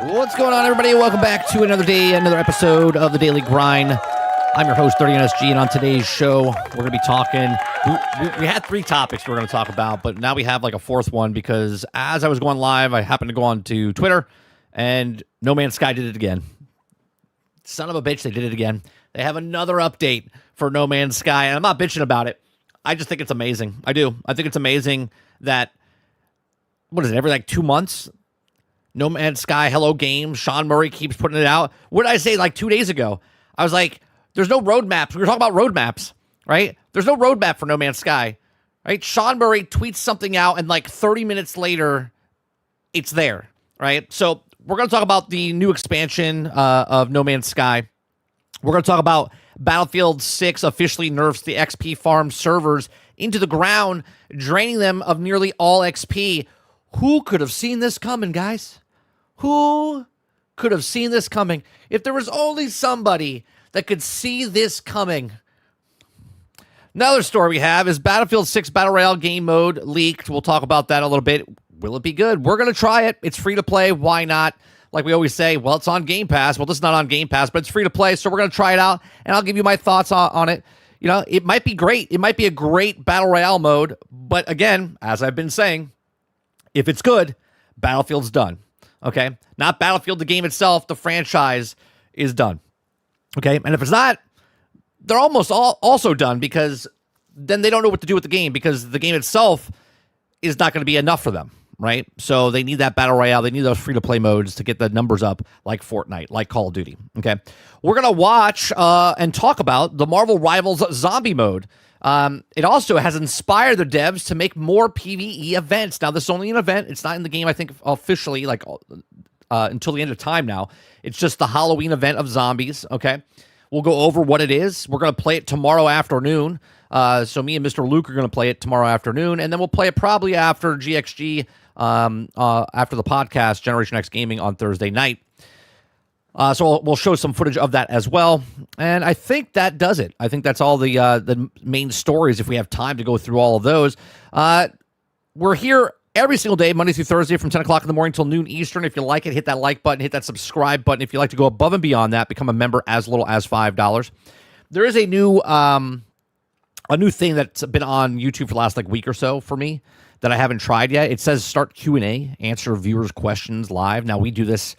What's going on, everybody? Welcome back to another day, another episode of the Daily Grind. I'm your host, 30NSG, and on today's show, we're going to be talking. We had three topics we were going to talk about, but now we have like a fourth one because as I was going live, I happened to go on to Twitter, and No Man's Sky did it again. Son of a bitch, they did it again. They have another update for No Man's Sky, and I'm not bitching about it. I just think it's amazing. I do. I think it's amazing that, what is it, every like 2 months? No Man's Sky, Hello Games, Sean Murray keeps putting it out. What did I say like 2 days ago? I was like, there's no roadmaps. We were talking about roadmaps, right? There's no roadmap for No Man's Sky, right? Sean Murray tweets something out, and like 30 minutes later, it's there, right? So we're going to talk about the new expansion of No Man's Sky. We're going to talk about Battlefield 6 officially nerfs the XP farm servers into the ground, draining them of nearly all XP. Who could have seen this coming, guys? Who could have seen this coming? If there was only somebody that could see this coming. Another story we have is Battlefield 6 Battle Royale game mode leaked. We'll talk about that a little bit. Will it be good? We're going to try it. It's free to play. Why not? Like we always say, well, it's on Game Pass. Well, it's not on Game Pass, but it's free to play, so we're going to try it out, and I'll give you my thoughts on it. You know, it might be great. It might be a great Battle Royale mode, but again, as I've been saying, if it's good, Battlefield's done, okay? Not Battlefield, the game itself, the franchise is done, okay? And if it's not, they're almost also done because then they don't know what to do with the game because the game itself is not going to be enough for them, right? So they need that Battle Royale. They need those free-to-play modes to get the numbers up like Fortnite, like Call of Duty, okay? We're going to watch and talk about the Marvel Rivals zombie mode. It also has inspired the devs to make more PvE events. Now, this is only an event. It's not in the game, I think, officially, like until the end of time now. It's just the Halloween event of zombies, okay? We'll go over what it is. We're going to play it tomorrow afternoon. So me and Mr. Luke are going to play it tomorrow afternoon, and then we'll play it probably after GXG, after the podcast, Generation X Gaming, on Thursday night. So we'll show some footage of that as well. And I think that does it. I think that's all the main stories, if we have time to go through all of those. We're here every single day, Monday through Thursday, from 10 o'clock in the morning till noon Eastern. If you like it, hit that like button, hit that subscribe button. If you'd like to go above and beyond that, become a member as little as $5. There is a new thing that's been on YouTube for the last like week or so for me that I haven't tried yet. It says start Q&A, answer viewers' questions live. Now, we do this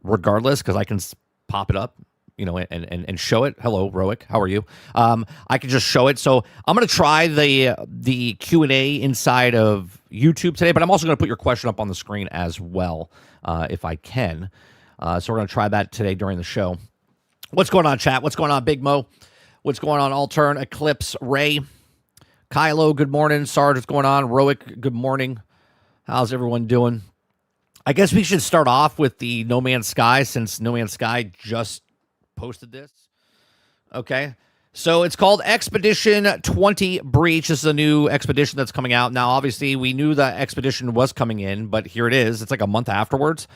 regardless because I can pop it up, you know, and show it. Hello, Roic. How are you? I can just show it. So I'm going to try the Q&A inside of YouTube today, but I'm also going to put your question up on the screen as well, if I can. So we're going to try that today during the show. What's going on, chat? What's going on, Big Mo? What's going on, Altern, Eclipse, Ray? Kylo, good morning. Sarge, what's going on? Roic, good morning. How's everyone doing? I guess we should start off with the No Man's Sky, since No Man's Sky just posted this. Okay. So it's called Expedition 20 Breach. This is a new expedition that's coming out. Now, obviously, we knew the expedition was coming in, but here it is. It's like a month afterwards.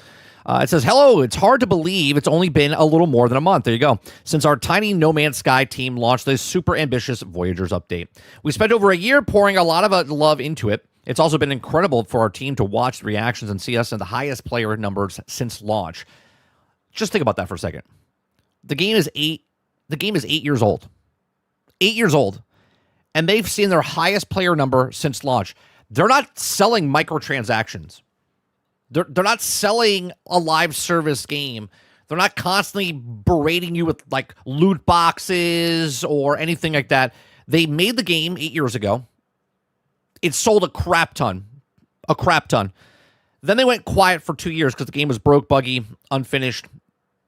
It says, hello, it's hard to believe it's only been a little more than a month. There you go. Since our tiny No Man's Sky team launched this super ambitious Voyagers update. We spent over a year pouring a lot of love into it. It's also been incredible for our team to watch the reactions and see us in the highest player numbers since launch. Just think about that for a second. The game is 8 years old. 8 years old. And they've seen their highest player number since launch. They're not selling microtransactions. They're not selling a live service game. They're not constantly berating you with like loot boxes or anything like that. They made the game 8 years ago. It sold a crap ton. Then they went quiet for 2 years because the game was broke, buggy, unfinished.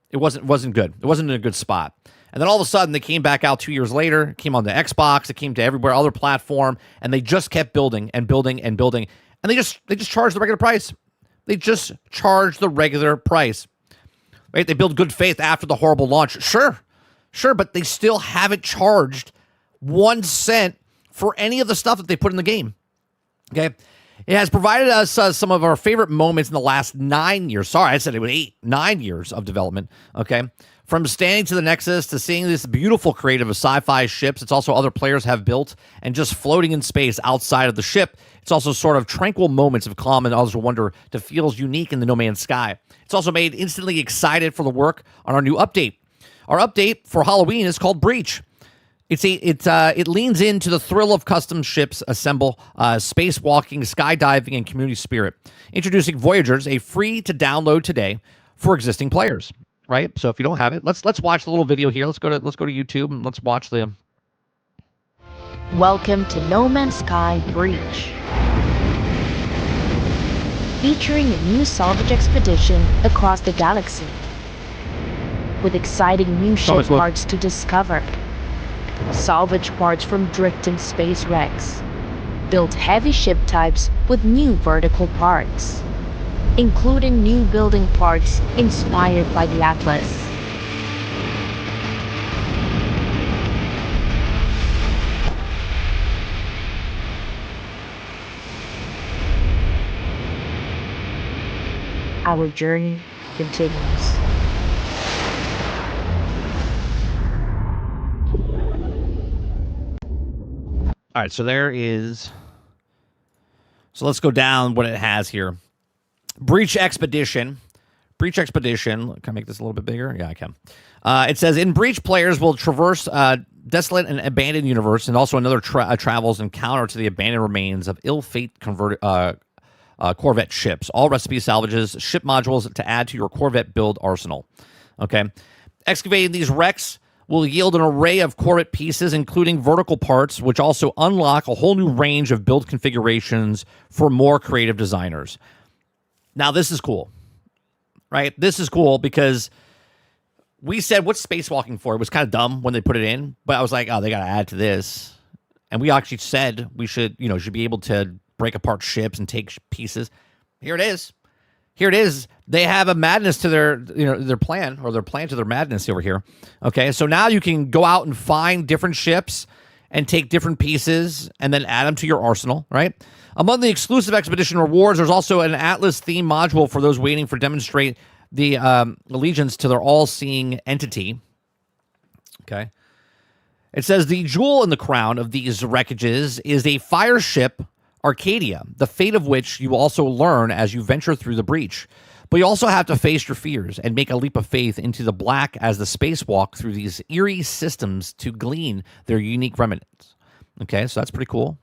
It wasn't good. It wasn't in a good spot. And then all of a sudden, they came back out 2 years later, came on the Xbox, it came to everywhere, other platform, and they just kept building and building and building. And they just charged the regular price. They just charged the regular price. Right? They build good faith after the horrible launch. Sure, but they still haven't charged 1 cent for any of the stuff that they put in the game. Okay? It has provided us some of our favorite moments in the last 9 years. Sorry, I said it was 9 years of development. Okay? From standing to the Nexus to seeing this beautiful creative of sci-fi ships, it's also other players have built, and just floating in space outside of the ship, it's also sort of tranquil moments of calm and also wonder that feels unique in the No Man's Sky. It's also made instantly excited for the work on our new update. Our update for Halloween is called Breach. It leans into the thrill of custom ships assemble, spacewalking, skydiving, and community spirit. Introducing Voyagers, a free to download today for existing players. Right, so if you don't have it, let's watch the little video here. Let's go to YouTube and let's watch the. Welcome to No Man's Sky Breach, featuring a new salvage expedition across the galaxy, with exciting new ship parts to discover. Salvage parts from drifting space wrecks, build heavy ship types with new vertical parts, including new building parts inspired by the Atlas. Our journey continues. All right, so there is. So let's go down what it has here. Breach Expedition. Breach Expedition. Can I make this a little bit bigger? Yeah, I can. It says, in Breach, players will traverse desolate and abandoned universe, and also another travels encounter to the abandoned remains of ill-fate converted Corvette ships. All recipe salvages, ship modules to add to your Corvette build arsenal. Okay. Excavating these wrecks will yield an array of Corvette pieces, including vertical parts, which also unlock a whole new range of build configurations for more creative designers. Now, this is cool, right? This is cool because we said, what's spacewalking for? It was kind of dumb when they put it in, but I was like, oh, they got to add to this. And we actually said we should be able to break apart ships and take pieces. Here it is. Here it is. They have a madness to their plan, or their plan to their madness over here. Okay, so now you can go out and find different ships and take different pieces and then add them to your arsenal, right? Among the exclusive expedition rewards, there's also an Atlas theme module for those waiting for demonstrate the allegiance to their all-seeing entity. Okay. It says the jewel in the crown of these wreckages is a fire ship, Arcadia, the fate of which you also learn as you venture through the breach. But you also have to face your fears and make a leap of faith into the black as the spacewalk through these eerie systems to glean their unique remnants. Okay, so that's pretty cool.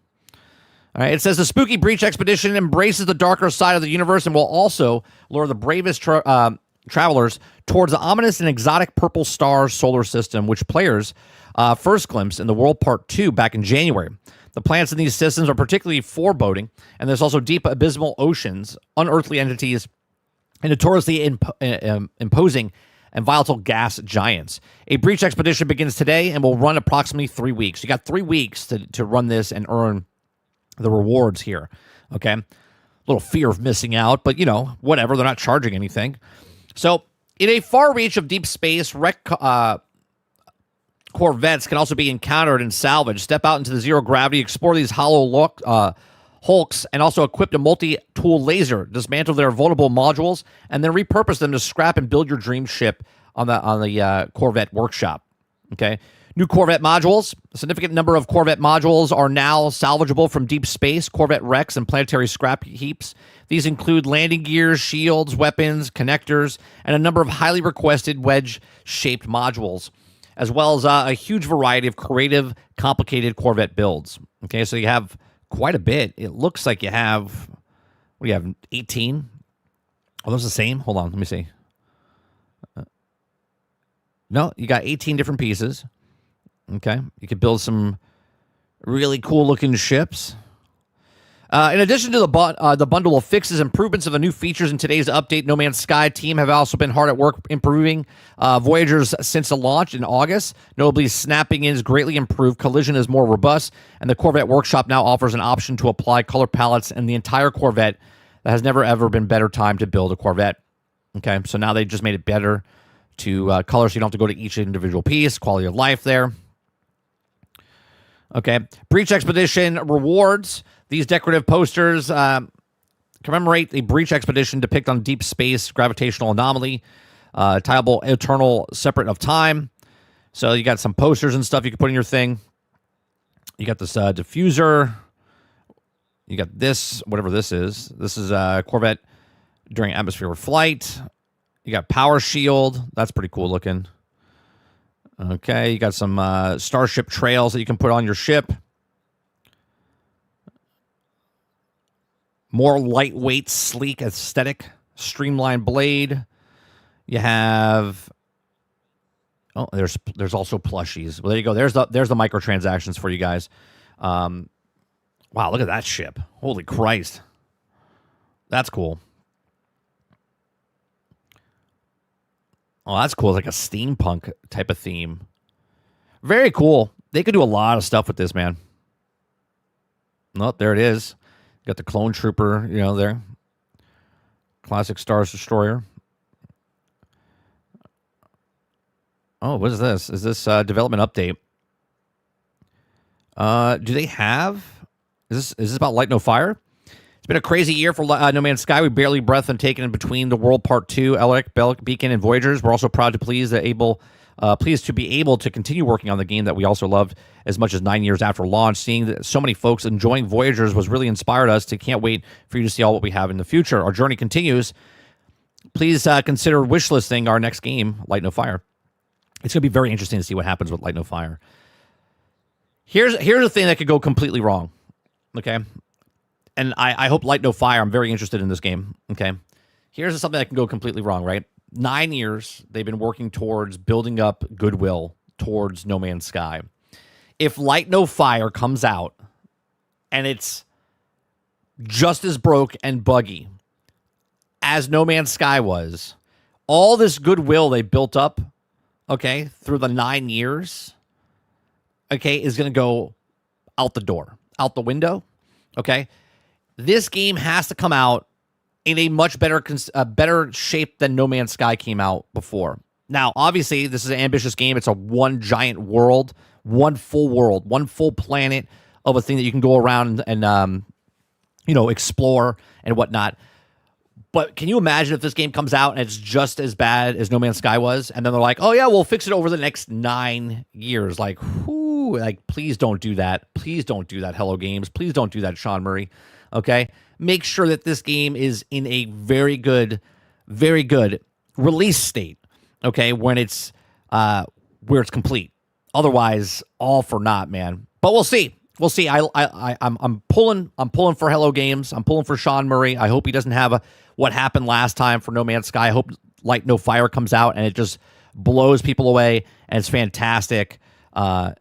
All right, it says the spooky breach expedition embraces the darker side of the universe and will also lure the bravest travelers towards the ominous and exotic purple star solar system, which players first glimpsed in the World Part 2 back in January. The planets in these systems are particularly foreboding, and there's also deep abysmal oceans, unearthly entities, and notoriously imposing and volatile gas giants. A breach expedition begins today and will run approximately 3 weeks. You got 3 weeks to run this and earn the rewards here. Okay, a little fear of missing out, but whatever. They're not charging anything. So, in a far reach of deep space, Corvettes can also be encountered and salvaged. Step out into the zero gravity, explore these hollow hulks, and also equip a multi-tool laser. Dismantle their vulnerable modules, and then repurpose them to scrap and build your dream ship on the Corvette workshop. Okay. New Corvette modules. A significant number of Corvette modules are now salvageable from deep space, Corvette wrecks, and planetary scrap heaps. These include landing gears, shields, weapons, connectors, and a number of highly requested wedge-shaped modules, as well as a huge variety of creative, complicated Corvette builds. Okay, so you have quite a bit. It looks like you have, 18? Are those the same? Hold on, let me see. No, you got 18 different pieces. Okay, you could build some really cool-looking ships. In addition to the bundle of fixes, improvements, of the new features in today's update, No Man's Sky team have also been hard at work improving Voyagers since the launch in August. Notably, snapping is greatly improved, collision is more robust, and the Corvette Workshop now offers an option to apply color palettes in the entire Corvette. That has never, ever been better time to build a Corvette. Okay, so now they just made it better to color, so you don't have to go to each individual piece. Quality of life there. Okay, Breach Expedition rewards. These decorative posters commemorate the Breach Expedition depict on deep space gravitational anomaly. Tileable Eternal Separate of Time. So you got some posters and stuff you can put in your thing. You got this diffuser. You got this, whatever this is. This is a Corvette during atmosphere flight. You got power shield. That's pretty cool looking. Okay, you got some starship trails that you can put on your ship. More lightweight, sleek aesthetic. Streamlined blade. You have... Oh, there's also plushies. Well, there you go. There's the microtransactions for you guys. Wow, look at that ship. Holy Christ. That's cool. Oh, that's cool. It's like a steampunk type of theme. Very cool. They could do a lot of stuff with this, man. Oh, there it is. Got the clone trooper, there. Classic Stars Destroyer. Oh, what is this? Is this development update? Do they have... Is this about Light No Fire? It's been a crazy year for No Man's Sky. We barely breath and taken in between the World Part 2, Elric, Bellic, Beacon, and Voyagers. We're also proud to pleased to be able to continue working on the game that we also loved as much as 9 years after launch. Seeing that so many folks enjoying Voyagers was really inspired us to can't wait for you to see all what we have in the future. Our journey continues. Please consider wishlisting our next game, Light No Fire. It's going to be very interesting to see what happens with Light No Fire. Here's a thing that could go completely wrong, okay? And I hope Light No Fire. I'm very interested in this game, okay? Here's something that can go completely wrong, right? 9 years they've been working towards building up goodwill towards No Man's Sky. If Light No Fire comes out and it's just as broke and buggy as No Man's Sky was, all this goodwill they built up, okay, through the 9 years, okay, is going to go out the door, out the window, okay? This game has to come out in a much better shape than No Man's Sky came out before. Now, obviously, this is an ambitious game. It's a one giant world, one full planet of a thing that you can go around and explore and whatnot. But can you imagine if this game comes out and it's just as bad as No Man's Sky was, and then they're like, "Oh yeah, we'll fix it over the next 9 years." Like, please don't do that. Please don't do that, Hello Games. Please don't do that, Sean Murray. Okay, make sure that this game is in a very good release state. Okay, when it's where it's complete. Otherwise, all for naught, man. But we'll see. We'll see. I'm pulling for Hello Games. I'm pulling for Sean Murray. I hope he doesn't have what happened last time for No Man's Sky. I hope Light No Fire comes out and it just blows people away and it's fantastic. And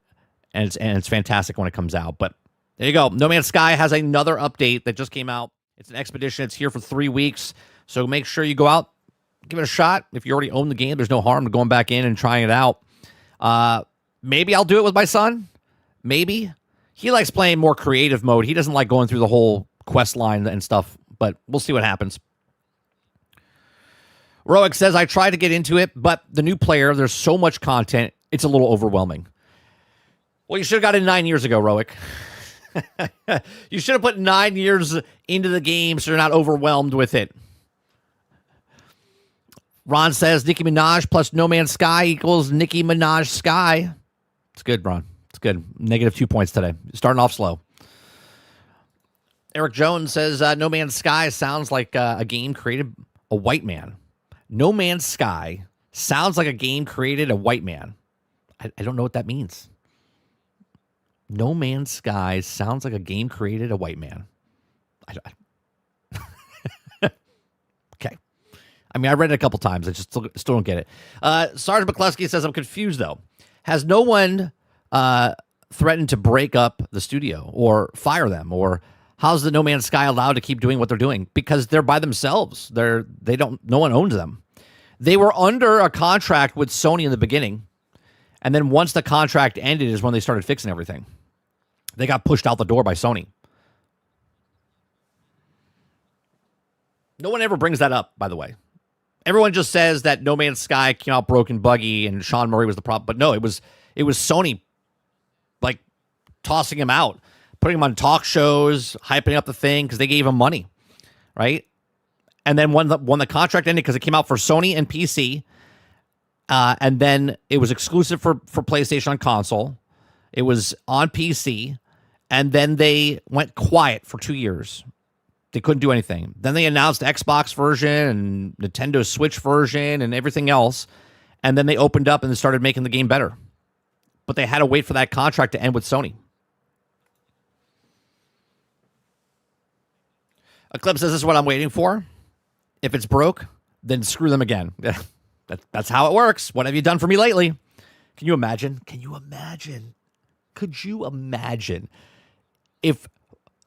it's fantastic when it comes out. But there you go. No Man's Sky has another update that just came out. It's an expedition. It's here for 3 weeks. So make sure you go out, give it a shot. If you already own the game, there's no harm to going back in and trying it out. Maybe I'll do it with my son. Maybe. He likes playing more creative mode. He doesn't like going through the whole quest line and stuff, but we'll see what happens. Roic says, I tried to get into it, but the new player, there's so much content, it's a little overwhelming. Well, you should have got in 9 years ago, Roic. You should have put 9 years into the game so you're not overwhelmed with it. Ron says, Nicki Minaj plus No Man's Sky equals Nicki Minaj Sky. It's good, Ron. It's good. Negative 2 points today. Starting off slow. Eric Jones says, No Man's Sky sounds like a game created a white man. No Man's Sky sounds like a game created a white man. I don't know what that means. No Man's Sky sounds like a game created a white man. Okay. I mean, I read it a couple times. I just still don't get it. Sergeant McCluskey says, I'm confused, though. Has no one threatened to break up the studio or fire them? Or how's the No Man's Sky allowed to keep doing what they're doing? Because they're by themselves. No one owns them. They were under a contract with Sony in the beginning. And then once the contract ended is when they started fixing everything. They got pushed out the door by Sony. No one ever brings that up, by the way. Everyone just says that No Man's Sky came out broken, buggy, and Sean Murray was the problem. But no, it was Sony, like, tossing him out, putting him on talk shows, hyping up the thing because they gave him money, right? And then when the contract ended, because it came out for Sony and PC, And then it was exclusive for PlayStation on console. It was on PC. And then they went quiet for 2 years. They couldn't do anything. Then they announced Xbox version and Nintendo Switch version and everything else. And then they opened up and they started making the game better. But they had to wait for that contract to end with Sony. Eclipse says, this is what I'm waiting for. If it's broke, then screw them again. That's how it works. What have you done for me lately? Can you imagine? Can you imagine? Could you imagine if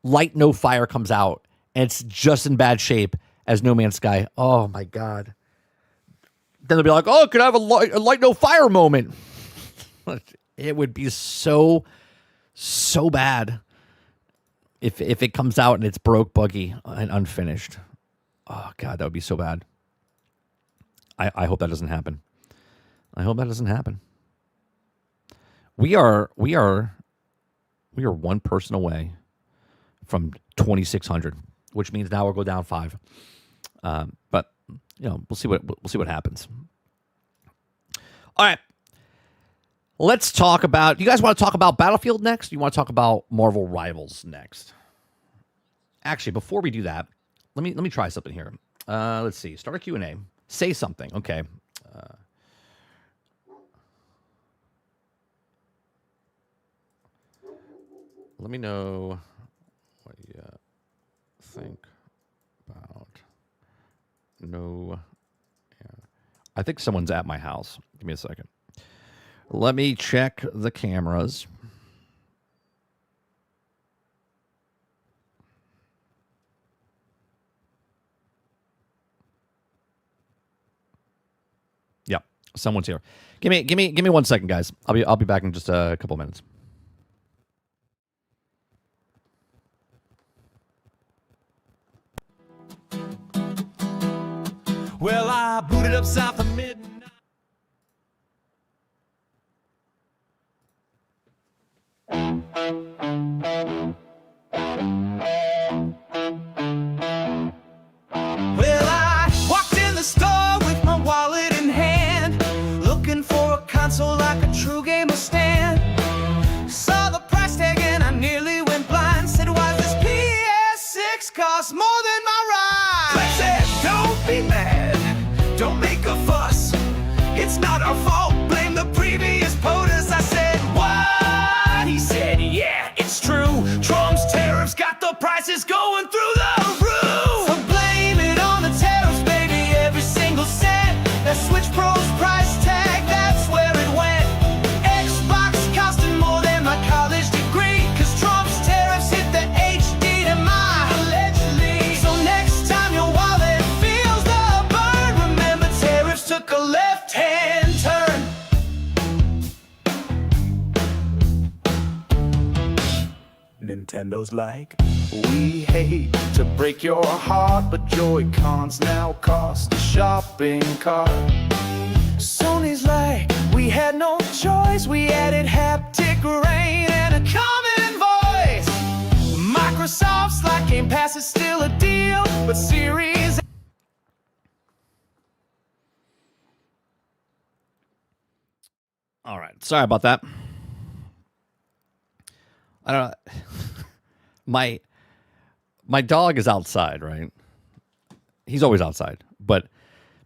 Light No Fire comes out and it's just in bad shape as No Man's Sky? Oh, my God. Then they'll be like, oh, could I have a Light No Fire moment? It would be so bad if it comes out and it's broke, buggy, and unfinished. Oh, God, that would be so bad. I hope that doesn't happen. I hope that doesn't happen. We are one person away from 2,600, which means now we'll go down 5. But we'll see what happens. All right, let's talk about. You guys want to talk about Battlefield next? Or you want to talk about Marvel Rivals next? Actually, before we do that, let me try something here. Let's see. Start a Q&A. Say something. Okay. Let me know what you think about no. Yeah. I think someone's at my house. Give me a second. Let me check the cameras. Yeah, someone's here. Give me 1 second, guys. I'll be back in just a couple minutes. Well, I booted up south of midnight. Well, I walked in the store with my wallet in hand, looking for a console like a true gamer stand. Saw the price tag and I nearly went blind. Said, why does this PS6 cost more than my ride? I said, don't be mad. Don't make a fuss. It's not our fault. Blame the previous POTUS. I said, what? He said, yeah, it's true. Trump's tariffs got the prices going through the roof. So blame it on the tariffs, baby. Every single cent. That Switch Pro's price tag, that's where it went. Xbox costing more than my college degree. Cause Trump's tariffs hit the HDMI. Allegedly. So next time your wallet feels the burn, remember tariffs took a left-hand turn. Nintendo's like, we hate to break your heart, but Joy-Cons now cost a shopping cart. Sony's like, we had no choice, we added haptic rain and a common voice. Microsoft's like, Game Pass is still a deal, but Series. All right. Sorry about that. I don't know. My dog is outside, right? He's always outside, but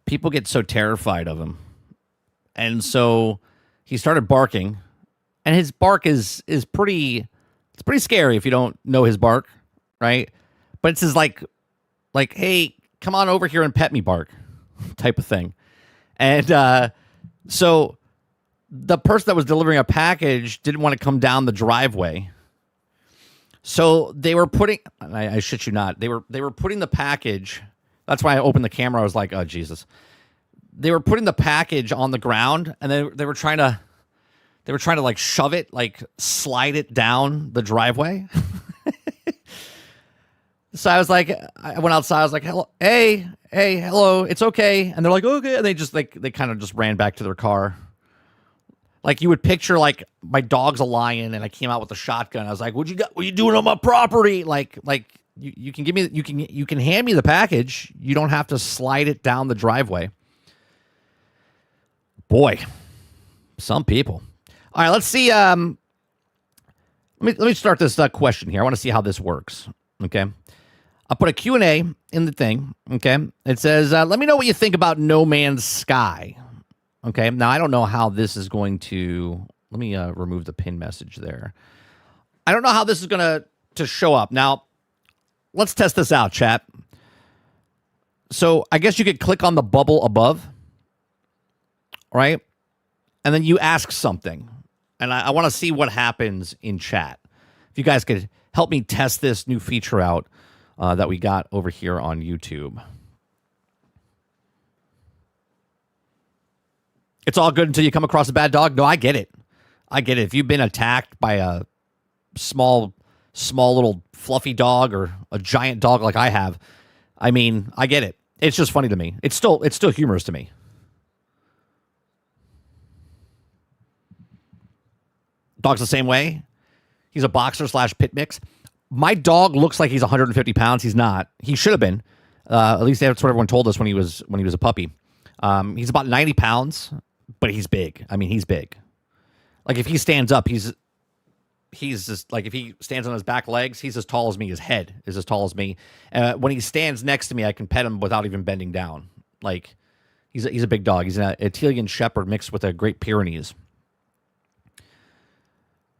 people get so terrified of him. And so he started barking, and his bark is pretty, it's pretty scary if you don't know his bark, right? But it's his like, hey, come on over here and pet me bark type of thing. And so the person that was delivering a package didn't want to come down the driveway. So they were putting, I shit you not, they were putting the package. That's why I opened the camera. I was like, oh, Jesus. They were putting the package on the ground, and they were trying to like shove it, like slide it down the driveway. So I was like, I went outside. I was like, hello, hey, hello, it's okay. And they're like, okay. And they just they kind of just ran back to their car. Like you would picture, like my dog's a lion, and I came out with a shotgun. I was like, "What you got? What you doing on my property?" Like you can give me, you can hand me the package. You don't have to slide it down the driveway. Boy, some people. All right, let's see. Let me start this question here. I want to see how this works. Okay. I'll put a Q&A in the thing. Okay. It says, let me know what you think about No Man's Sky. Okay. Now, I don't know how this is going to... Let me remove the pin message there. I don't know how this is going to show up. Now, let's test this out, chat. So, I guess you could click on the bubble above. Right? And then you ask something. And I want to see what happens in chat. If you guys could help me test this new feature out that we got over here on YouTube. It's all good until you come across a bad dog. No, I get it. I get it. If you've been attacked by a small little fluffy dog or a giant dog like I have, I mean, I get it. It's just funny to me. It's still humorous to me. Dog's the same way. He's a boxer / pit mix. My dog looks like he's 150 pounds. He's not. He should have been. At least that's what everyone told us when he was a puppy. He's about 90 pounds, but he's big. I mean, he's big. Like if he stands up, he's just like if he stands on his back legs, he's as tall as me. His head is as tall as me. When he stands next to me, I can pet him without even bending down. Like he's a big dog. He's an Italian Shepherd mixed with a Great Pyrenees.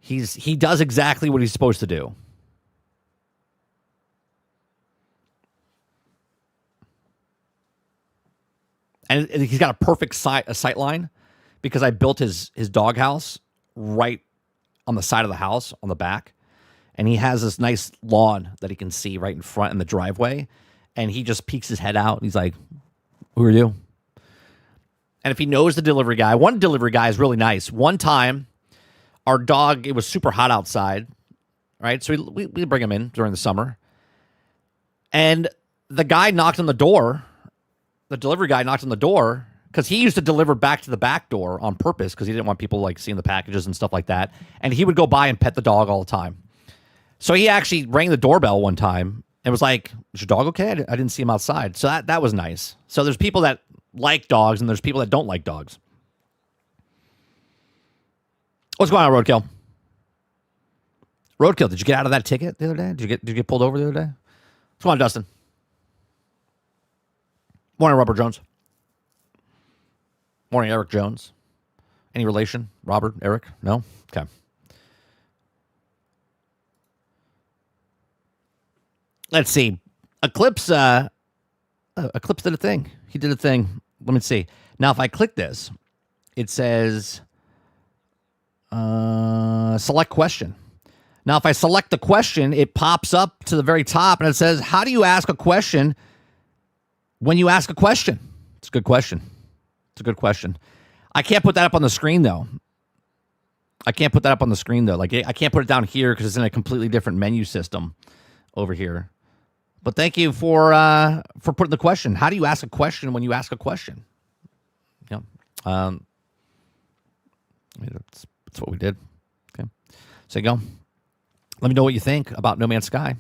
He does exactly what he's supposed to do. And he's got a perfect sight line because I built his doghouse right on the side of the house on the back. And he has this nice lawn that he can see right in front in the driveway. And he just peeks his head out. And he's like, who are you? And if he knows the delivery guy, one delivery guy is really nice. One time, our dog, it was super hot outside, right? So we bring him in during the summer. And the guy knocked on the door. The delivery guy knocked on the door because he used to deliver back to the back door on purpose because he didn't want people like seeing the packages and stuff like that. And he would go by and pet the dog all the time. So he actually rang the doorbell one time and was like, is your dog okay? I didn't see him outside. So that was nice. So there's people that like dogs and there's people that don't like dogs. What's going on, Roadkill? Roadkill, did you get out of that ticket the other day? Did you get pulled over the other day? What's going on, Dustin? Morning, Robert Jones. Morning, Eric Jones. Any relation? Robert, Eric? No? Okay. Let's see. Eclipse did a thing. He did a thing. Let me see. Now, if I click this, it says... select question. Now, if I select the question, it pops up to the very top and it says, how do you ask a question when you ask a question? It's a good question. It's a good question. I can't put that up on the screen, though. Like, I can't put it down here because it's in a completely different menu system over here. But thank you for putting the question. How do you ask a question when you ask a question? Yeah. That's what we did. Okay. So you go. Let me know what you think about No Man's Sky.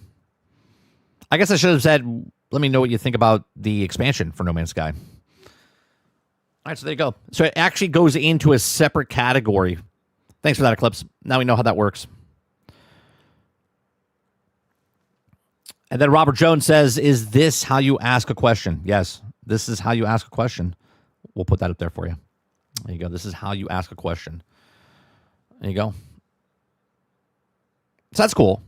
I guess I should have said, let me know what you think about the expansion for No Man's Sky. All right, so there you go. So it actually goes into a separate category. Thanks for that, Eclipse. Now we know how that works. And then Robert Jones says, is this how you ask a question? Yes, this is how you ask a question. We'll put that up there for you. There you go. This is how you ask a question. There you go. So that's cool.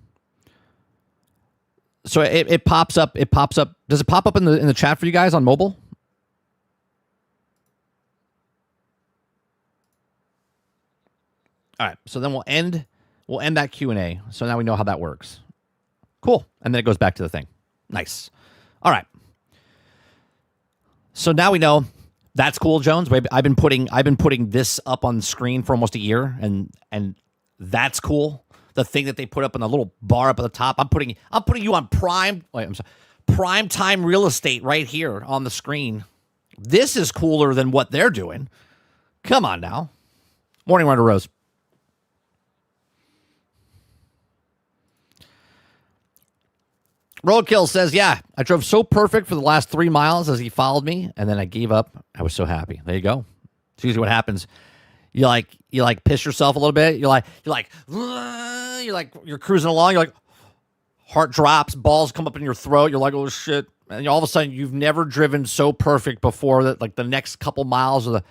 So it pops up. It pops up. Does it pop up in the chat for you guys on mobile? All right. So then we'll end that Q&A. So now we know how that works. Cool. And then it goes back to the thing. Nice. All right. So now we know. That's cool, Jones. I've been putting this up on the screen for almost a year, and that's cool. The thing that they put up on the little bar up at the top. I'm putting you on prime time real estate right here on the screen. This is cooler than what they're doing. Come on now. Morning, Runner Rose. Roadkill says, yeah, I drove so perfect for the last 3 miles as he followed me, and then I gave up. I was so happy. There you go. It's usually what happens. You piss yourself a little bit. You're cruising along. You're like, heart drops, balls come up in your throat. You're like, oh shit. And all of a sudden you've never driven so perfect before that, like the next couple miles of the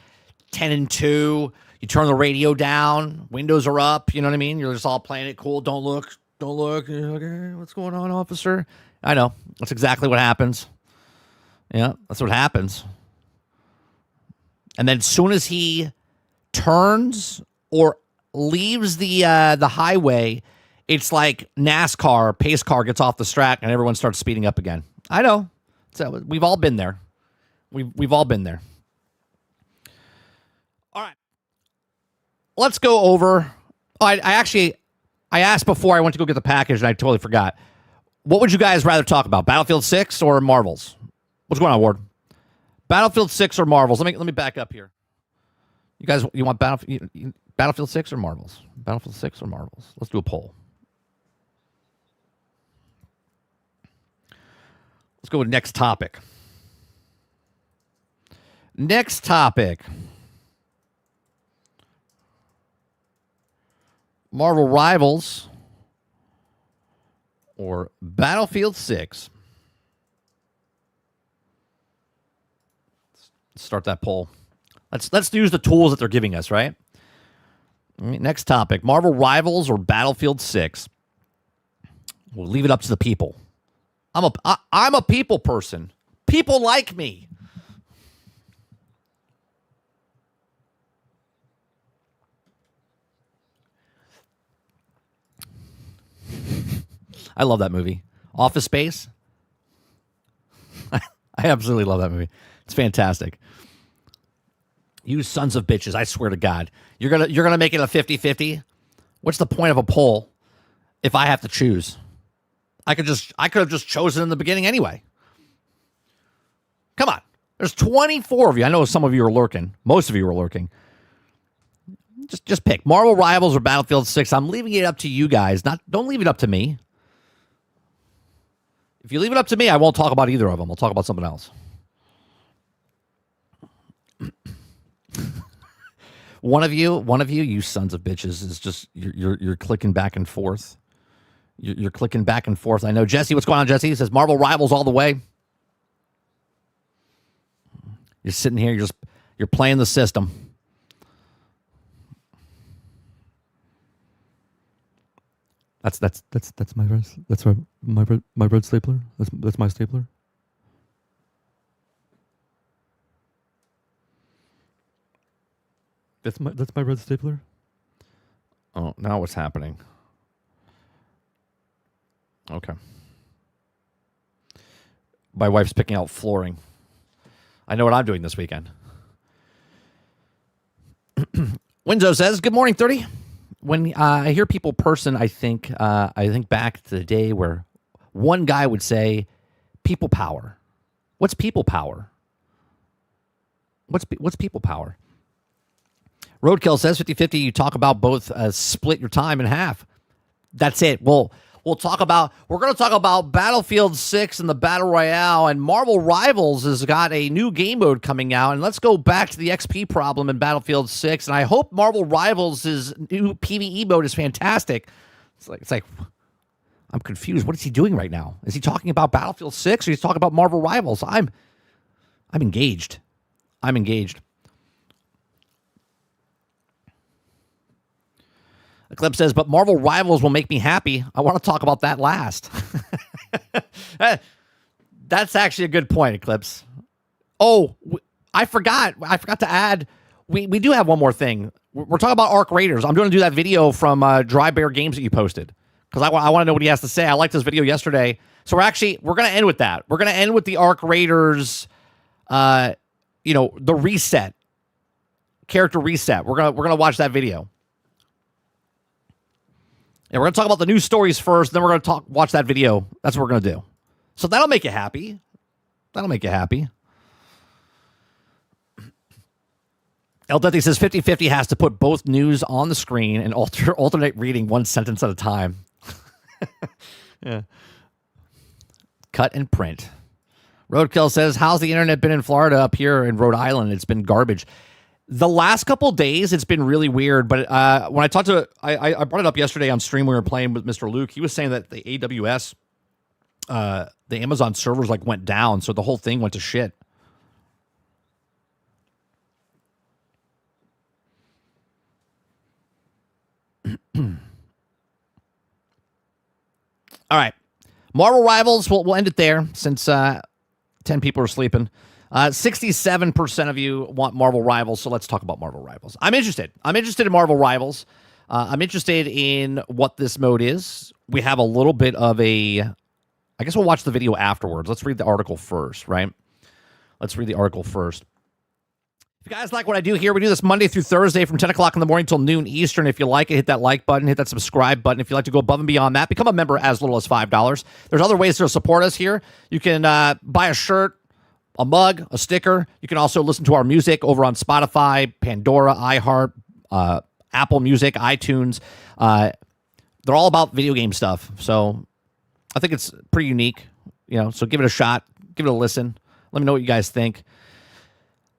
10 and 2, you turn the radio down, windows are up, you know what I mean? You're just all playing it cool. Don't look. You're like, hey, what's going on, officer? I know. That's exactly what happens. Yeah, that's what happens. And then as soon as he turns or leaves the highway, it's like NASCAR, pace car gets off the track and everyone starts speeding up again. I know. So we've all been there. We've all been there. All right. Let's go over. Oh, I asked before I went to go get the package and I totally forgot. What would you guys rather talk about? Battlefield 6 or Marvels? What's going on, Ward? Battlefield 6 or Marvels? Let me back up here. You guys, you want Battlefield 6 or Marvels? Battlefield 6 or Marvels? Let's do a poll. Let's go with next topic. Next topic. Marvel Rivals or Battlefield 6? Let's start that poll. Let's use the tools that they're giving us, right? Next topic. Marvel Rivals or Battlefield 6? We'll leave it up to the people. I'm a people person. People like me. I love that movie. Office Space. I absolutely love that movie. It's fantastic. You sons of bitches, I swear to God. You're gonna make it a 50-50? What's the point of a poll if I have to choose? I could have just chosen in the beginning anyway. Come on. There's 24 of you. I know some of you are lurking. Most of you are lurking. Just pick Marvel Rivals or Battlefield 6. I'm leaving it up to you guys. Don't leave it up to me. If you leave it up to me, I won't talk about either of them. I'll talk about something else. One of you sons of bitches, is just you're clicking back and forth. You're clicking back and forth. I know. Jesse, what's going on, Jesse? He says Marvel Rivals all the way. You're sitting here, you're playing the system. That's my red. That's my red stapler. That's my stapler. That's my red stapler. Oh, now what's happening? Okay. My wife's picking out flooring. I know what I'm doing this weekend. Winzo says, "Good morning, 30." When I hear people person, I think back to the day where one guy would say, "People power." What's people power? What's people power? Roadkill says 50-50. You talk about both. Split your time in half. That's it. We're going to talk about Battlefield 6 and the Battle Royale, and Marvel Rivals has got a new game mode coming out. And let's go back to the XP problem in Battlefield 6. And I hope Marvel Rivals' new PvE mode is fantastic. It's like I'm confused. What is he doing right now? Is he talking about Battlefield 6 or he's talking about Marvel Rivals? I'm engaged. I'm engaged. Eclipse says, but Marvel Rivals will make me happy. I want to talk about that last. That's actually a good point, Eclipse. Oh, I forgot to add, we do have one more thing. We're talking about Arc Raiders. I'm going to do that video from Dry Bear Games that you posted because I want to know what he has to say. I liked this video yesterday. So we're going to end with that. We're going to end with the Arc Raiders, the reset, character reset. We're going to watch that video. And we're going to talk about the news stories first, then we're going to watch that video. That's what we're going to do. So that'll make you happy. El Dente says 50-50 has to put both news on the screen and alternate reading one sentence at a time. Yeah. Cut and print. Roadkill says, how's the internet been in Florida? Up here in Rhode Island, it's been garbage. The last couple days, it's been really weird. But when I talked to, I brought it up yesterday on stream. We were playing with Mr. Luke. He was saying that the AWS, the Amazon servers like went down, so the whole thing went to shit. All right, Marvel Rivals. We'll end it there since 10 people are sleeping. 67% of you want Marvel Rivals, so let's talk about Marvel Rivals. I'm interested. I'm interested in Marvel Rivals. I'm interested in what this mode is. We have a little bit of a... I guess we'll watch the video afterwards. Let's read the article first, right? Let's read the article first. If you guys like what I do here, we do this Monday through Thursday from 10 o'clock in the morning till noon Eastern. If you like it, hit that like button, hit that subscribe button. If you'd like to go above and beyond that, become a member as little as $5. There's other ways to support us here. You can buy a shirt, a mug, a sticker. You can also listen to our music over on Spotify, Pandora, iHeart, Apple Music, iTunes. They're all about video game stuff. So I think it's pretty unique, so give it a shot, give it a listen. Let me know what you guys think.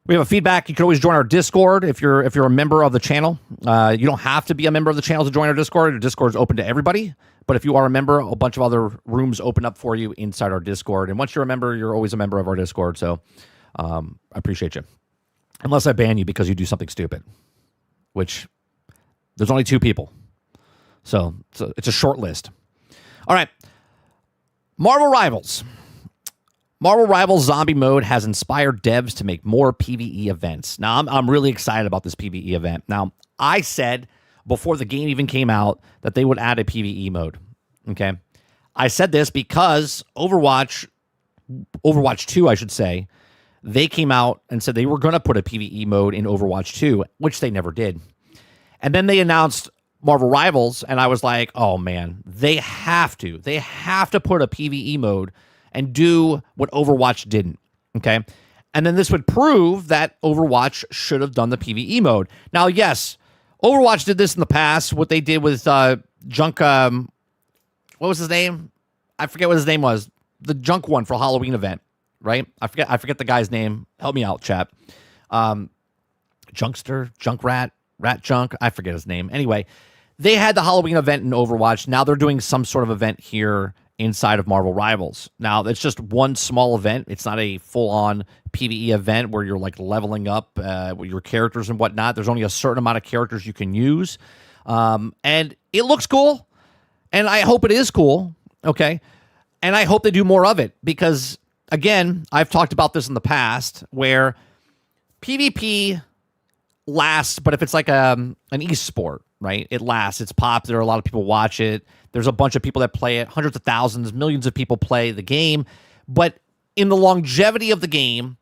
We have a feedback. You can always join our Discord if you're a member of the channel. You don't have to be a member of the channel to join our Discord. Our Discord is open to everybody. But if you are a member, a bunch of other rooms open up for you inside our Discord. And once you're a member, you're always a member of our Discord. So I appreciate you. Unless I ban you because you do something stupid, which there's only 2 people. So it's a short list. All right. Marvel Rivals. Marvel Rivals Zombie Mode has inspired devs to make more PvE events. Now, I'm really excited about this PvE event. Now, I said before the game even came out that they would add a PvE mode, okay? I said this because Overwatch 2, I should say, they came out and said they were going to put a PvE mode in Overwatch 2, which they never did. And then they announced Marvel Rivals, and I was like, oh, man, they have to put a PvE mode and do what Overwatch didn't, okay? And then this would prove that Overwatch should have done the PvE mode. Now, yes, Overwatch did this in the past. What they did with Junk, what was his name? I forget what his name was. The Junk one for Halloween event, right? I forget the guy's name. Help me out, chat. Junkster, Junkrat, Rat Junk. I forget his name. Anyway, they had the Halloween event in Overwatch. Now they're doing some sort of event here inside of Marvel Rivals. Now, it's just one small event. It's not a full-on PvE event where you're like leveling up with your characters and whatnot. There's only a certain amount of characters you can use. And it looks cool. And I hope it is cool. Okay. And I hope they do more of it because, again, I've talked about this in the past where PvP lasts, but if it's like an esport, right? It lasts. It's popular. A lot of people watch it. There's a bunch of people that play it. Hundreds of thousands, millions of people play the game. But in the longevity of the game,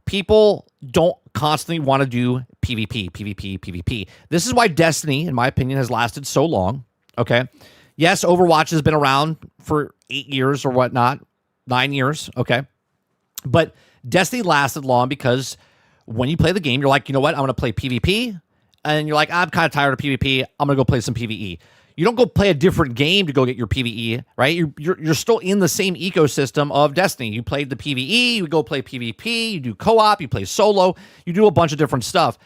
people don't constantly want to do PvP. This is why Destiny, in my opinion, has lasted so long. Okay. Yes, Overwatch has been around for 8 years or whatnot, 9 years. Okay. But Destiny lasted long because when you play the game, you're like, you know what? I'm going to play PvP. And you're like, I'm kind of tired of PvP. I'm going to go play some PvE. You don't go play a different game to go get your PvE, right? You're still in the same ecosystem of Destiny. You played the PvE, you go play PvP, you do co-op, you play solo, you do a bunch of different stuff.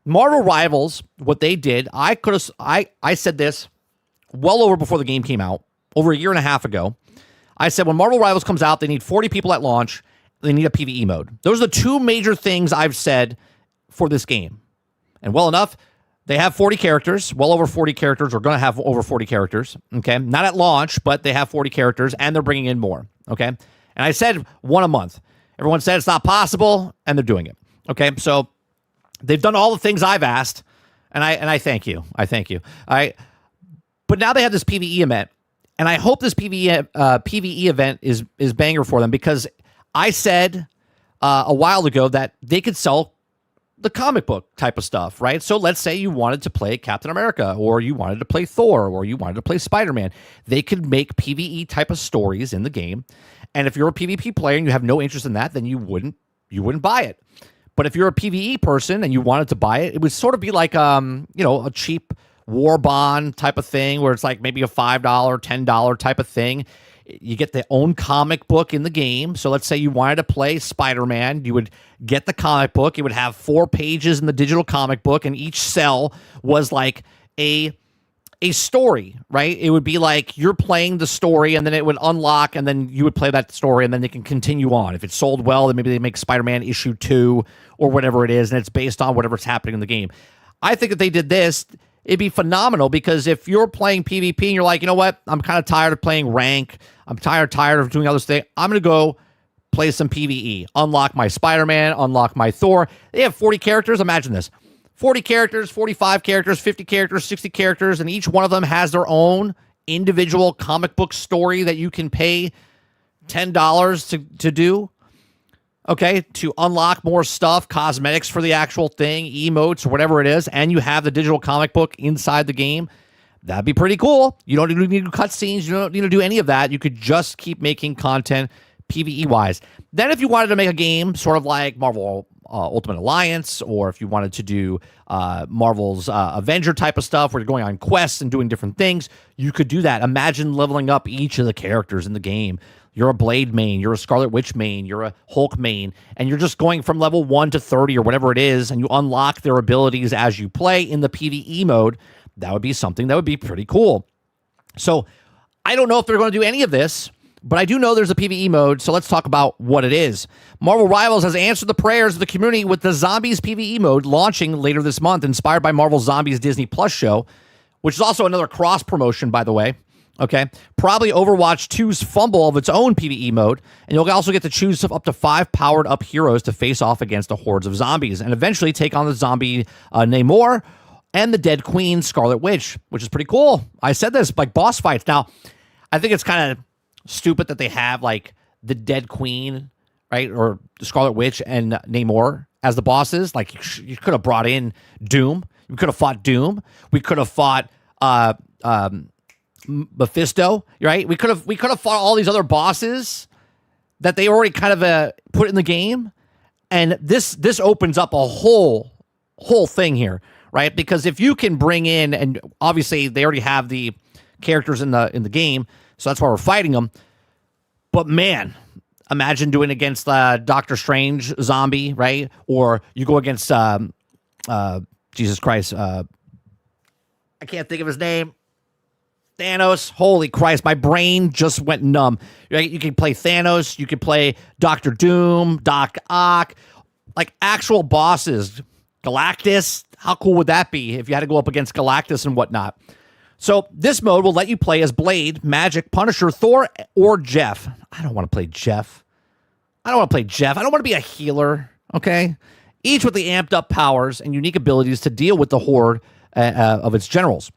Marvel Rivals, what they did, I said this well over before the game came out, over a year and a half ago. I said when Marvel Rivals comes out, they need 40 people at launch. They need a PvE mode. Those are the 2 major things I've said for this game. And well enough, they have 40 characters, well over 40 characters, or going to have over 40 characters, okay? Not at launch, but they have 40 characters, and they're bringing in more, okay? And I said 1 a month. Everyone said it's not possible, and they're doing it, okay? So they've done all the things I've asked, and I thank you. I thank you. All right? But now they have this PvE event, and I hope this PvE event is banger for them because I said a while ago that they could sell the comic book type of stuff, right? So let's say you wanted to play Captain America or you wanted to play Thor or you wanted to play Spider-Man. They could make PvE type of stories in the game. And if you're a PvP player and you have no interest in that, then you wouldn't buy it. But if you're a PvE person and you wanted to buy it, it would sort of be like, a cheap war bond type of thing where it's like maybe a $5, $10 type of thing. You get their own comic book in the game. So let's say you wanted to play Spider-Man, you would get the comic book. It would have 4 pages in the digital comic book, and each cell was like a story, right? It would be like you're playing the story, and then it would unlock, and then you would play that story, and then they can continue on. If it sold well, then maybe they make Spider-Man issue 2 or whatever it is, and it's based on whatever's happening in the game. I think if they did this, it'd be phenomenal, because if you're playing PvP and you're like, you know what, I'm kind of tired of playing rank, I'm tired of doing other stuff, I'm going to go play some PvE, unlock my Spider-Man, unlock my Thor. They have 40 characters. Imagine this. 40 characters, 45 characters, 50 characters, 60 characters, and each one of them has their own individual comic book story that you can pay $10 to do, okay, to unlock more stuff, cosmetics for the actual thing, emotes, or whatever it is, and you have the digital comic book inside the game. That'd be pretty cool. You don't need to do cutscenes. You don't need to do any of that. You could just keep making content PvE-wise. Then if you wanted to make a game sort of like Marvel Ultimate Alliance, or if you wanted to do Marvel's Avenger type of stuff where you're going on quests and doing different things, you could do that. Imagine leveling up each of the characters in the game. You're a Blade main, you're a Scarlet Witch main, you're a Hulk main, and you're just going from level 1 to 30 or whatever it is, and you unlock their abilities as you play in the PvE mode. That would be something that would be pretty cool. So I don't know if they're going to do any of this, but I do know there's a PvE mode, so let's talk about what it is. Marvel Rivals has answered the prayers of the community with the Zombies PvE mode launching later this month, inspired by Marvel Zombies Disney Plus show, which is also another cross-promotion, by the way. Okay, probably Overwatch 2's fumble of its own PvE mode, and you'll also get to choose up to 5 powered-up heroes to face off against the hordes of zombies, and eventually take on the zombie Namor and the dead queen Scarlet Witch, which is pretty cool. I said this, like boss fights. Now, I think it's kind of stupid that they have like the dead queen, right, or the Scarlet Witch and Namor as the bosses. Like you could have brought in Doom. We could have fought Doom. We could have fought Mephisto, right? We could have fought all these other bosses that they already kind of put in the game, and this opens up a whole thing here, right? Because if you can bring in, and obviously they already have the characters in the game, so that's why we're fighting them. But man, imagine doing against Doctor Strange zombie, right? Or you go against Jesus Christ, I can't think of his name. Thanos. Holy Christ, my brain just went numb. Right? You can play Thanos, you can play Doctor Doom, Doc Ock, like actual bosses. Galactus, how cool would that be if you had to go up against Galactus and whatnot? So this mode will let you play as Blade, Magic, Punisher, Thor, or Jeff. I don't want to play Jeff. I don't want to be a healer, okay? Each with the amped up powers and unique abilities to deal with the horde of its generals.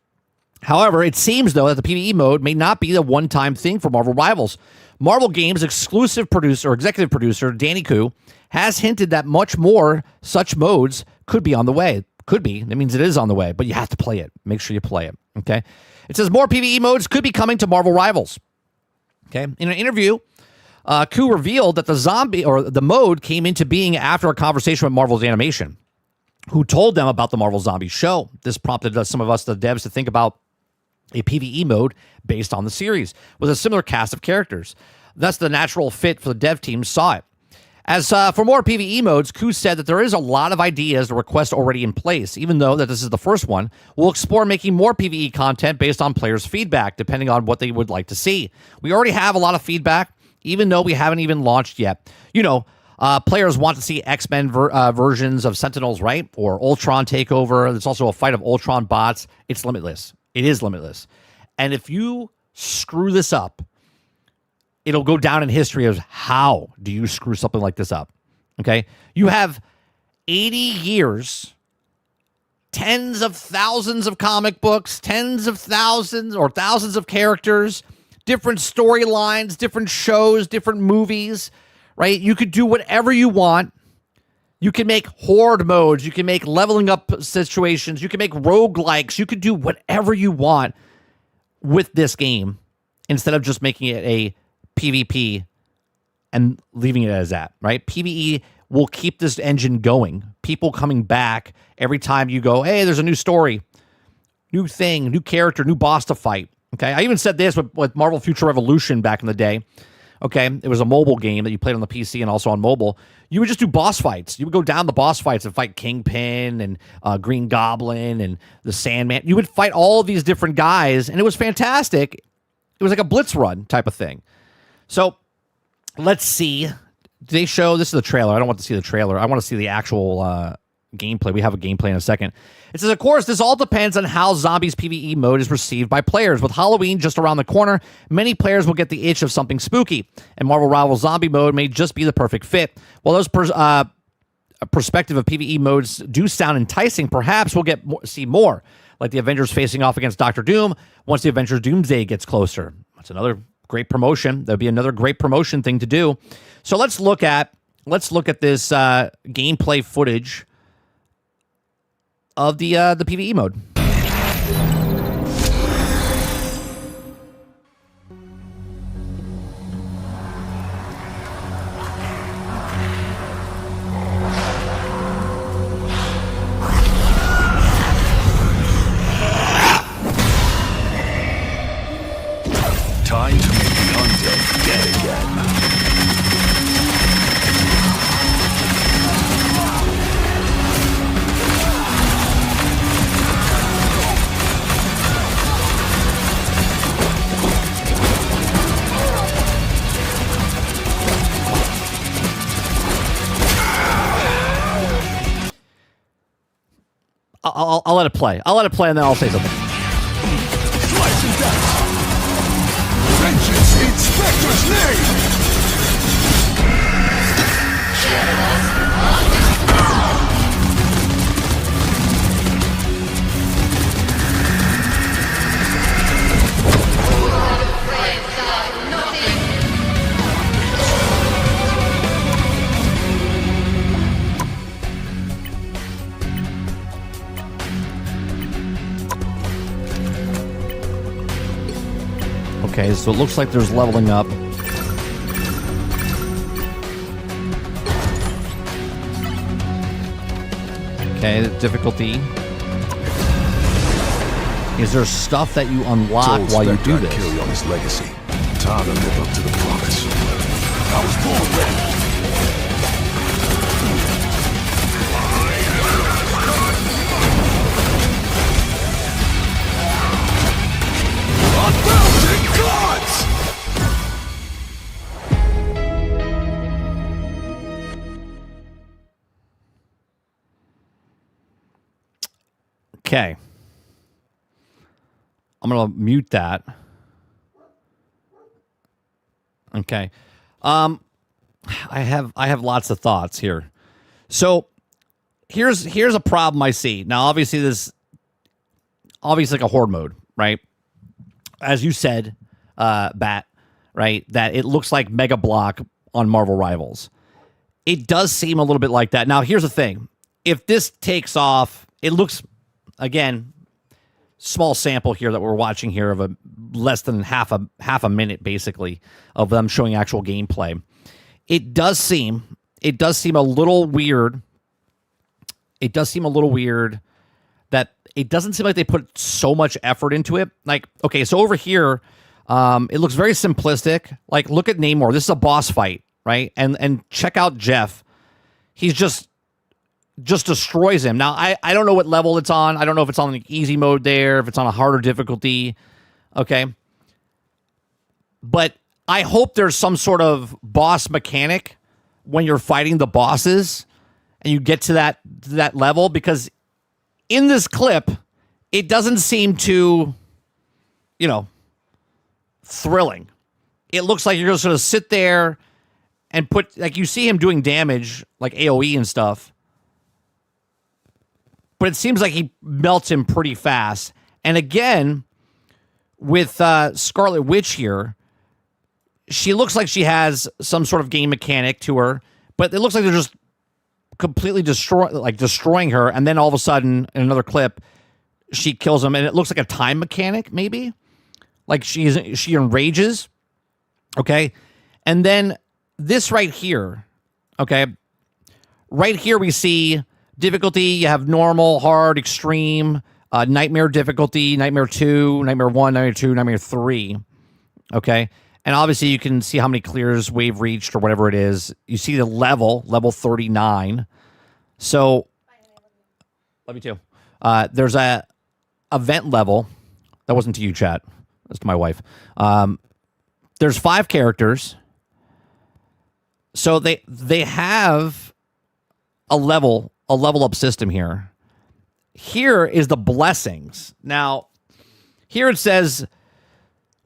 However, it seems, though, that the PvE mode may not be the one-time thing for Marvel Rivals. Marvel Games' executive producer, Danny Koo, has hinted that much more such modes could be on the way. Could be. That means it is on the way, but you have to play it. Make sure you play it, okay? It says more PvE modes could be coming to Marvel Rivals. Okay? In an interview, Koo revealed that the mode came into being after a conversation with Marvel's Animation, who told them about the Marvel Zombies show. This prompted some of us, the devs, to think about a PvE mode based on the series with a similar cast of characters. Thus, the natural fit for the dev team saw it. As for more PvE modes, Koo said that there is a lot of ideas or requests already in place. Even though that this is the first one, we'll explore making more PvE content based on players' feedback, depending on what they would like to see. We already have a lot of feedback, even though we haven't even launched yet. You know, players want to see X-Men versions of Sentinels, right? Or Ultron takeover. There's also a fight of Ultron bots. It's limitless. It is limitless. And if you screw this up, it'll go down in history as how do you screw something like this up, okay? You have 80 years, tens of thousands of comic books, tens of thousands or thousands of characters, different storylines, different shows, different movies, right? You could do whatever you want. You can make horde modes. You can make leveling up situations. You can make roguelikes. You could do whatever you want with this game instead of just making it a PvP and leaving it as that, right? PvE will keep this engine going. People coming back every time you go, hey, there's a new story. new thing, new character, new boss to fight. Okay, I even said this with Marvel Future Revolution back in the day. Okay, it was a mobile game that you played on the PC and also on mobile. You would just do boss fights. You would go down the boss fights and fight Kingpin and Green Goblin and the Sandman. You would fight all of these different guys, and it was fantastic. It was like a blitz run type of thing. So let's see. They show, this is the trailer. I don't want to see the trailer. I want to see the actual gameplay. We have a gameplay in a second. It says, of course, this all depends on how Zombies PvE mode is received by players. With Halloween just around the corner, many players will get the itch of something spooky, and Marvel Rivals Zombie mode may just be the perfect fit. While those perspective of PvE modes do sound enticing, perhaps we'll see more, like the Avengers facing off against Doctor Doom once the Avengers Doomsday gets closer. That's another great promotion. That'd be another great promotion thing to do. So let's look at this gameplay footage of the PvE mode. Time to make the undead dead again. I'll let it play. I'll let it play, and then I'll say something. Slice and dice. Vengeance in Spectre's name! Okay, so it looks like there's leveling up. Okay, the difficulty. Is there stuff that you unlock while you do this? Carry on his legacy. Time to live up to the promise. I was born ready. Unbounded gods! Okay. I'm going to mute that. Okay. I have lots of thoughts here. So here's a problem I see. Now obviously like a horde mode, right? As you said, Bat, right? That it looks like Mega Block on Marvel Rivals. It does seem a little bit like that. Now here's the thing. If this takes off, it looks, again, small sample here that we're watching here of a less than half a minute basically of them showing actual gameplay. It does seem a little weird. It does seem a little weird that it doesn't seem like they put so much effort into it. Like, okay, so over here, it looks very simplistic. Like, look at Namor. This is a boss fight, right? And check out Jeff. He's just destroys him. Now, I don't know what level it's on. I don't know if it's on the easy mode there, if it's on a harder difficulty. Okay. But I hope there's some sort of boss mechanic when you're fighting the bosses and you get to that level, because in this clip, it doesn't seem too, thrilling. It looks like you're just going to sit there and put, like, you see him doing damage, like AoE and stuff, but it seems like he melts him pretty fast. And again, with Scarlet Witch here, she looks like she has some sort of game mechanic to her, but it looks like they're just completely destroying her, and then all of a sudden, in another clip, she kills him, and it looks like a time mechanic, maybe? Like she enrages, okay? And then this right here, okay? Right here we see difficulty. You have normal, hard, extreme, Nightmare difficulty, Nightmare 2, Nightmare 1, Nightmare 2, Nightmare 3. Okay. And obviously you can see how many clears wave reached or whatever it is. You see the level 39. So, love you too. There's a event level. That wasn't to you, chat. That's to my wife. There's 5 characters. So they have a level up system here. Here is the blessings. Now, here it says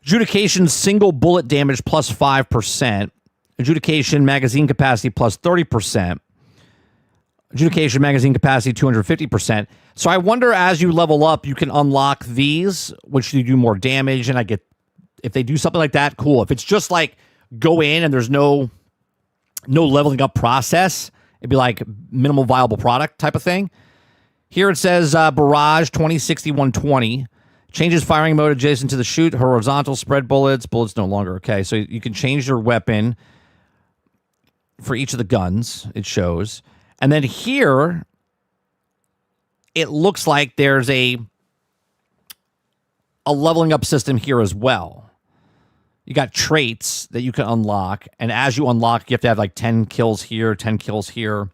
adjudication single bullet damage plus 5%. Adjudication magazine capacity plus 30%. Adjudication magazine capacity 250%. So I wonder as you level up, you can unlock these, which you do more damage. And I get, if they do something like that, cool. If it's just like go in and there's no leveling up process, it'd be like minimal viable product type of thing. Here it says barrage 20, 60, 120. Changes firing mode adjacent to the shoot, horizontal spread bullets. Bullets no longer. Okay, so you can change your weapon for each of the guns, it shows. And then here, it looks like there's a leveling up system here as well. You got traits that you can unlock, and as you unlock, you have to have like 10 kills here, 10 kills here.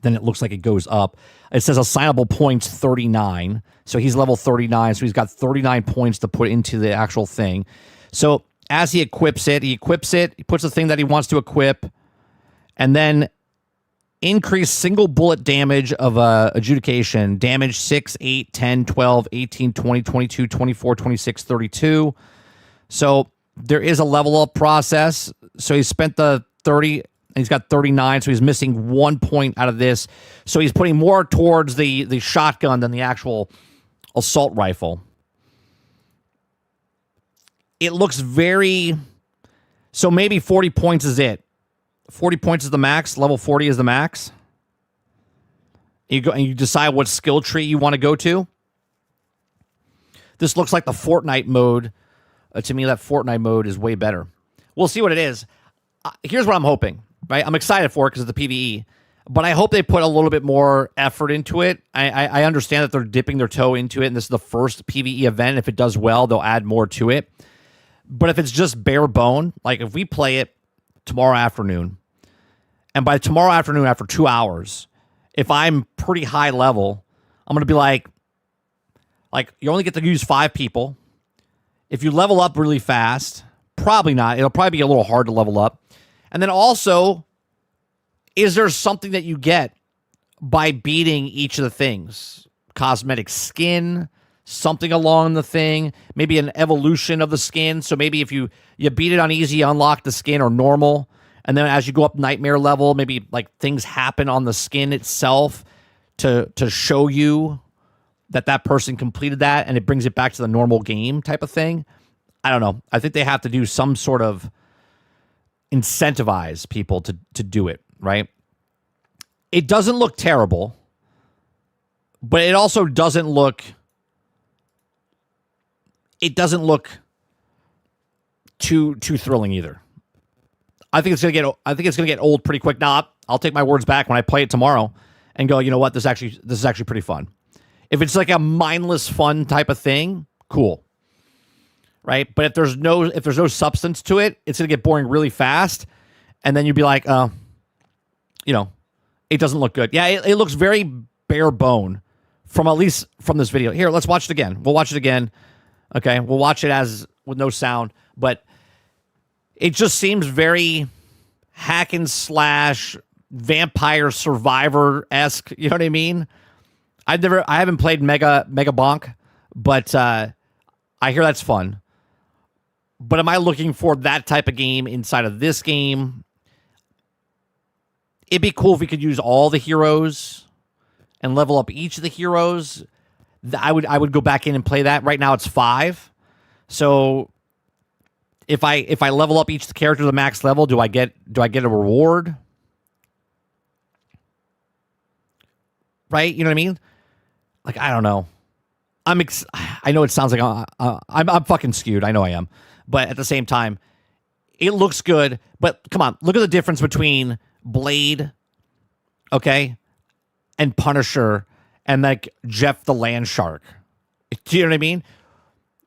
Then it looks like it goes up. It says assignable points 39. So he's level 39, so he's got 39 points to put into the actual thing. So as he equips it, he puts the thing that he wants to equip, and then increase single bullet damage of adjudication, damage 6, 8, 10, 12, 18, 20, 22, 24, 26, 32. So there is a level up process. So he spent the 30, and he's got 39, so he's missing 1 point out of this. So he's putting more towards the shotgun than the actual assault rifle. It looks very... So maybe 40 points is it. 40 points is the max. Level 40 is the max. You go and you decide what skill tree you want to go to. This looks like the Fortnite mode. To me, that Fortnite mode is way better. We'll see what it is. Here's what I'm hoping. Right, I'm excited for it because of the PvE, but I hope they put a little bit more effort into it. I understand that they're dipping their toe into it, and this is the first PvE event. If it does well, they'll add more to it. But if it's just bare bone, like if we play it tomorrow afternoon, and by tomorrow afternoon, after 2 hours, if I'm pretty high level, I'm going to be like, you only get to use 5 people. If you level up really fast, probably not. It'll probably be a little hard to level up. And then also, is there something that you get by beating each of the things? Cosmetic skin, something along the thing, maybe an evolution of the skin. So maybe if you beat it on easy, unlock the skin or normal. And then as you go up nightmare level, maybe like things happen on the skin itself to show you that person completed that, and it brings it back to the normal game type of thing. I don't know. I think they have to do some sort of incentivize people to do it, right? It doesn't look terrible, but it also doesn't look too thrilling either. I think it's gonna get old pretty quick. Now, I'll take my words back when I play it tomorrow and go, you know what, this is actually pretty fun. If it's like a mindless fun type of thing, cool. Right? But if there's no substance to it, it's going to get boring really fast. And then you'd be like, it doesn't look good. Yeah, it looks very bare bone at least from this video. Here, let's watch it again. We'll watch it again. Okay, we'll watch it with no sound. But it just seems very hack and slash, vampire survivor-esque. You know what I mean? I haven't played Mega Bonk, but I hear that's fun. But am I looking for that type of game inside of this game? It'd be cool if we could use all the heroes and level up each of the heroes. I would go back in and play that. Right now it's 5. So if I level up each character to the max level, do I get a reward? Right? You know what I mean? Like, I don't know. I know it sounds like I'm fucking skewed. I know I am. But at the same time, it looks good. But come on, look at the difference between Blade, okay, and Punisher, and like Jeff the Land Shark. Do you know what I mean?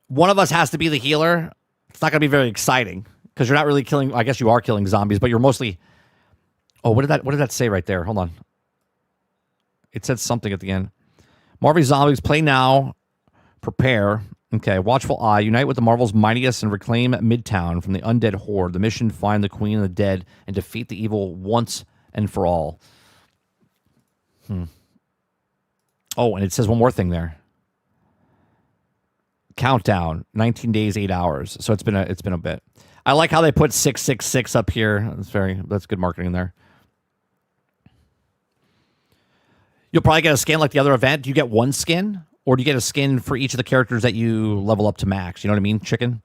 One of us has to be the healer. It's not going to be very exciting because you're not really killing. I guess you are killing zombies, but you're mostly. Oh, what did that say right there? Hold on. It said something at the end. Marvel zombies, play now. Prepare. Okay, watchful eye. Unite with the Marvel's mightiest and reclaim Midtown from the undead horde. The mission: find the Queen of the Dead and defeat the evil once and for all. Oh, and it says one more thing there. Countdown: 19 days, 8 hours. So it's been a bit. I like how they put 666 up here. That's good marketing there. You'll probably get a skin like the other event. Do you get one skin? Or do you get a skin for each of the characters that you level up to max? You know what I mean, chicken?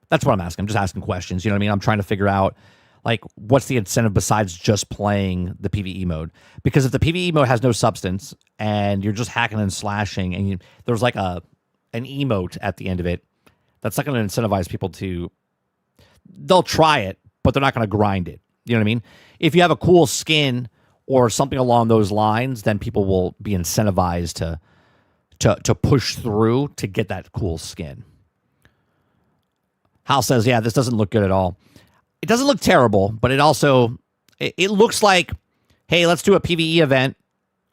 That's what I'm asking. I'm just asking questions. You know what I mean? I'm trying to figure out, like, what's the incentive besides just playing the PvE mode? Because if the PvE mode has no substance and you're just hacking and slashing and there's like an emote at the end of it, that's not going to incentivize people to... They'll try it, but they're not going to grind it. You know what I mean? If you have a cool skin or something along those lines, then people will be incentivized to push through to get that cool skin. Hal says, yeah, this doesn't look good at all. It doesn't look terrible, but it also, it looks like, hey, let's do a PvE event,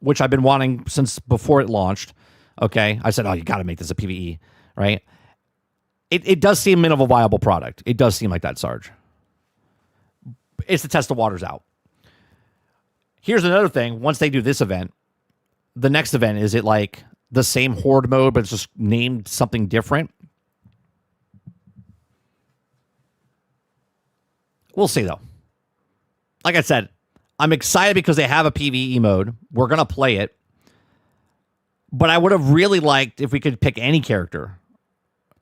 which I've been wanting since before it launched. Okay. I said, oh, you got to make this a PvE, right? It does seem minimal viable product. It does seem like that, Sarge. It's to test the waters out. Here's another thing. Once they do this event, the next event, is it like the same horde mode, but it's just named something different? We'll see, though. Like I said, I'm excited because they have a PvE mode. We're going to play it. But I would have really liked if we could pick any character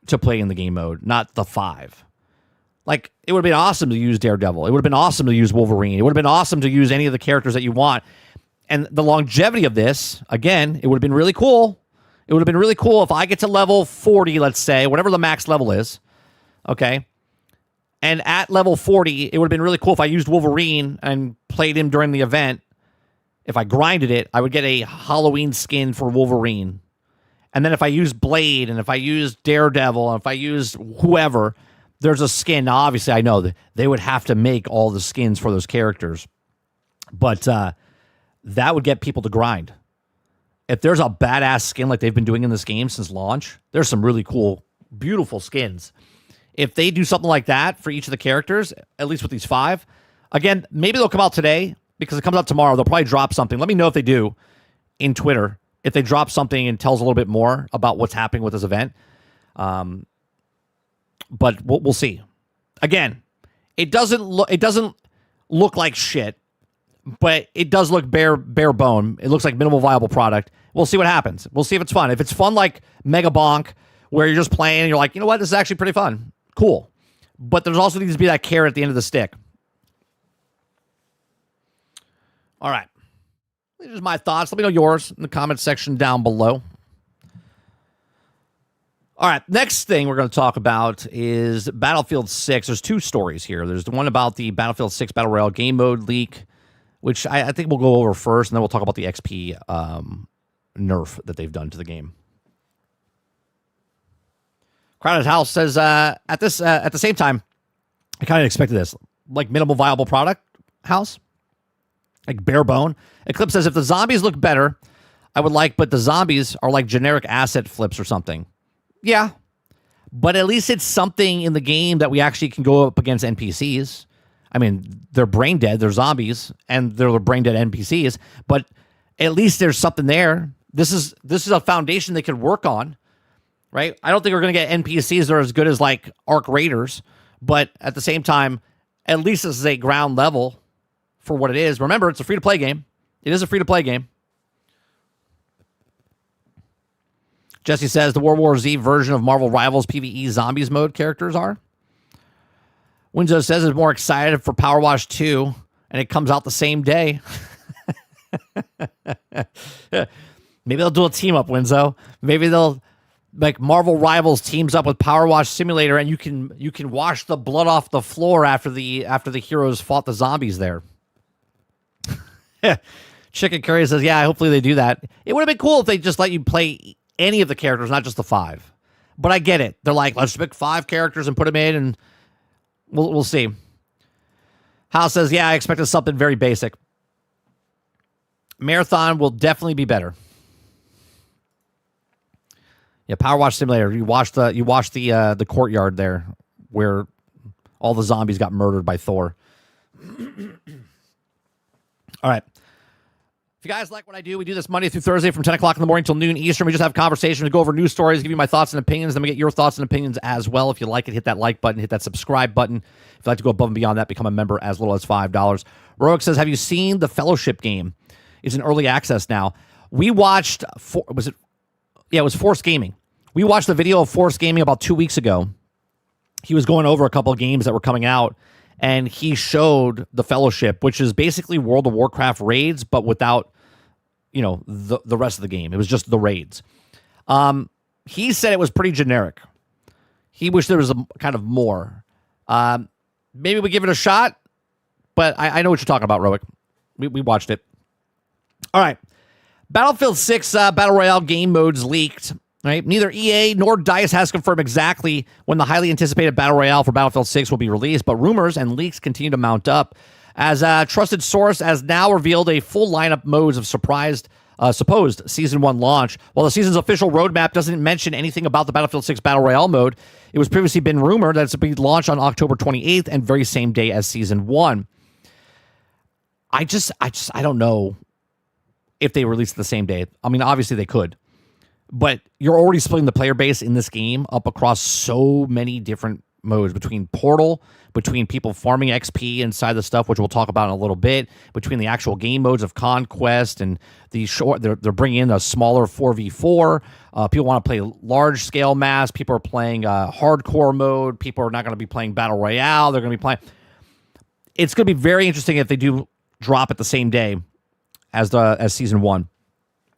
to play in the game mode, not the 5. Like, it would have been awesome to use Daredevil. It would have been awesome to use Wolverine. It would have been awesome to use any of the characters that you want. And the longevity of this, again, it would have been really cool. It would have been really cool if I get to level 40, let's say, whatever the max level is, okay? And at level 40, it would have been really cool if I used Wolverine and played him during the event. If I grinded it, I would get a Halloween skin for Wolverine. And then if I use Blade, and if I use Daredevil, and if I use whoever, there's a skin. Now, obviously, I know that they would have to make all the skins for those characters. But that would get people to grind. If there's a badass skin like they've been doing in this game since launch, there's some really cool, beautiful skins. If they do something like that for each of the characters, at least with these 5, again, maybe they'll come out today because it comes out tomorrow. They'll probably drop something. Let me know if they do in Twitter, if they drop something and tells a little bit more about what's happening with this event. But we'll see. Again, it doesn't look like shit, but it does look bare bone. It looks like minimal viable product. We'll see what happens. We'll see if it's fun. If it's fun like Mega Bonk, where you're just playing and you're like, you know what, this is actually pretty fun. Cool. But there's also needs to be that carrot at the end of the stick. All right. These are my thoughts. Let me know yours in the comment section down below. All right, next thing we're going to talk about is Battlefield 6. There's 2 stories here. There's the one about the Battlefield 6 Battle Royale game mode leak, which I think we'll go over first, and then we'll talk about the XP nerf that they've done to the game. Crowded House says, at the same time, I kind of expected this. Like minimal viable product, House? Like bare bone? Eclipse says, if the zombies look better, I would like, but the zombies are like generic asset flips or something. Yeah. But at least it's something in the game that we actually can go up against NPCs. I mean, they're brain dead, they're zombies, and they're brain dead NPCs, but at least there's something there. This is a foundation they could work on, right? I don't think we're going to get NPCs that are as good as like Arc Raiders, but at the same time, at least this is a ground level for what it is. Remember, it's a free-to-play game. It is a free-to-play game. Jesse says the World War Z version of Marvel Rivals PvE Zombies mode characters are. Winzo says is more excited for Power Wash 2, and it comes out the same day. Maybe they'll do a team up, Winzo. Maybe they'll like Marvel Rivals teams up with Power Wash Simulator, and you can wash the blood off the floor after the heroes fought the zombies there. Chicken Curry says, yeah, hopefully they do that. It would have been cool if they just let you play any of the characters, not just the 5. But I get it. They're like, let's pick 5 characters and put them in, and we'll see. Hal says, yeah, I expected something very basic. Marathon will definitely be better. Yeah, Power Wash Simulator. You watch the courtyard there where all the zombies got murdered by Thor. All right. If you guys like what I do, we do this Monday through Thursday from 10 o'clock in the morning till noon Eastern. We just have conversations, we go over news stories, give you my thoughts and opinions, then we get your thoughts and opinions as well. If you like it, hit that like button, hit that subscribe button. If you'd like to go above and beyond that, become a member as little as $5. Roic says, have you seen the Fellowship game? It's in early access now. We watched, it was Force Gaming. We watched the video of Force Gaming about 2 weeks ago. He was going over a couple of games that were coming out, and he showed the Fellowship, which is basically World of Warcraft raids, but without, the rest of the game. It was just the raids. He said it was pretty generic. He wished there was a kind of more. Maybe we give it a shot, but I know what you're talking about, Roic. We watched it. All right. Battlefield 6 Battle Royale game modes leaked. Right? Neither EA nor DICE has confirmed exactly when the highly anticipated Battle Royale for Battlefield 6 will be released, but rumors and leaks continue to mount up as a trusted source has now revealed a full lineup modes of supposed Season 1 launch. While the season's official roadmap doesn't mention anything about the Battlefield 6 Battle Royale mode, it was previously been rumored that it's to be launched on October 28th and very same day as Season 1. I don't know if they release it the same day. I mean, obviously they could. But you're already splitting the player base in this game up across so many different modes, between Portal, between people farming XP inside the stuff, which we'll talk about in a little bit, between the actual game modes of Conquest and they're bringing in a smaller 4v4. People want to play large scale mass. People are playing hardcore mode. People are not going to be playing Battle Royale. They're going to be playing. It's going to be very interesting if they do drop it the same day as Season 1.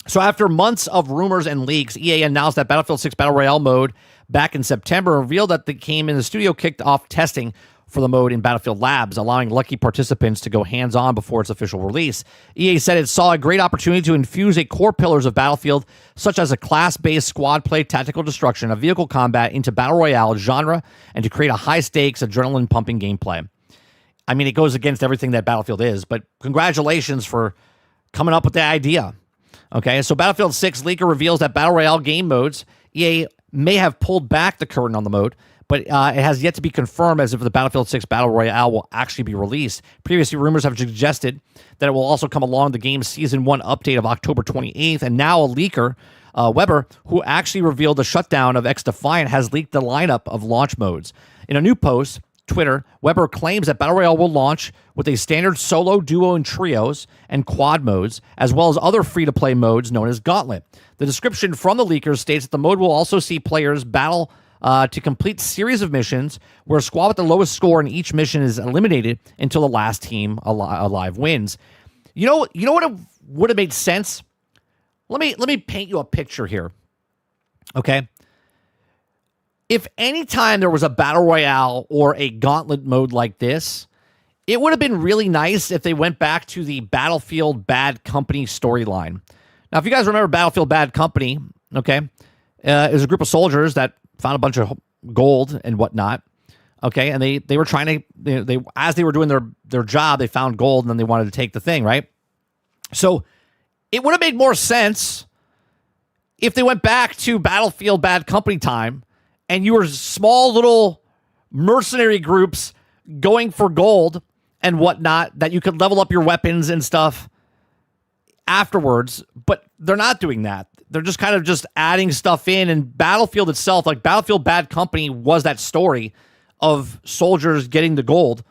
So after months of rumors and leaks, EA announced that Battlefield 6 Battle Royale mode back in September, revealed that the game in the studio kicked off testing for the mode in Battlefield Labs, allowing lucky participants to go hands-on before its official release. EA said it saw a great opportunity to infuse a core pillars of Battlefield, such as a class-based squad play, tactical destruction, a vehicle combat, into Battle Royale genre, and to create a high-stakes, adrenaline-pumping gameplay. I mean, it goes against everything that Battlefield is, but congratulations for coming up with the idea. Okay, so Battlefield 6 leaker reveals that Battle Royale game modes, EA may have pulled back the curtain on the mode, but it has yet to be confirmed as if the Battlefield 6 Battle Royale will actually be released. Previously, rumors have suggested that it will also come along the game's Season 1 update of October 28th, and now a leaker, Weber, who actually revealed the shutdown of X-Defiant, has leaked the lineup of launch modes. In a new post, Twitter, Weber claims that Battle Royale will launch with a standard solo, duo, and trios and quad modes, as well as other free-to-play modes known as Gauntlet. The description from the leakers states that the mode will also see players battle to complete series of missions where a squad with the lowest score in each mission is eliminated until the last team alive wins. You know what would have made sense? Let me paint you a picture here. Okay? If any time there was a Battle Royale or a Gauntlet mode like this, it would have been really nice if they went back to the Battlefield Bad Company storyline. Now, if you guys remember Battlefield Bad Company, okay, it was a group of soldiers that found a bunch of gold and whatnot, okay, and they were trying to, they as they were doing their job, they found gold and then they wanted to take the thing, right? So it would have made more sense if they went back to Battlefield Bad Company time and you were small little mercenary groups going for gold and whatnot, that you could level up your weapons and stuff afterwards. But they're not doing that. They're just kind of just adding stuff in. And Battlefield itself, like Battlefield Bad Company, was that story of soldiers getting the gold.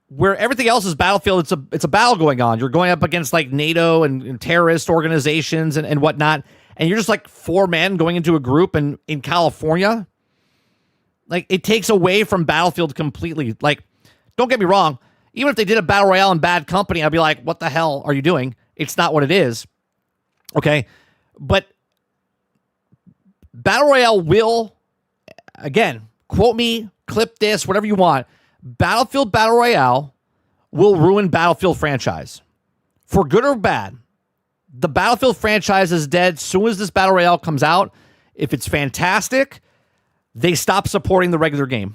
Where everything else is Battlefield, it's a battle going on. You're going up against like NATO and terrorist organizations and whatnot. And you're just like 4 men going into a group in California. Like, it takes away from Battlefield completely. Like, don't get me wrong. Even if they did a Battle Royale in Bad Company, I'd be like, what the hell are you doing? It's not what it is. Okay? But Battle Royale will, again, quote me, clip this, whatever you want. Battlefield Battle Royale will ruin Battlefield franchise. For good or bad. The Battlefield franchise is dead. As soon as this Battle Royale comes out, If it's fantastic, they stop supporting the regular game.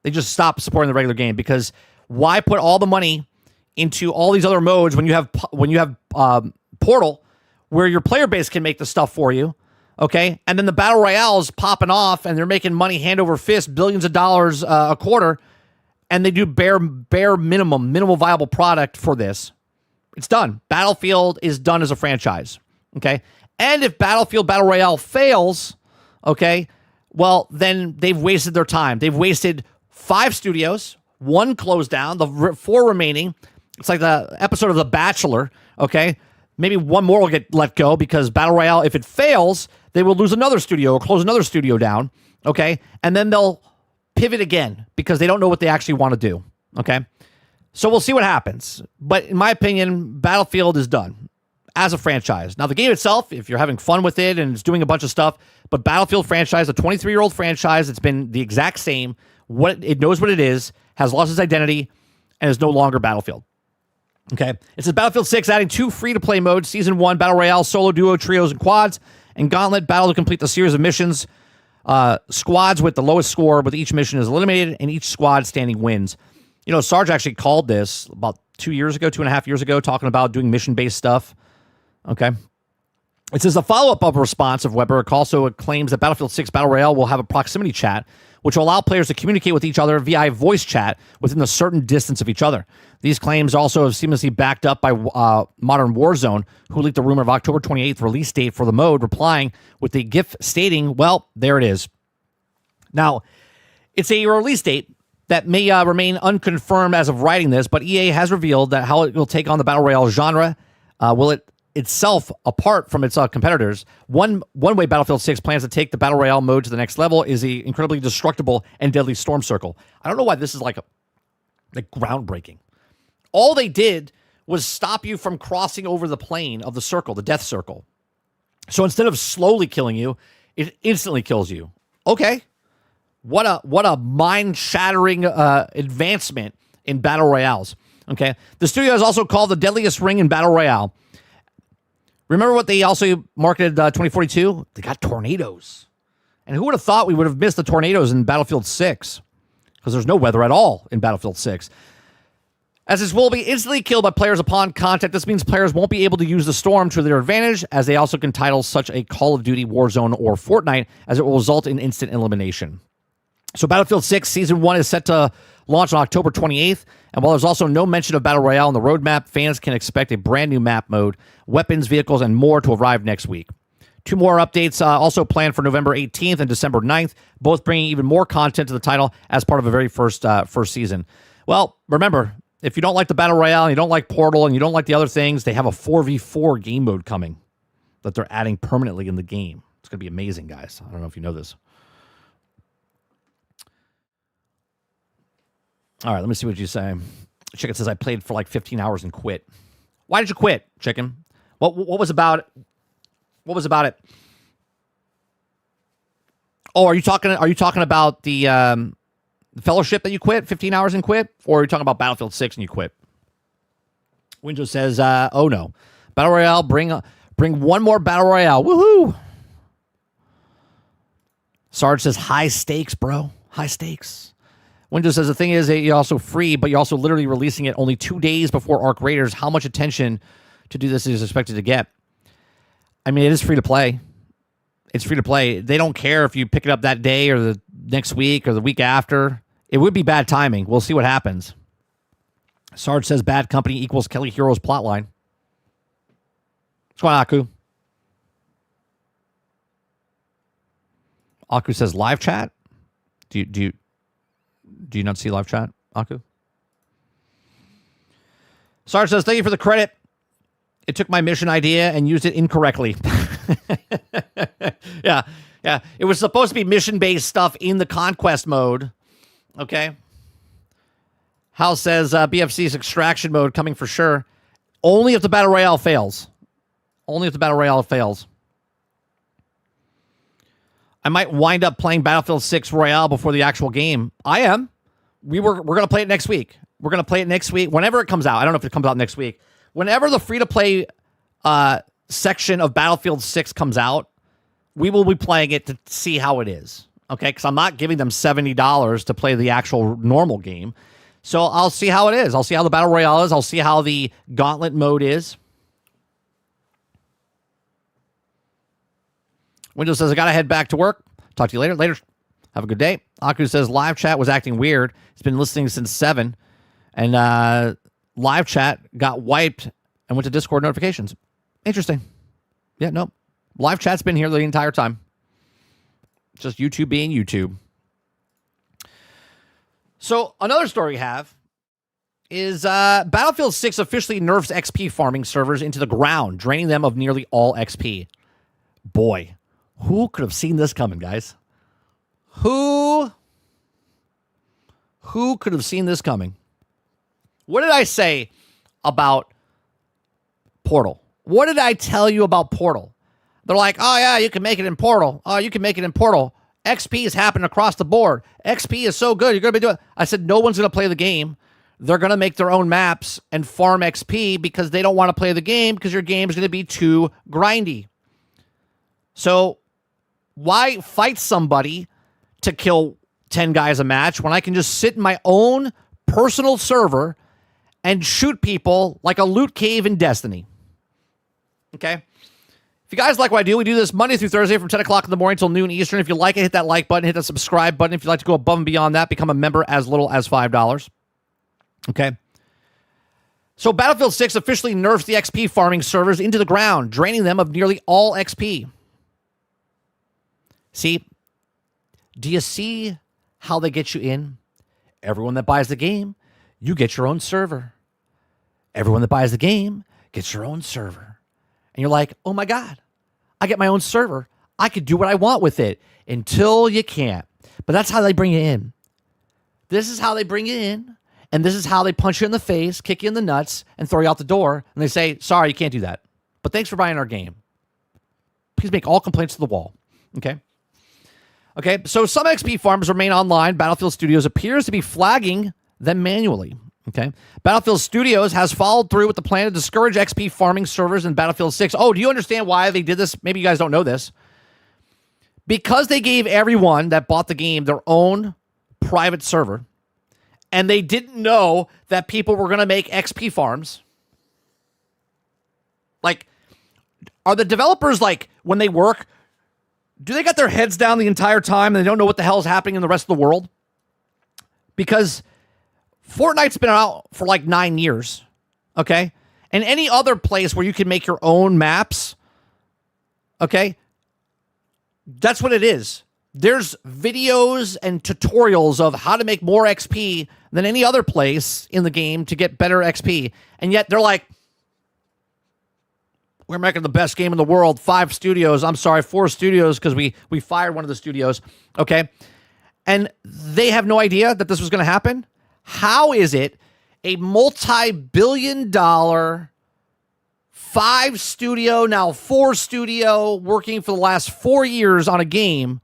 They just stop supporting the regular game, because why put all the money into all these other modes when you have Portal, where your player base can make the stuff for you, okay? And then the Battle Royale is popping off, and they're making money hand over fist, billions of dollars a quarter, and they do bare minimal viable product for this. It's done. Battlefield is done as a franchise, okay? And if Battlefield Battle Royale fails, okay, well, then they've wasted their time. They've wasted 5 studios, 1 closed down, the 4 remaining. It's like the episode of The Bachelor, okay? Maybe 1 more will get let go, because Battle Royale, if it fails, they will lose another studio or close another studio down, okay? And then they'll pivot again, because they don't know what they actually want to do, okay? So we'll see what happens. But in my opinion, Battlefield is done as a franchise. Now, the game itself, if you're having fun with it and it's doing a bunch of stuff, but Battlefield franchise, a 23-year-old franchise, it's been the exact same. It knows what it is, has lost its identity, and is no longer Battlefield. Okay, it says Battlefield 6 adding 2 free-to-play modes: Season 1 Battle Royale, Solo, Duo, Trios, and Quads, and Gauntlet Battle to complete the series of missions. Squads with the lowest score with each mission is eliminated, and each squad standing wins. You know, Sarge actually called this about 2.5 years ago, talking about doing mission-based stuff. Okay. It says a follow-up of a response of Weber also claims that Battlefield 6 Battle Royale will have a proximity chat, which will allow players to communicate with each other via voice chat within a certain distance of each other. These claims also have seamlessly backed up by Modern Warzone, who leaked the rumor of October 28th release date for the mode, replying with a GIF stating, well, there it is. Now, it's a release date that may remain unconfirmed as of writing this, but EA has revealed that how it will take on the Battle Royale genre. Will it itself apart from its competitors? One way Battlefield 6 plans to take the Battle Royale mode to the next level is the incredibly destructible and deadly Storm Circle. I don't know why this is like groundbreaking. All they did was stop you from crossing over the plane of the circle, the death circle. So instead of slowly killing you, it instantly kills you. Okay. What a mind-shattering advancement in Battle Royales. Okay. The studio has also called the deadliest ring in Battle Royale. Remember what they also marketed 2042? They got tornadoes. And who would have thought we would have missed the tornadoes in Battlefield 6? Because there's no weather at all in Battlefield 6. As this will be instantly killed by players upon contact, this means players won't be able to use the storm to their advantage, as they also can title such a Call of Duty, Warzone, or Fortnite, as it will result in instant elimination. So Battlefield 6 Season 1 is set to launch on October 28th, and while there's also no mention of Battle Royale on the roadmap, fans can expect a brand new map mode, weapons, vehicles, and more to arrive next week. 2 more updates also planned for November 18th and December 9th, both bringing even more content to the title as part of a very first season. Well, remember, if you don't like the Battle Royale, and you don't like Portal, and you don't like the other things, they have a 4v4 game mode coming that they're adding permanently in the game. It's going to be amazing, guys. I don't know if you know this. All right, let me see what you say. Chicken says, I played for like 15 hours and quit. Why did you quit, Chicken? What was about it? What was about it? Oh, are you talking about the Fellowship that you quit, 15 hours and quit? Or are you talking about Battlefield 6 and you quit? Windows says, oh no. Battle Royale, bring one more Battle Royale. Woohoo! Sarge says, high stakes, bro. High stakes. Windows says, the thing is that you're also free, but you're also literally releasing it only 2 days before Arc Raiders. How much attention to do this is expected to get? I mean, it is free to play. It's free to play. They don't care if you pick it up that day or the next week or the week after. It would be bad timing. We'll see what happens. Sarge says Bad Company equals Kelly Heroes plotline. What's going on, Aku? Aku says live chat. Do you not see live chat, Aku? Sarge says, thank you for the credit. It took my mission idea and used it incorrectly. Yeah. It was supposed to be mission-based stuff in the Conquest mode. Okay. Hal says, BFC's extraction mode coming for sure. Only if the Battle Royale fails. Only if the Battle Royale fails. I might wind up playing Battlefield 6 Royale before the actual game. I am. We're going to play it next week. We're going to play it next week. Whenever it comes out. I don't know if it comes out next week. Whenever the free-to-play section of Battlefield 6 comes out, we will be playing it to see how it is. Okay, because I'm not giving them $70 to play the actual normal game. So I'll see how it is. I'll see how the Battle Royale is. I'll see how the Gauntlet mode is. Windows says, I got to head back to work. Talk to you later. Later. Have a good day. Aku says, live chat was acting weird. He's been listening since 7. And live chat got wiped and went to Discord notifications. Interesting. Yeah, no. Live chat's been here the entire time. Just YouTube being YouTube. So another story we have is Battlefield 6 officially nerfs XP farming servers into the ground, draining them of nearly all XP. Boy, who could have seen this coming, guys? Who could have seen this coming? What did I say about Portal? What did I tell you about Portal? They're like, oh, yeah, you can make it in Portal. Oh, you can make it in Portal. XP is happening across the board. XP is so good. You're going to be doing it. I said, no one's going to play the game. They're going to make their own maps and farm XP because they don't want to play the game because your game is going to be too grindy. So why fight somebody to kill 10 guys a match when I can just sit in my own personal server and shoot people like a loot cave in Destiny? Okay? If you guys like what I do, we do this Monday through Thursday from 10 o'clock in the morning till noon Eastern. If you like it, hit that like button, hit that subscribe button. If you'd like to go above and beyond that, become a member as little as $5. Okay? So Battlefield 6 officially nerfs the XP farming servers into the ground, draining them of nearly all XP. See? Do you see how they get you in? Everyone that buys the game, you get your own server. Everyone that buys the game gets your own server. And you're like, oh my God, I get my own server. I could do what I want with it until you can't. But that's how they bring you in. This is how they bring you in. And this is how they punch you in the face, kick you in the nuts, and throw you out the door. And they say, sorry, you can't do that. But thanks for buying our game. Please make all complaints to the wall. Okay? Okay, so some XP farms remain online. Battlefield Studios appears to be flagging them manually. Okay. Battlefield Studios has followed through with the plan to discourage XP farming servers in Battlefield 6. Oh, do you understand why they did this? Maybe you guys don't know this. Because they gave everyone that bought the game their own private server, and they didn't know that people were going to make XP farms. Like, are the developers, like, when they work, do they got their heads down the entire time and they don't know what the hell is happening in the rest of the world? Because Fortnite's been out for like 9 years, okay? And any other place where you can make your own maps, okay? That's what it is. There's videos and tutorials of how to make more XP than any other place in the game to get better XP. And yet they're like, we're making the best game in the world. 4 studios, because we fired one of the studios, okay? And they have no idea that this was going to happen. How is it a multi-billion-dollar 5 studio, now 4 studio, working for the last 4 years on a game,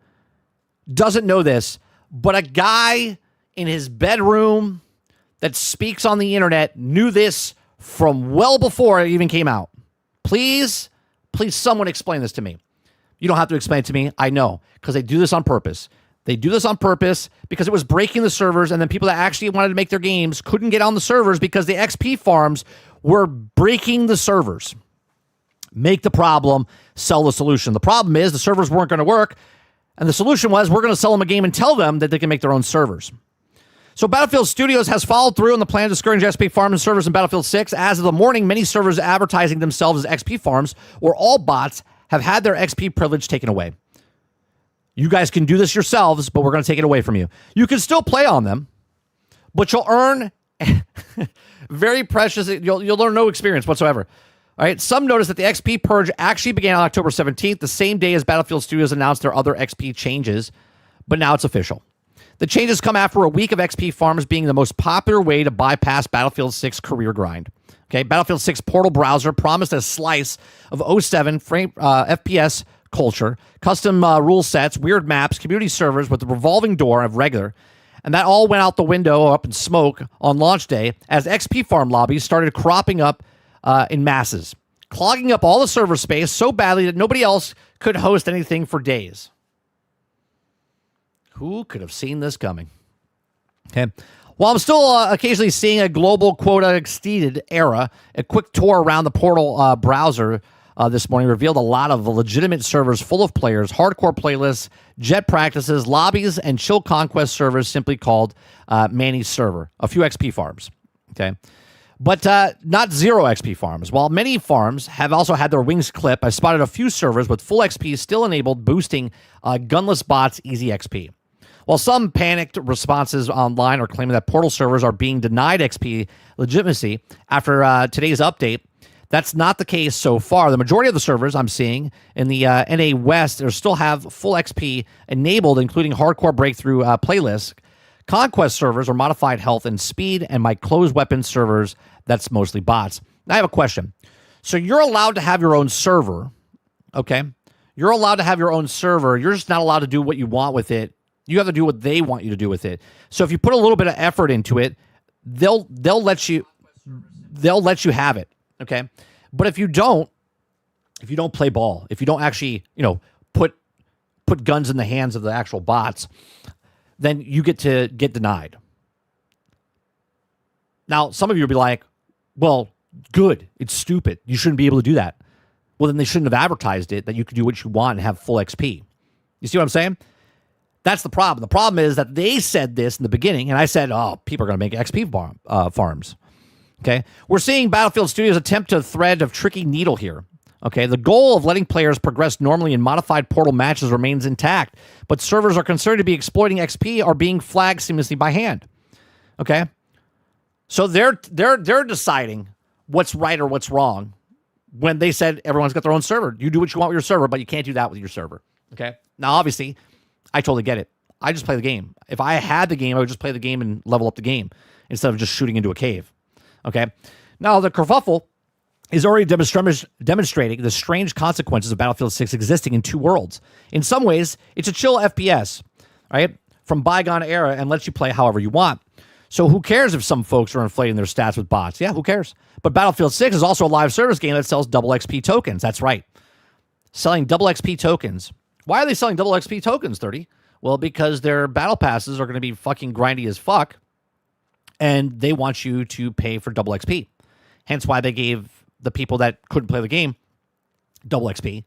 doesn't know this, but a guy in his bedroom that speaks on the internet knew this from well before it even came out? Please someone explain this to me. You don't have to explain it to me. I know, because they do this on purpose. They do this on purpose because it was breaking the servers, and then people that actually wanted to make their games couldn't get on the servers because the XP farms were breaking the servers. Make the problem, sell the solution. The problem is the servers weren't going to work, and the solution was we're going to sell them a game and tell them that they can make their own servers. So Battlefield Studios has followed through on the plan to discourage XP farms and servers in Battlefield 6. As of the morning, many servers advertising themselves as XP farms or all bots have had their XP privilege taken away. You guys can do this yourselves, but we're going to take it away from you. You can still play on them, but you'll earn very precious. You'll learn no experience whatsoever. All right. Some notice that the XP purge actually began on October 17th, the same day as Battlefield Studios announced their other XP changes, but now it's official. The changes come after a week of XP farms being the most popular way to bypass Battlefield 6 career grind. Okay, Battlefield 6 Portal browser promised a slice of 07 FPS culture, custom rule sets, weird maps, community servers with a revolving door of regular, and that all went out the window up in smoke on launch day as XP farm lobbies started cropping up in masses. clogging up all the server space so badly that nobody else could host anything for days. Who could have seen this coming? Okay. While I'm still occasionally seeing a global quota exceeded era, a quick tour around the Portal browser this morning revealed a lot of legitimate servers full of players, hardcore playlists, jet practices, lobbies, and chill conquest servers simply called Manny's server. A few XP farms. Okay. But not zero XP farms. While many farms have also had their wings clip, I spotted a few servers with full XP still enabled, boosting gunless bots easy XP. While some panicked responses online are claiming that Portal servers are being denied XP legitimacy after today's update, that's not the case so far. The majority of the servers I'm seeing in the NA West still have full XP enabled, including hardcore breakthrough playlists. Conquest servers are modified health and speed, and my closed weapon servers, that's mostly bots. Now I have a question. So you're allowed to have your own server, okay? You're allowed to have your own server. You're just not allowed to do what you want with it. You have to do what they want you to do with it. So if you put a little bit of effort into it, they'll let you have it, okay? But if you don't play ball, if you don't actually, put guns in the hands of the actual bots, then you get denied. Now, some of you will be like, well, good. It's stupid. You shouldn't be able to do that. Well, then they shouldn't have advertised it that you could do what you want and have full XP. You see what I'm saying? That's the problem. The problem is that they said this in the beginning, and I said, oh, people are going to make XP farms. Okay? We're seeing Battlefield Studios attempt to thread a tricky needle here. Okay? The goal of letting players progress normally in modified Portal matches remains intact, but servers are concerned to be exploiting XP or being flagged seamlessly by hand. Okay? So they're deciding what's right or what's wrong when they said everyone's got their own server. You do what you want with your server, but you can't do that with your server. Okay? Now, obviously, I totally get it. I just play the game. If I had the game, I would just play the game and level up the game instead of just shooting into a cave. Okay? Now, the kerfuffle is already demonstrating the strange consequences of Battlefield 6 existing in two worlds. In some ways, it's a chill FPS, right? From bygone era and lets you play however you want. So who cares if some folks are inflating their stats with bots? Yeah, who cares? But Battlefield 6 is also a live service game that sells double XP tokens. That's right. Selling double XP tokens. Why are they selling double XP tokens, 30? Well, because their battle passes are going to be fucking grindy as fuck, and they want you to pay for double XP. Hence why they gave the people that couldn't play the game double XP,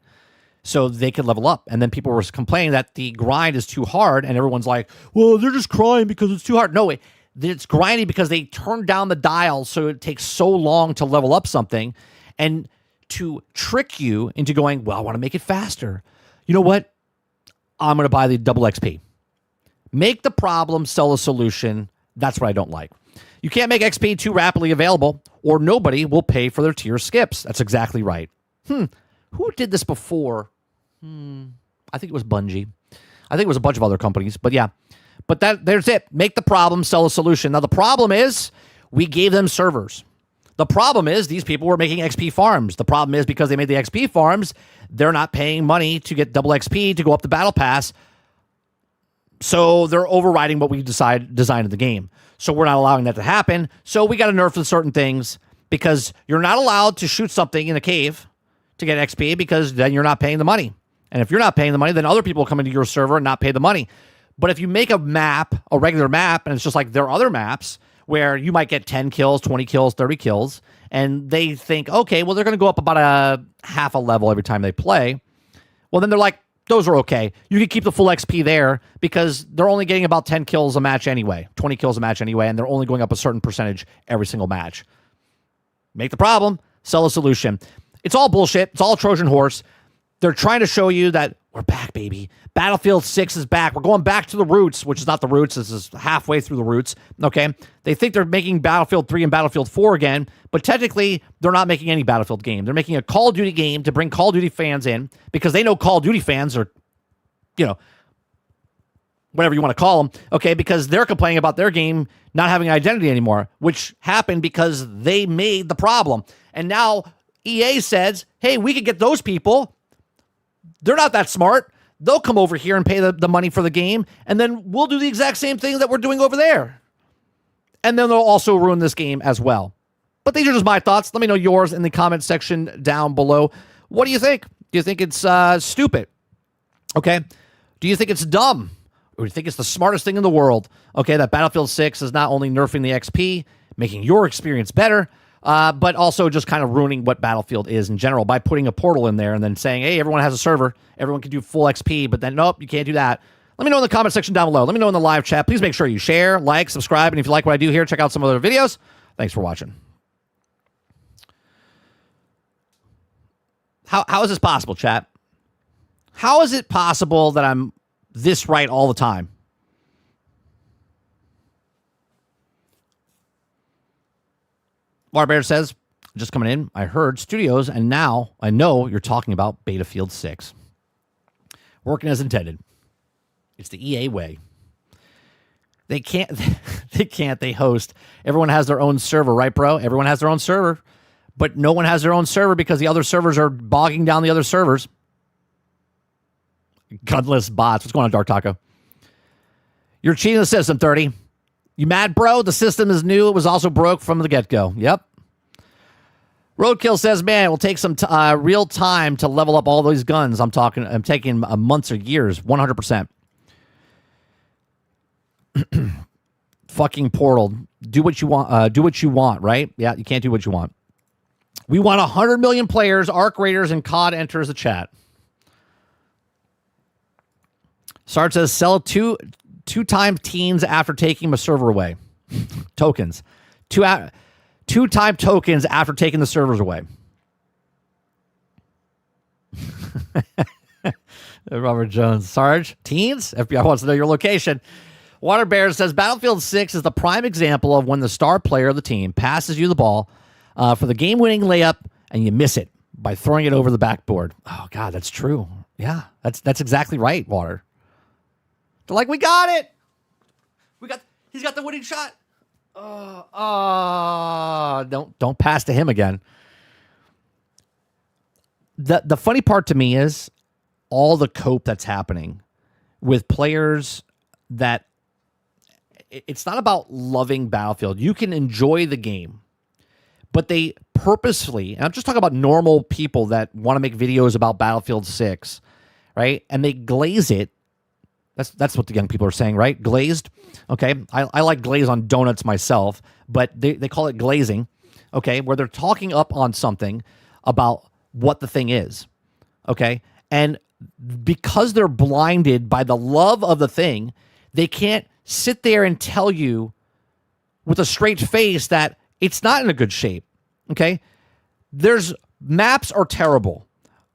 so they could level up. And then people were complaining that the grind is too hard, and everyone's like, well, they're just crying because it's too hard. No, it's grindy because they turned down the dial so it takes so long to level up something, and to trick you into going, well, I want to make it faster. You know what? I'm going to buy the double XP. Make the problem, sell the solution. That's what I don't like. You can't make XP too rapidly available, or nobody will pay for their tier skips. That's exactly right. Who did this before? I think it was Bungie. I think it was a bunch of other companies, but yeah. But there's it. Make the problem, sell the solution. Now, the problem is we gave them servers. The problem is these people were making XP farms. The problem is because they made the XP farms, they're not paying money to get double XP to go up the battle pass. So they're overriding what we designed in the game. So we're not allowing that to happen. So we got to nerf certain things because you're not allowed to shoot something in a cave to get XP because then you're not paying the money. And if you're not paying the money, then other people will come into your server and not pay the money. But if you make a map, a regular map, and it's just like there are other maps where you might get 10 kills, 20 kills, 30 kills, and they think, okay, well, they're going to go up about a half a level every time they play. Well, then they're like, those are okay. You can keep the full XP there because they're only getting about 10 kills a match anyway, 20 kills a match anyway, and they're only going up a certain percentage every single match. Make the problem, sell a solution. It's all bullshit. It's all a Trojan horse. They're trying to show you that we're back, baby. Battlefield 6 is back. We're going back to the roots, which is not the roots. This is halfway through the roots, okay? They think they're making Battlefield 3 and Battlefield 4 again, but technically, they're not making any Battlefield game. They're making a Call of Duty game to bring Call of Duty fans in because they know Call of Duty fans are, whatever you want to call them, okay? Because they're complaining about their game not having an identity anymore, which happened because they made the problem. And now EA says, hey, we could get those people. They're not that smart. They'll come over here and pay the money for the game, and then we'll do the exact same thing that we're doing over there. And then they'll also ruin this game as well. But these are just my thoughts. Let me know yours in the comment section down below. What do you think? Do you think it's stupid? Okay. Do you think it's dumb? Or do you think it's the smartest thing in the world? Okay, that Battlefield 6 is not only nerfing the XP, making your experience better, but also just kind of ruining what Battlefield is in general by putting a portal in there and then saying, hey, everyone has a server. Everyone can do full XP, but then, nope, you can't do that. Let me know in the comment section down below. Let me know in the live chat. Please make sure you share, like, subscribe, and if you like what I do here, check out some other videos. Thanks for watching. How is this possible, chat? How is it possible that I'm this right all the time? Waterbear says, just coming in, I heard studios, and now I know you're talking about Battlefield 6. Working as intended. It's the EA way. They can't, they host. Everyone has their own server, right, bro? Everyone has their own server. But no one has their own server because the other servers are bogging down the other servers. Gunless bots. What's going on, Dark Taco? You're cheating the system, 30. You mad, bro? The system is new. It was also broke from the get-go. Yep. Roadkill says, man, it will take some real time to level up all those guns. I'm taking months or years. 100%. Fucking Portal. Do what you want. Right? Yeah, you can't do what you want. We want 100 million players, Arc Raiders, and COD enters the chat. Sarge says, sell two-time teens after taking the server away. Tokens. Two-time tokens after taking the servers away. Robert Jones. Sarge, teens? FBI wants to know your location. Water Bear says, Battlefield 6 is the prime example of when the star player of the team passes you the ball for the game-winning layup, and you miss it by throwing it over the backboard. Oh, God, that's true. Yeah, that's exactly right, Water. They're like, we got it. He's got the winning shot. Don't pass to him again. The funny part to me is all the cope that's happening with players that it's not about loving Battlefield. You can enjoy the game. But they purposefully, and I'm just talking about normal people that want to make videos about Battlefield 6, right? And they glaze it. That's what the young people are saying, right? Glazed. Okay. I like glaze on donuts myself, but they call it glazing. Okay. Where they're talking up on something about what the thing is. Okay. And because they're blinded by the love of the thing, they can't sit there and tell you with a straight face that it's not in a good shape, okay? Maps are terrible.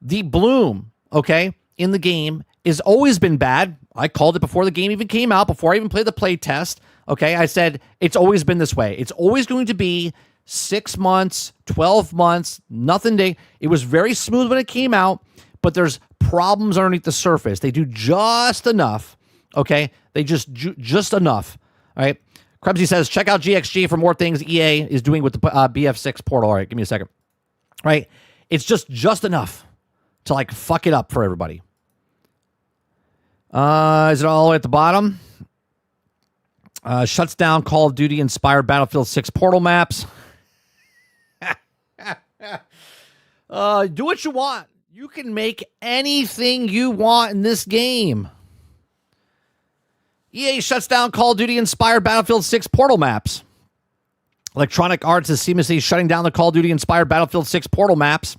The bloom, okay, in the game has always been bad. I called it before the game even came out, before I even played the play test, okay? I said, it's always been this way. It's always going to be 6 months, 12 months, nothing. It was very smooth when it came out, but there's problems underneath the surface. They do just enough, okay? They just enough, all right? Krebsy says, check out GXG for more things EA is doing with the BF6 portal. All right, give me a second. Right? It's just enough to, like, fuck it up for everybody. Is it all the way at the bottom? Shuts down Call of Duty inspired Battlefield 6 portal maps. Do what you want. You can make anything you want in this game. EA shuts down Call of Duty-inspired Battlefield 6 portal maps. Electronic Arts is seamlessly shutting down the Call of Duty-inspired Battlefield 6 portal maps.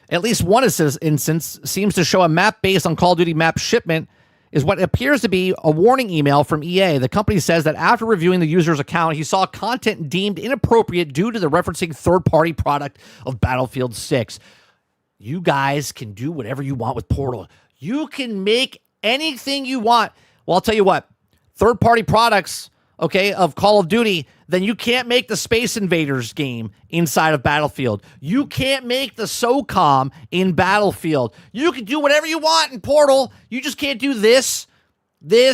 At least one instance seems to show a map based on Call of Duty map shipment is what appears to be a warning email from EA. The company says that after reviewing the user's account, he saw content deemed inappropriate due to the referencing third-party product of Battlefield 6. You guys can do whatever you want with Portal. You can make anything you want. Well, I'll tell you what, third-party products, okay, of Call of Duty, then you can't make the Space Invaders game inside of Battlefield. You can't make the SOCOM in Battlefield. You can do whatever you want in Portal. You just can't do this. You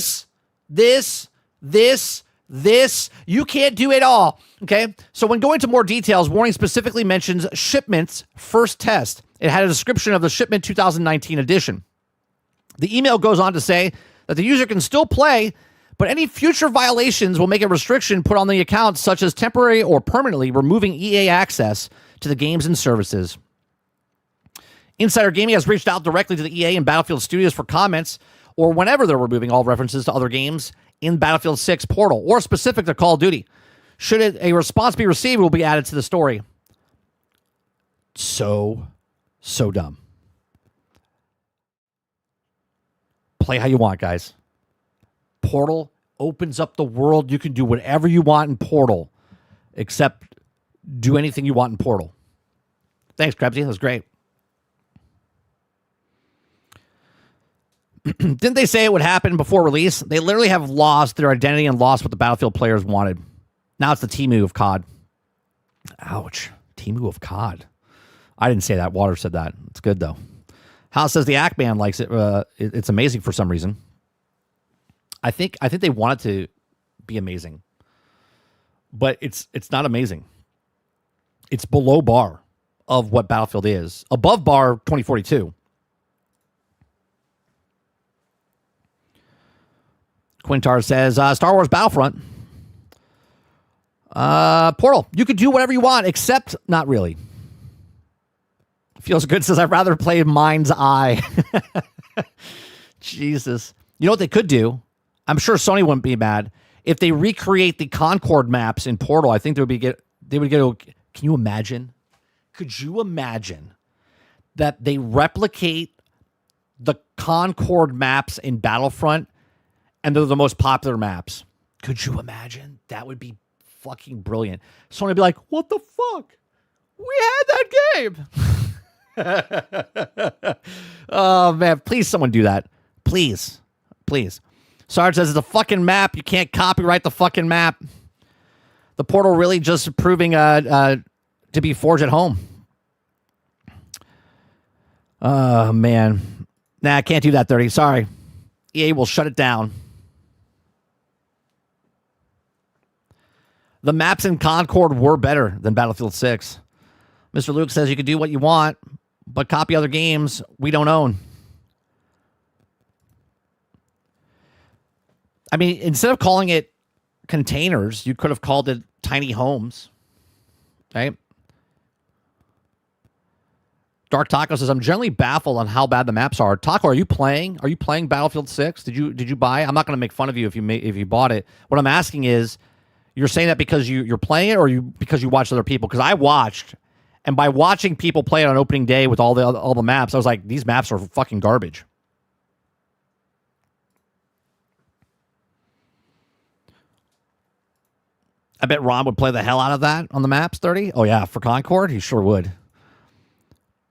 can't do it all, okay? So when going to more details, warning specifically mentions shipments first test. It had a description of the shipment 2019 edition. The email goes on to say that the user can still play, But any future violations will make a restriction put on the account, such as temporary or permanently removing EA access to the games and services. Insider Gaming has reached out directly to the EA and Battlefield studios for comments, or whenever they're removing all references to other games in Battlefield 6 Portal, or specific to Call of Duty. Should a response be received, it will be added to the story. So dumb. Play how you want, guys. Portal opens up the world. You can do whatever you want in Portal, except do anything you want in Portal. Thanks, Krebsy. That was great. Didn't they say it would happen before release? They literally have lost their identity and lost what the Battlefield players wanted. Now it's the Temu of COD. Ouch. Temu of COD. I didn't say that. Water said that. It's good, though. House says the Ackman likes it. It's amazing for some reason. I think they want it to be amazing. But it's not amazing. It's below bar of what Battlefield is. Above bar 2042. Quintar says, Star Wars Battlefront. Portal. You could do whatever you want, except not really. Feels good says, I'd rather play Mind's Eye. Jesus. You know what they could do? I'm sure Sony wouldn't be mad. If they recreate the Concord maps in Portal, I think they would get. Can you imagine? Could you imagine that they replicate the Concord maps in Battlefront and they're the most popular maps? Could you imagine? That would be fucking brilliant. Sony would be like, what the fuck? We had that game. Oh, man. Please, someone do that. Please. Please. Sarge says it's a fucking map. You can't copyright the fucking map. The Portal really just proving to be Forge at home. Oh, man. Nah, I can't do that, 30. Sorry. EA will shut it down. The maps in Concord were better than Battlefield 6. Mr. Luke says you can do what you want, but copy other games we don't own. I mean, instead of calling it containers, you could have called it tiny homes. Right? Dark Taco says, I'm generally baffled on how bad the maps are. Taco, are you playing? Are you playing Battlefield 6? Did you buy it? I'm not going to make fun of you if you bought it. What I'm asking is, you're saying that because you're playing it, or because you watched other people? Because I watched, and by watching people play it on opening day with all the maps, I was like, these maps are fucking garbage. I bet Ron would play the hell out of that on the maps, 30. Oh, yeah, for Concord? He sure would.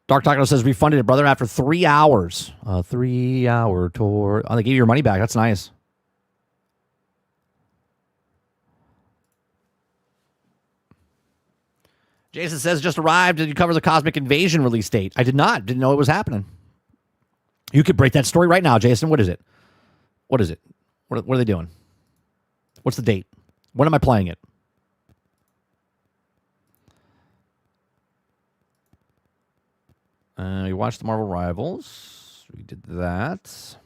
Dark Taco says, refunded it, brother, after 3 hours. A 3-hour tour. Oh, they gave you your money back. That's nice. Jason says, just arrived. Did you cover the Cosmic Invasion release date? I did not. Didn't know it was happening. You could break that story right now, Jason. What is it? What is it? What are they doing? What's the date? When am I playing it? We watched the Marvel Rivals. We did that.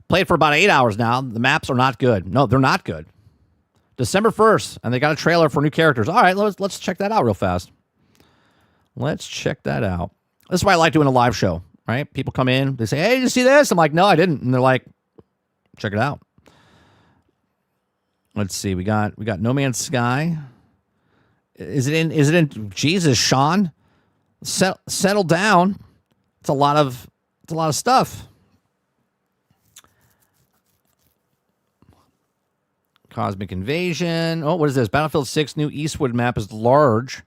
Played for about 8 hours now. The maps are not good. No, they're not good. December 1st, and they got a trailer for new characters. All right, let's check that out real fast. Let's check that out. This is why I like doing a live show, right? People come in, they say, hey, did you see this? I'm like, no, I didn't. And they're like, check it out. Let's see. We got No Man's Sky. Is it in Jesus, Sean? Settle down. It's a lot of stuff. Cosmic Invasion. Oh, what is this? Battlefield 6 new Eastwood map is large.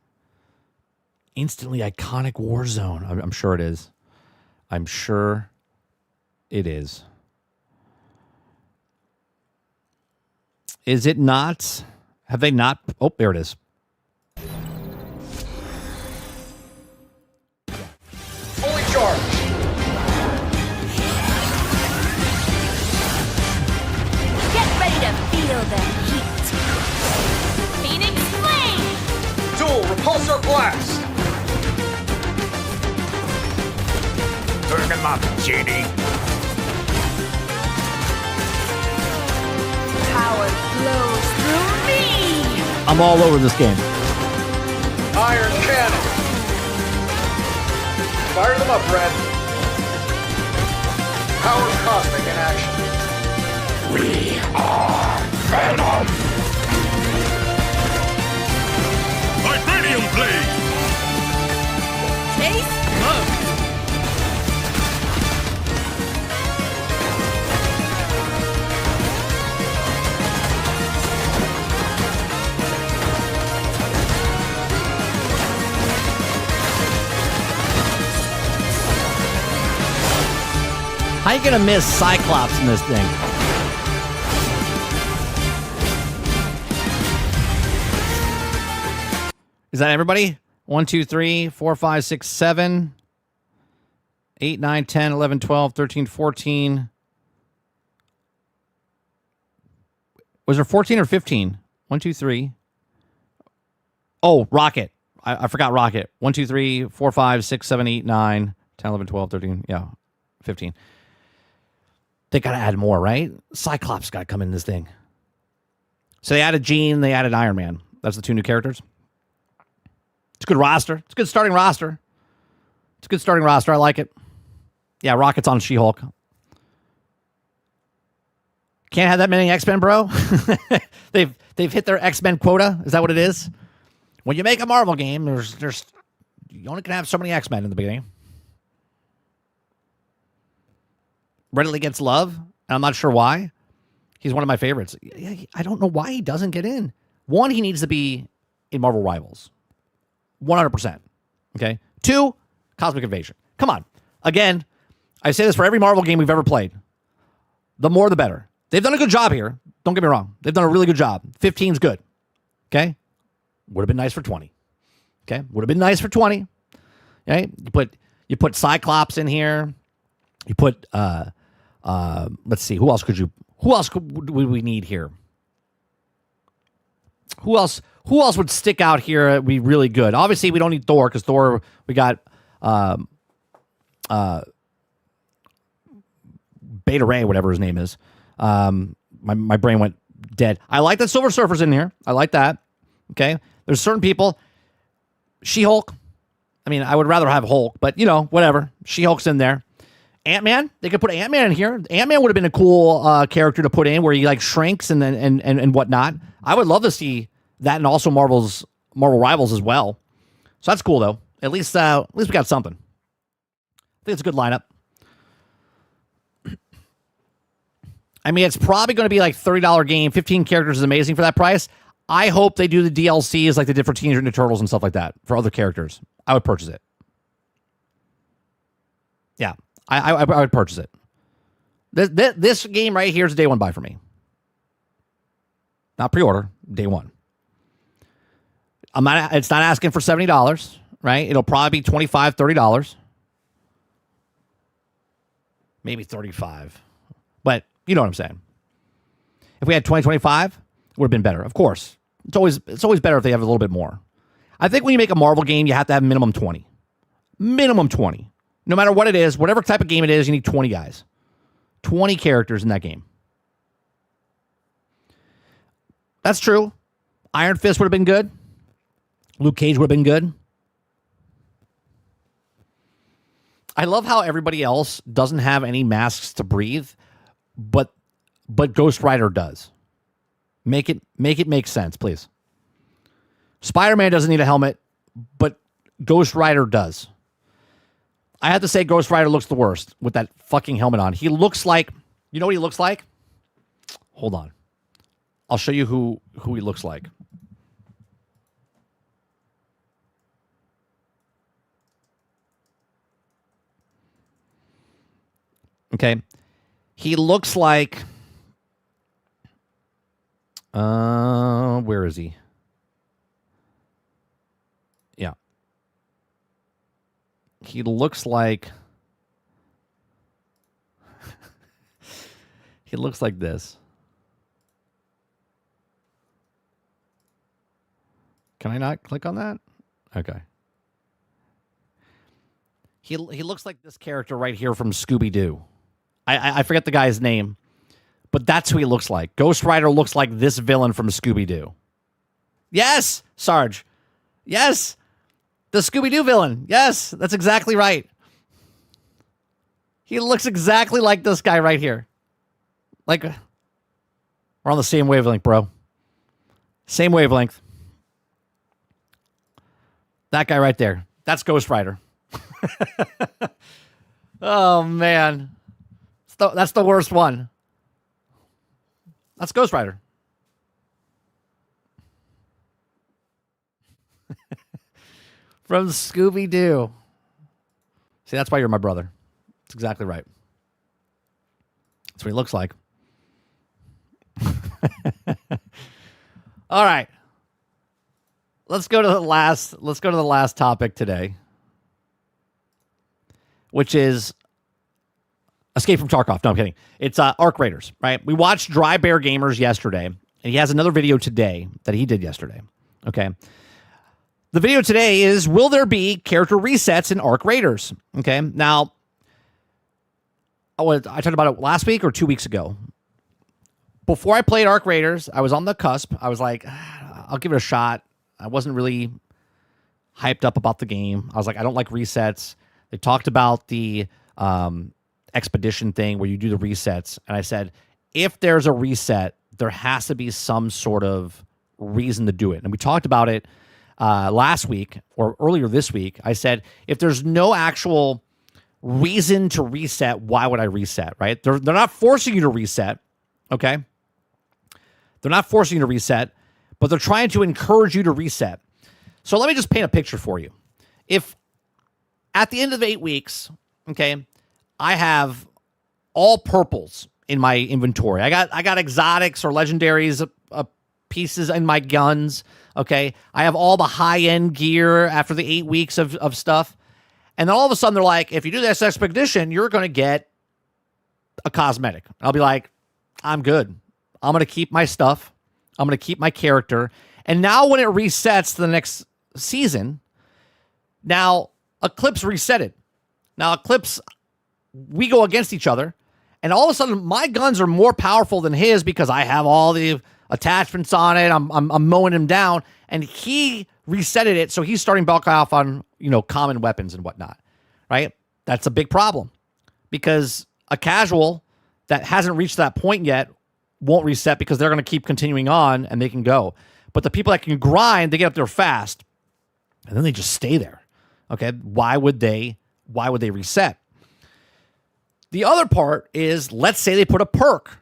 Instantly iconic war zone. I'm sure it is. I'm sure it is. Is it not? Have they not? Oh, there it is. Fully charged. Get ready to feel the heat. Phoenix Flame! Dual repulsor blast. Turn him up, Genie. I'm all over this game. Iron cannon. Fire them up, Red. Power cosmic in action. We are Venom! Vibranium blade! Case closed. How you gonna miss Cyclops in this thing? Is that everybody? 1, 2, 3, 4, 5, 6, 7, 8, 9, 10, 11, 12, 13, 14. Was there 14 or 15? 1, 2, 3. Oh, Rocket. I forgot Rocket. 1, 2, 3, 4, 5, 6, 7, 8, 9, 10, 11, 12, 13. Yeah, 15. They got to add more, right? Cyclops got to come in this thing. So they added Jean, they added Iron Man. That's the 2 new characters. It's a good roster. It's a good starting roster. It's a good starting roster. I like it. Yeah, Rocket's on She-Hulk. Can't have that many X-Men, bro. They've hit their X-Men quota. Is that what it is? When you make a Marvel game, there's you only can have so many X-Men in the beginning. Readily gets love, and I'm not sure why. He's one of my favorites. I don't know why he doesn't get in. One, he needs to be in Marvel Rivals. 100%. Okay? 2, Cosmic Invasion. Come on. Again, I say this for every Marvel game we've ever played. The more, the better. They've done a good job here. Don't get me wrong. They've done a really good job. 15's good. Okay? Would have been nice for 20. Okay? Would have been nice for 20. Okay? You put Cyclops in here. You put let's see, who else would we need here? Who else would stick out here and be really good? Obviously, we don't need Thor, because Thor, we got Beta Ray, whatever his name is. My brain went dead. I like that Silver Surfer's in here. I like that. Okay? There's certain people. She-Hulk. I mean, I would rather have Hulk, but, whatever. She-Hulk's in there. Ant-Man, they could put Ant-Man in here. Ant-Man would have been a cool character to put in, where he shrinks and whatnot. I would love to see that, and also Marvel Rivals as well. So that's cool, though. At least we got something. I think it's a good lineup. I mean, it's probably going to be like $30 game. 15 characters is amazing for that price. I hope they do the DLCs like they did for Teenage Mutant Ninja Turtles and stuff like that for other characters. I would purchase it. Yeah. I would purchase it. This game right here is a day one buy for me. Not pre-order, day one. It's not asking for $70, right? It'll probably be $25, $30. Maybe $35. But you know what I'm saying. If we had 2025, it would have been better. Of course. It's always better if they have a little bit more. I think when you make a Marvel game, you have to have minimum 20. Minimum 20. No matter what it is, whatever type of game it is, you need 20 guys. 20 characters in that game. That's true. Iron Fist would have been good. Luke Cage would have been good. I love how everybody else doesn't have any masks to breathe, but Ghost Rider does. Make it make sense, please. Spider-Man doesn't need a helmet, but Ghost Rider does. I have to say Ghost Rider looks the worst with that fucking helmet on. He looks like, you know what he looks like? Hold on. I'll show you who he looks like. Okay. He looks like, where is he? Yeah. He looks like, he looks like this. Can I not click on that? Okay. He looks like this character right here from Scooby-Doo. I forget the guy's name, but that's who he looks like. Ghost Rider looks like this villain from Scooby-Doo. Yes, Sarge. Yes. The Scooby-Doo villain. Yes, that's exactly right. He looks exactly like this guy right here. Like, we're on the same wavelength, bro. Same wavelength. That guy right there. That's Ghost Rider. Oh, man. That's the worst one. That's Ghost Rider. From Scooby-Doo. See, that's why you're my brother. That's exactly right. That's what he looks like. All right. Let's go to the last topic today, which is Escape from Tarkov. No, I'm kidding. It's Arc Raiders, right? We watched Dry Bear Gamers yesterday, and he has another video today that he did yesterday. Okay. The video today is, will there be character resets in Arc Raiders? Okay. Now, I talked about it last week or 2 weeks ago. Before I played Arc Raiders, I was on the cusp. I was like, I'll give it a shot. I wasn't really hyped up about the game. I was like, I don't like resets. They talked about the expedition thing where you do the resets. And I said, if there's a reset, there has to be some sort of reason to do it. And we talked about it last week or earlier this week. I said, if there's no actual reason to reset, why would I reset, right? They're not forcing you to reset, okay? They're not forcing you to reset, but they're trying to encourage you to reset. So let me just paint a picture for you. If at the end of 8 weeks, okay, I have all purples in my inventory. I got exotics or legendaries pieces in my guns, okay? I have all the high-end gear after the 8 weeks of stuff. And then all of a sudden they're like, if you do this expedition, you're going to get a cosmetic. I'll be like, I'm good. I'm going to keep my stuff. I'm going to keep my character. And now when it resets to the next season, now Eclipse reset it. Now Eclipse, we go against each other. And all of a sudden my guns are more powerful than his because I have all the attachments on it. I'm mowing him down. And he resetted it, so he's starting back off on, common weapons and whatnot, right? That's a big problem because a casual that hasn't reached that point yet won't reset because they're going to keep continuing on and they can go. But the people that can grind, they get up there fast and then they just stay there. Okay, why would they reset? The other part is, let's say they put a perk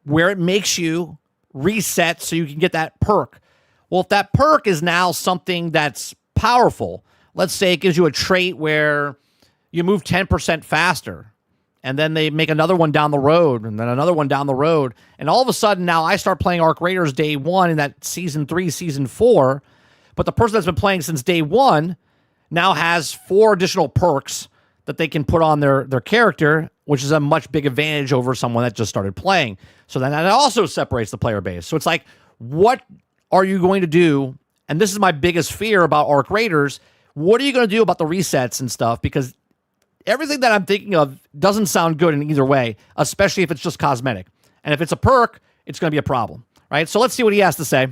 where it makes you reset so you can get that perk. Well, if that perk is now something that's powerful, let's say it gives you a trait where you move 10% faster, and then they make another one down the road, and then another one down the road, and all of a sudden now I start playing Arc Raiders day one in that season 3, season 4, but the person that's been playing since day one now has 4 additional perks that they can put on their character, which is a much big advantage over someone that just started playing. So then that also separates the player base. So it's like, what are you going to do? And this is my biggest fear about Arc Raiders. What are you going to do about the resets and stuff? Because everything that I'm thinking of doesn't sound good in either way, especially if it's just cosmetic. And if it's a perk, it's going to be a problem, right? So let's see what he has to say.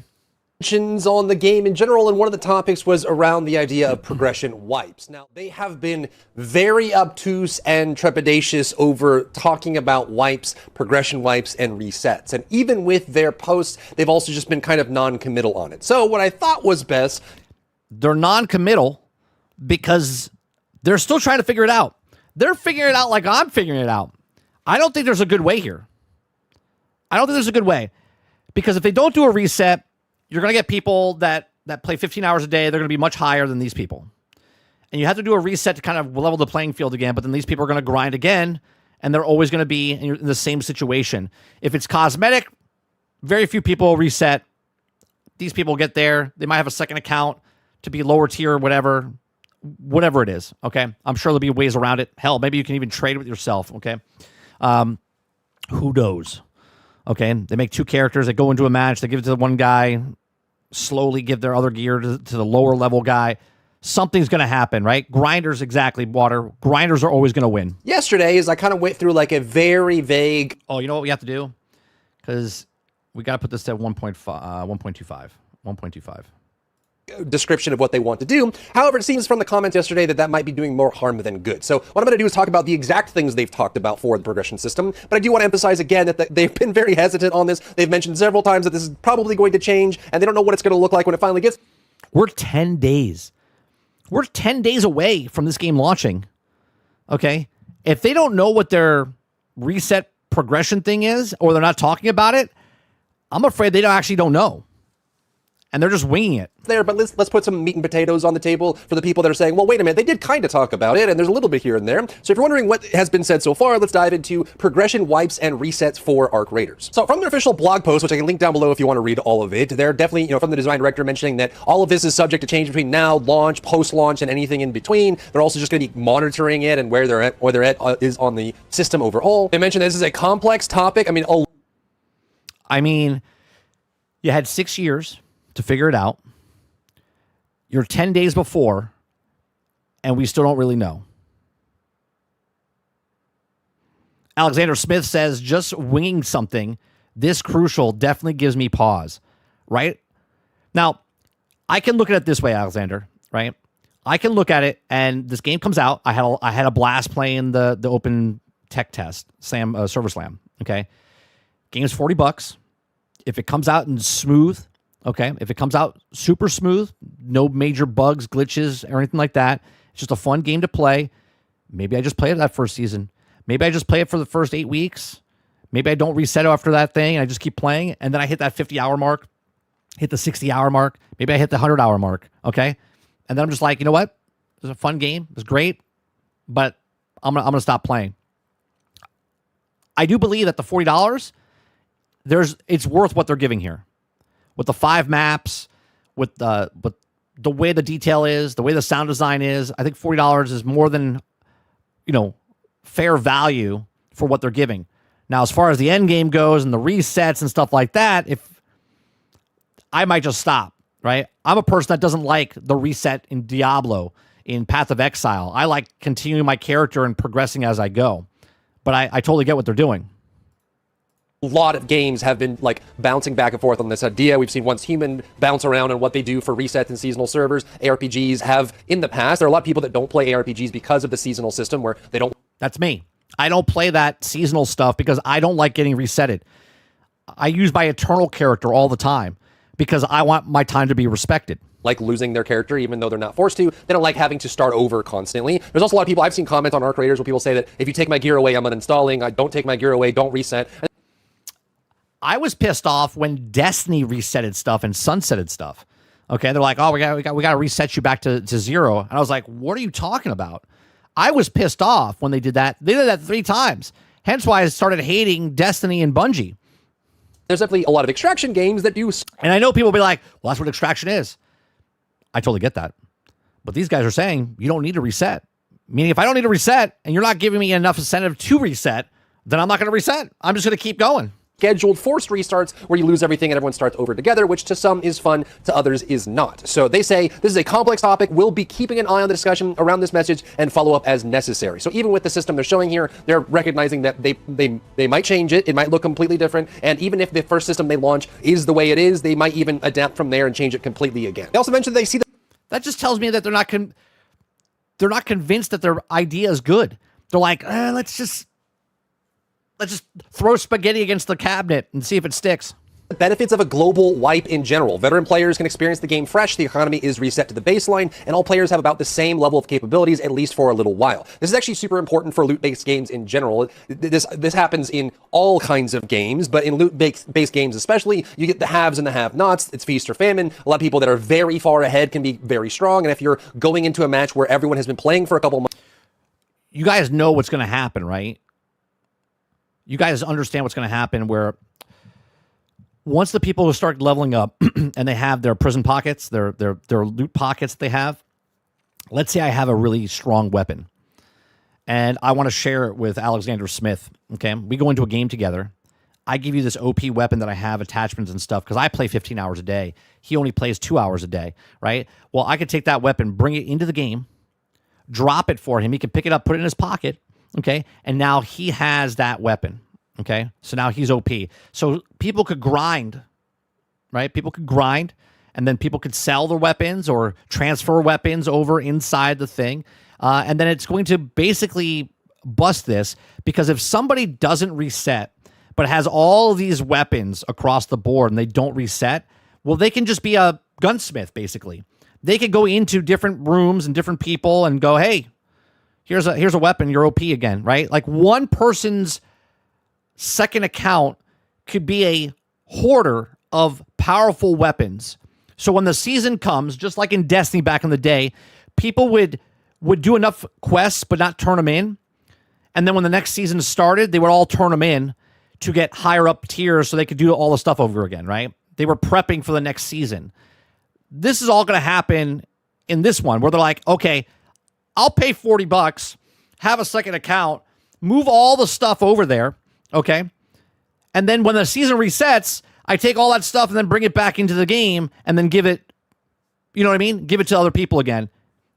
On the game in general, and one of the topics was around the idea of progression wipes. Now, they have been very obtuse and trepidatious over talking about wipes, progression wipes, and resets. And even with their posts, they've also just been kind of non-committal on it. So what I thought was best... They're non-committal because they're still trying to figure it out. They're figuring it out like I'm figuring it out. I don't think there's a good way here. I don't think there's a good way. Because if they don't do a reset, you're going to get people that play 15 hours a day. They're going to be much higher than these people. And you have to do a reset to kind of level the playing field again, but then these people are going to grind again, and they're always going to be in the same situation. If it's cosmetic, very few people will reset. These people get there. They might have a second account to be lower tier or whatever it is, okay? I'm sure there'll be ways around it. Hell, maybe you can even trade with yourself, okay? Who knows? Okay, they make 2 characters. They go into a match. They give it to the one guy, slowly give their other gear to the lower level guy. Something's going to happen, right? Grinders, exactly, Water. Grinders are always going to win. Yesterday, as I kind of went through like a very vague... Oh, you know what we have to do? Because we got to put this at 1.25. 1.25. Description of what they want to do. However, it seems from the comments yesterday that might be doing more harm than good. So what I'm going to do is talk about the exact things they've talked about for the progression system. But I do want to emphasize again that they've been very hesitant on this. They've mentioned several times that this is probably going to change, and they don't know what it's going to look like when it finally gets. We're 10 days. We're 10 days away from this game launching. Okay? If they don't know what their reset progression thing is, or they're not talking about it, I'm afraid they actually don't know. And they're just winging it. There, but let's put some meat and potatoes on the table for the people that are saying, well, wait a minute, they did kind of talk about it, and there's a little bit here and there. So if you're wondering what has been said so far, let's dive into progression wipes and resets for Arc Raiders. So from their official blog post, which I can link down below if you want to read all of it, they're definitely, from the design director mentioning that all of this is subject to change between now, launch, post-launch, and anything in between. They're also just going to be monitoring it and where they're at is on the system overall. They mentioned this is a complex topic. I mean, you had 6 years to figure it out. You're 10 days before, and we still don't really know. Alexander Smith says, just winging something this crucial definitely gives me pause, right? Now, I can look at it this way, Alexander, right? I can look at it, and this game comes out. I had a blast playing the open tech test, Server Slam, okay? Game's $40. If it comes out in smooth, okay, if it comes out super smooth, no major bugs, glitches, or anything like that, it's just a fun game to play. Maybe I just play it that first season. Maybe I just play it for the first 8 weeks. Maybe I don't reset after that thing, and I just keep playing, and then I hit that 50-hour mark, hit the 60-hour mark. Maybe I hit the 100-hour mark, okay? And then I'm just like, you know what? It was a fun game. It was great, but I'm gonna stop playing. I do believe that the $40, it's worth what they're giving here. With the 5 maps, with the way the detail is, the way the sound design is, I think $40 is more than, fair value for what they're giving. Now, as far as the end game goes and the resets and stuff like that, if I might just stop, right? I'm a person that doesn't like the reset in Diablo, in Path of Exile. I like continuing my character and progressing as I go. But I totally get what they're doing. A lot of games have been bouncing back and forth on this idea. We've seen Once Human bounce around on what they do for resets and seasonal servers. ARPGs have in the past. There are a lot of people that don't play ARPGs because of the seasonal system where they don't. That's me. I don't play that seasonal stuff because I don't like getting resetted. I use my Eternal character all the time because I want my time to be respected. Like losing their character even though they're not forced to. They don't like having to start over constantly. There's also a lot of people, I've seen comments on Arc Raiders where people say that if you take my gear away, I'm uninstalling. I don't take my gear away, don't reset. I was pissed off when Destiny resetted stuff and sunsetted stuff. Okay, they're like, "Oh, we got to reset you back to 0." And I was like, "What are you talking about?" I was pissed off when they did that. They did that 3 times. Hence why I started hating Destiny and Bungie. There's definitely a lot of extraction games that do. And I know people will be like, "Well, that's what extraction is." I totally get that. But these guys are saying you don't need to reset. Meaning if I don't need to reset and you're not giving me enough incentive to reset, then I'm not going to reset. I'm just going to keep going. Scheduled forced restarts where you lose everything and everyone starts over together, which to some is fun, to others is not. So they say this is a complex topic. We'll be keeping an eye on the discussion around this message and follow up as necessary. So even with the system they're showing here, they're recognizing that they might change it. It might look completely different. And even if the first system they launch is the way it is, they might even adapt from there and change it completely again. They also mentioned they see that just tells me that they're not convinced that their idea is good. They're like, let's just throw spaghetti against the cabinet and see if it sticks. the benefits of a global wipe in general. Veteran players can experience the game fresh, the economy is reset to the baseline, and all players have about the same level of capabilities, at least for a little while. This is actually super important for loot-based games in general. This happens in all kinds of games, but in loot-based games especially, you get the haves and the have-nots. It's feast or famine. A lot of people that are very far ahead can be very strong, and if you're going into a match where everyone has been playing for a couple months... You guys know what's going to happen, right? You guys understand what's going to happen where once the people who start leveling up and they have their prison pockets, their loot pockets they have, let's say I have a really strong weapon and I want to share it with Alexander Smith, okay? We go into a game together. I give you this OP weapon that I have attachments and stuff because I play 15 hours a day. He only plays 2 hours a day, right? Well, I could take that weapon, bring it into the game, drop it for him. He can pick it up, put it in his pocket, okay? And now he has that weapon, okay? So now he's OP. So people could grind, right? People could grind, and then people could sell their weapons or transfer weapons over inside the thing. And then it's going to basically bust this, because if somebody doesn't reset but has all these weapons across the board and they don't reset, well, they can just be a gunsmith, basically. They could go into different rooms and different people and go, hey, here's a weapon, you're OP again, right? Like, one person's second account could be a hoarder of powerful weapons. So when the season comes, just like in Destiny back in the day, people would do enough quests but not turn them in. And then when the next season started, they would all turn them in to get higher up tiers so they could do all the stuff over again, right? They were prepping for the next season. This is all going to happen in this one, where they're like, okay, I'll pay $40, have a second account, move all the stuff over there, okay? And then when the season resets, I take all that stuff and then bring it back into the game and then give it, you know what I mean? Give it to other people again.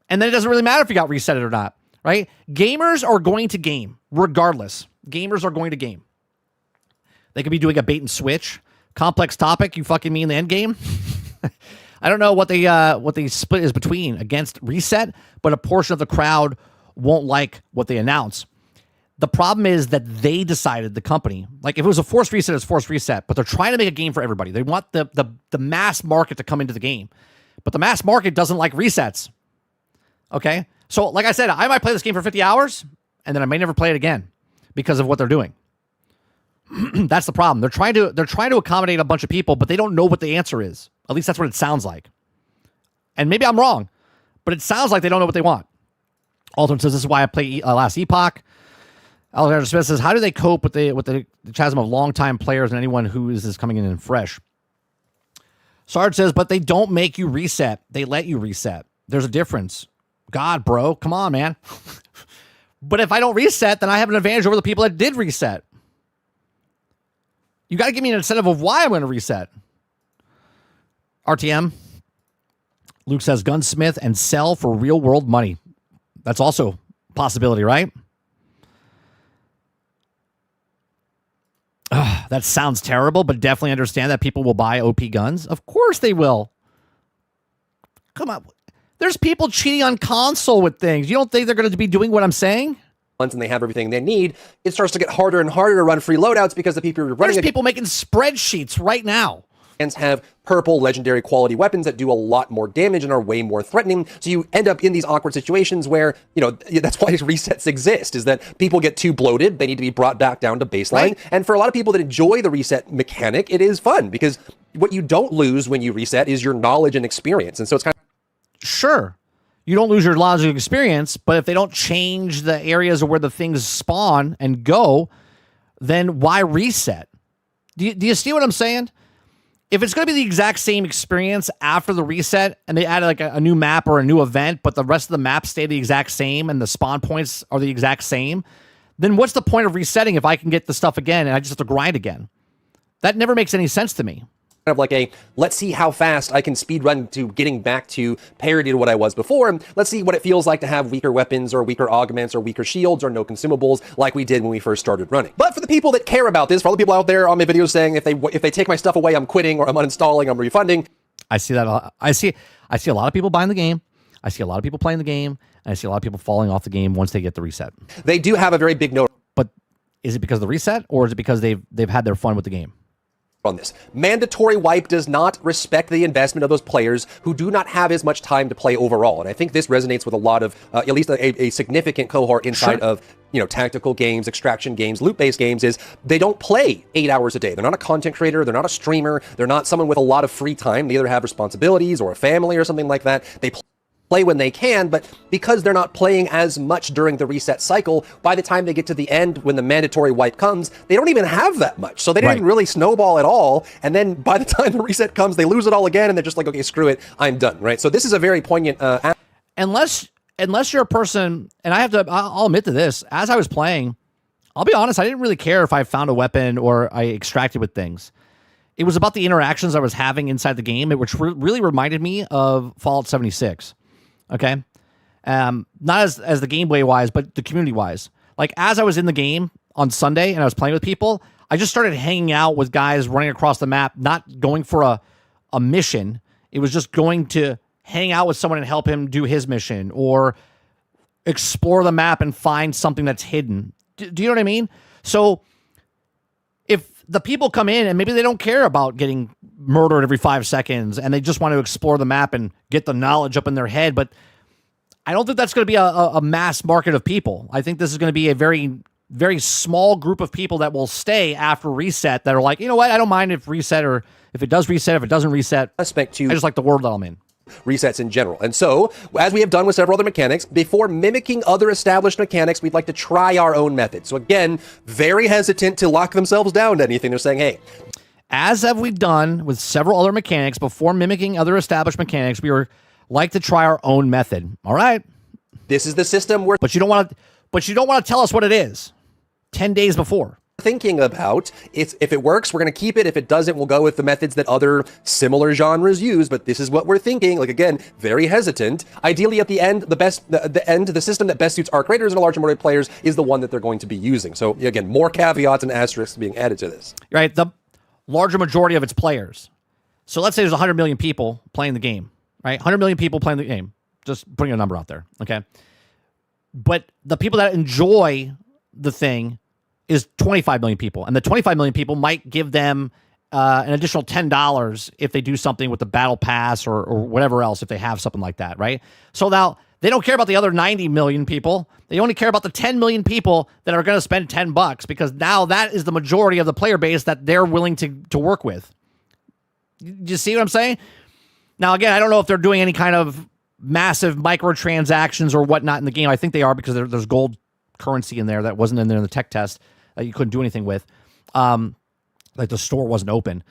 And then it doesn't really matter if you got resetted or not, right? Gamers are going to game, regardless. Gamers are going to game. They could be doing a bait and switch. Complex topic, you fucking mean the end game? I don't know what the split is between against reset, but a portion of the crowd won't like what they announce. The problem is that they decided, the company, like if it was a forced reset, it's forced reset, but they're trying to make a game for everybody. They want the mass market to come into the game, but the mass market doesn't like resets. Okay? So like I said, I might play this game for 50 hours and then I may never play it again because of what they're doing. That's the problem. They're trying to accommodate a bunch of people, but they don't know what the answer is. At least that's what it sounds like. And maybe I'm wrong, but it sounds like they don't know what they want. Alton says, this is why I play Last Epoch. Alexander Smith says, how do they cope with the chasm of longtime players and anyone who is coming in and fresh? Sarge says, but they don't make you reset. They let you reset. There's a difference. God, bro, come on, man. But if I don't reset, then I have an advantage over the people that did reset. You got to give me an incentive of why I'm going to reset. RTM. Luke says, gunsmith and sell for real world money. That's also a possibility, right? That sounds terrible, but definitely understand that people will buy OP guns. Of course they will. Come on. There's people cheating on console with things. You don't think they're going to be doing what I'm saying? And they have everything they need, it starts to get harder and harder to run free loadouts because the people you're running There's people making spreadsheets right now. Against have purple legendary quality weapons that do a lot more damage and are way more threatening. So you end up in these awkward situations where, you know, that's why resets exist, is that people get too bloated. They need to be brought back down to baseline. Right. And for a lot of people that enjoy the reset mechanic, it is fun because what you don't lose when you reset is your knowledge and experience. And so it's kind of... Sure. You don't lose your knowledge and experience, but if they don't change the areas where the things spawn and go, then why reset? Do you see what I'm saying? If it's going to be the exact same experience after the reset and they add like a new map or a new event, but the rest of the map stay the exact same and the spawn points are the exact same, then what's the point of resetting if I can get the stuff again and I just have to grind again? That never makes any sense to me. Of like a, let's see how fast I can speed run to getting back to parity to what I was before. And let's see what it feels like to have weaker weapons or weaker augments or weaker shields or no consumables like we did when we first started running. But for the people that care about this, for all the people out there on my videos saying if they take my stuff away, I'm quitting or I'm uninstalling, I'm refunding. I see that. I see a lot of people buying the game. I see a lot of people playing the game. And I see a lot of people falling off the game once they get the reset. They do have a very big note. But is it because of the reset or is it because they've had their fun with the game? On this. Mandatory wipe does not respect the investment of those players who do not have as much time to play overall. And I think this resonates with a lot of, at least a significant cohort inside of, you know, tactical games, extraction games, loot-based games, is they don't play 8 hours a day. They're not a content creator. They're not a streamer. They're not someone with a lot of free time. They either have responsibilities or a family or something like that. They play when they can, but because they're not playing as much during the reset cycle, by the time they get to the end when the mandatory wipe comes, they don't even have that much. So they didn't really snowball at all. And then by the time the reset comes, they lose it all again and they're just like, okay, screw it, I'm done, right? So this is a very poignant... Unless you're a person, and I'll admit to this, as I was playing, I'll be honest, I didn't really care if I found a weapon or I extracted with things. It was about the interactions I was having inside the game, which really reminded me of Fallout 76. Okay. Not as the gameplay wise, but the community wise. Like as I was in the game on Sunday and I was playing with people, I just started hanging out with guys running across the map, not going for a mission. It was just going to hang out with someone and help him do his mission or explore the map and find something that's hidden. Do you know what I mean? So if the people come in and maybe they don't care about getting murdered every 5 seconds and they just want to explore the map and get the knowledge up in their head, but I don't think that's going to be a mass market of people. I think this is going to be a very, very small group of people that will stay after reset that are like, you know what, I don't mind if reset or if it does reset, if it doesn't reset. I just like the world that I'm in. Resets in general. And so, as we have done with several other mechanics, before mimicking other established mechanics, we'd like to try our own method. So again, very hesitant to lock themselves down to anything. They're saying, hey. As have we done with several other mechanics, before mimicking other established mechanics, we were like to try our own method. All right. This is the system we're But you don't want to tell us what it is 10 days before. Thinking about. It's if it works, we're going to keep it. If it doesn't, we'll go with the methods that other similar genres use. But this is what we're thinking. Like, again, very hesitant. Ideally, at the end, the system that best suits arc raiders and a larger majority of players is the one that they're going to be using. So again, more caveats and asterisks being added to this. Right, the larger majority of its players. So let's say there's 100 million people playing the game. Right, 100 million people playing the game. Just putting a number out there. Okay, but the people that enjoy the thing is 25 million people. And the 25 million people might give them an additional $10 if they do something with the battle pass or whatever else, if they have something like that, right? So now they don't care about the other 90 million people. They only care about the 10 million people that are going to spend $10 because now that is the majority of the player base that they're willing to work with. You see what I'm saying? Now, again, I don't know if they're doing any kind of massive microtransactions or whatnot in the game. I think they are because there's gold currency in there that wasn't in there in the tech test that you couldn't do anything with. Like the store wasn't open.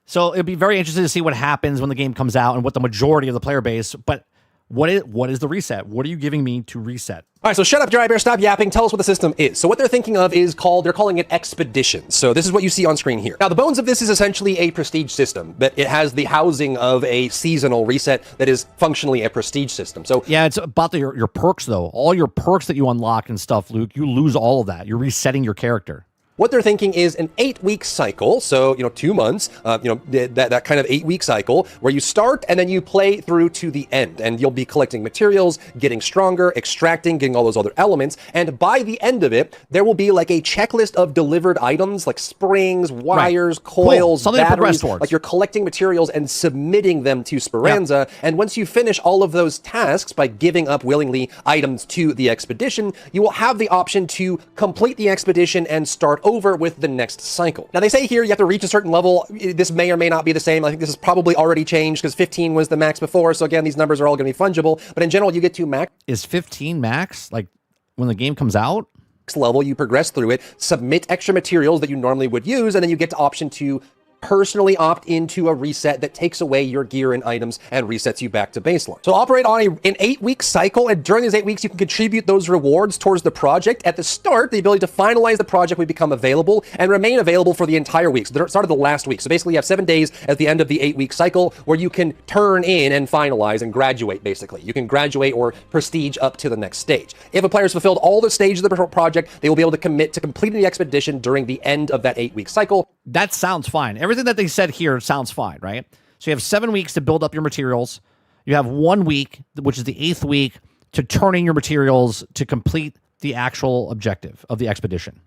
So it'd be very interesting to see what happens when the game comes out and what the majority of the player base, but what is the reset? What are you giving me to reset? All right, so shut up, Dry Bear, stop yapping. Tell us what the system is. So what they're thinking of is they're calling it Expedition. So this is what you see on screen here. Now, the bones of this is essentially a prestige system, but it has the housing of a seasonal reset that is functionally a prestige system. So yeah, it's about your perks, though. All your perks that you unlock and stuff, Luke, you lose all of that. You're resetting your character. What they're thinking is an 8-week cycle. So, 2 months, that kind of 8-week cycle where you start and then you play through to the end and you'll be collecting materials, getting stronger, extracting, getting all those other elements. And by the end of it, there will be like a checklist of delivered items like springs, wires, coils, something batteries. to progress towards. Like you're collecting materials and submitting them to Speranza. Yep. And once you finish all of those tasks by giving up willingly items to the expedition, you will have the option to complete the expedition and start over with the next cycle. Now, they say here you have to reach a certain level. This may or may not be the same. I think this is probably already changed because 15 was the max before. So again, these numbers are all going to be fungible. But in general, you get to max. Is 15 max? Like when the game comes out? Level, you progress through it, submit extra materials that you normally would use, and then you get to option to personally opt into a reset that takes away your gear and items and resets you back to baseline. So operate on an 8-week cycle, and during these 8 weeks, you can contribute those rewards towards the project. At the start, the ability to finalize the project will become available and remain available for the entire week. So the start of the last week. So basically, you have 7 days at the end of the 8-week cycle where you can turn in and finalize and graduate, basically. You can graduate or prestige up to the next stage. If a player has fulfilled all the stages of the project, they will be able to commit to completing the expedition during the end of that 8-week cycle. That sounds fine. Everything that they said here sounds fine, right? So you have 7 weeks to build up your materials. You have 1 week, which is the 8th week, to turn in your materials to complete the actual objective of the expedition.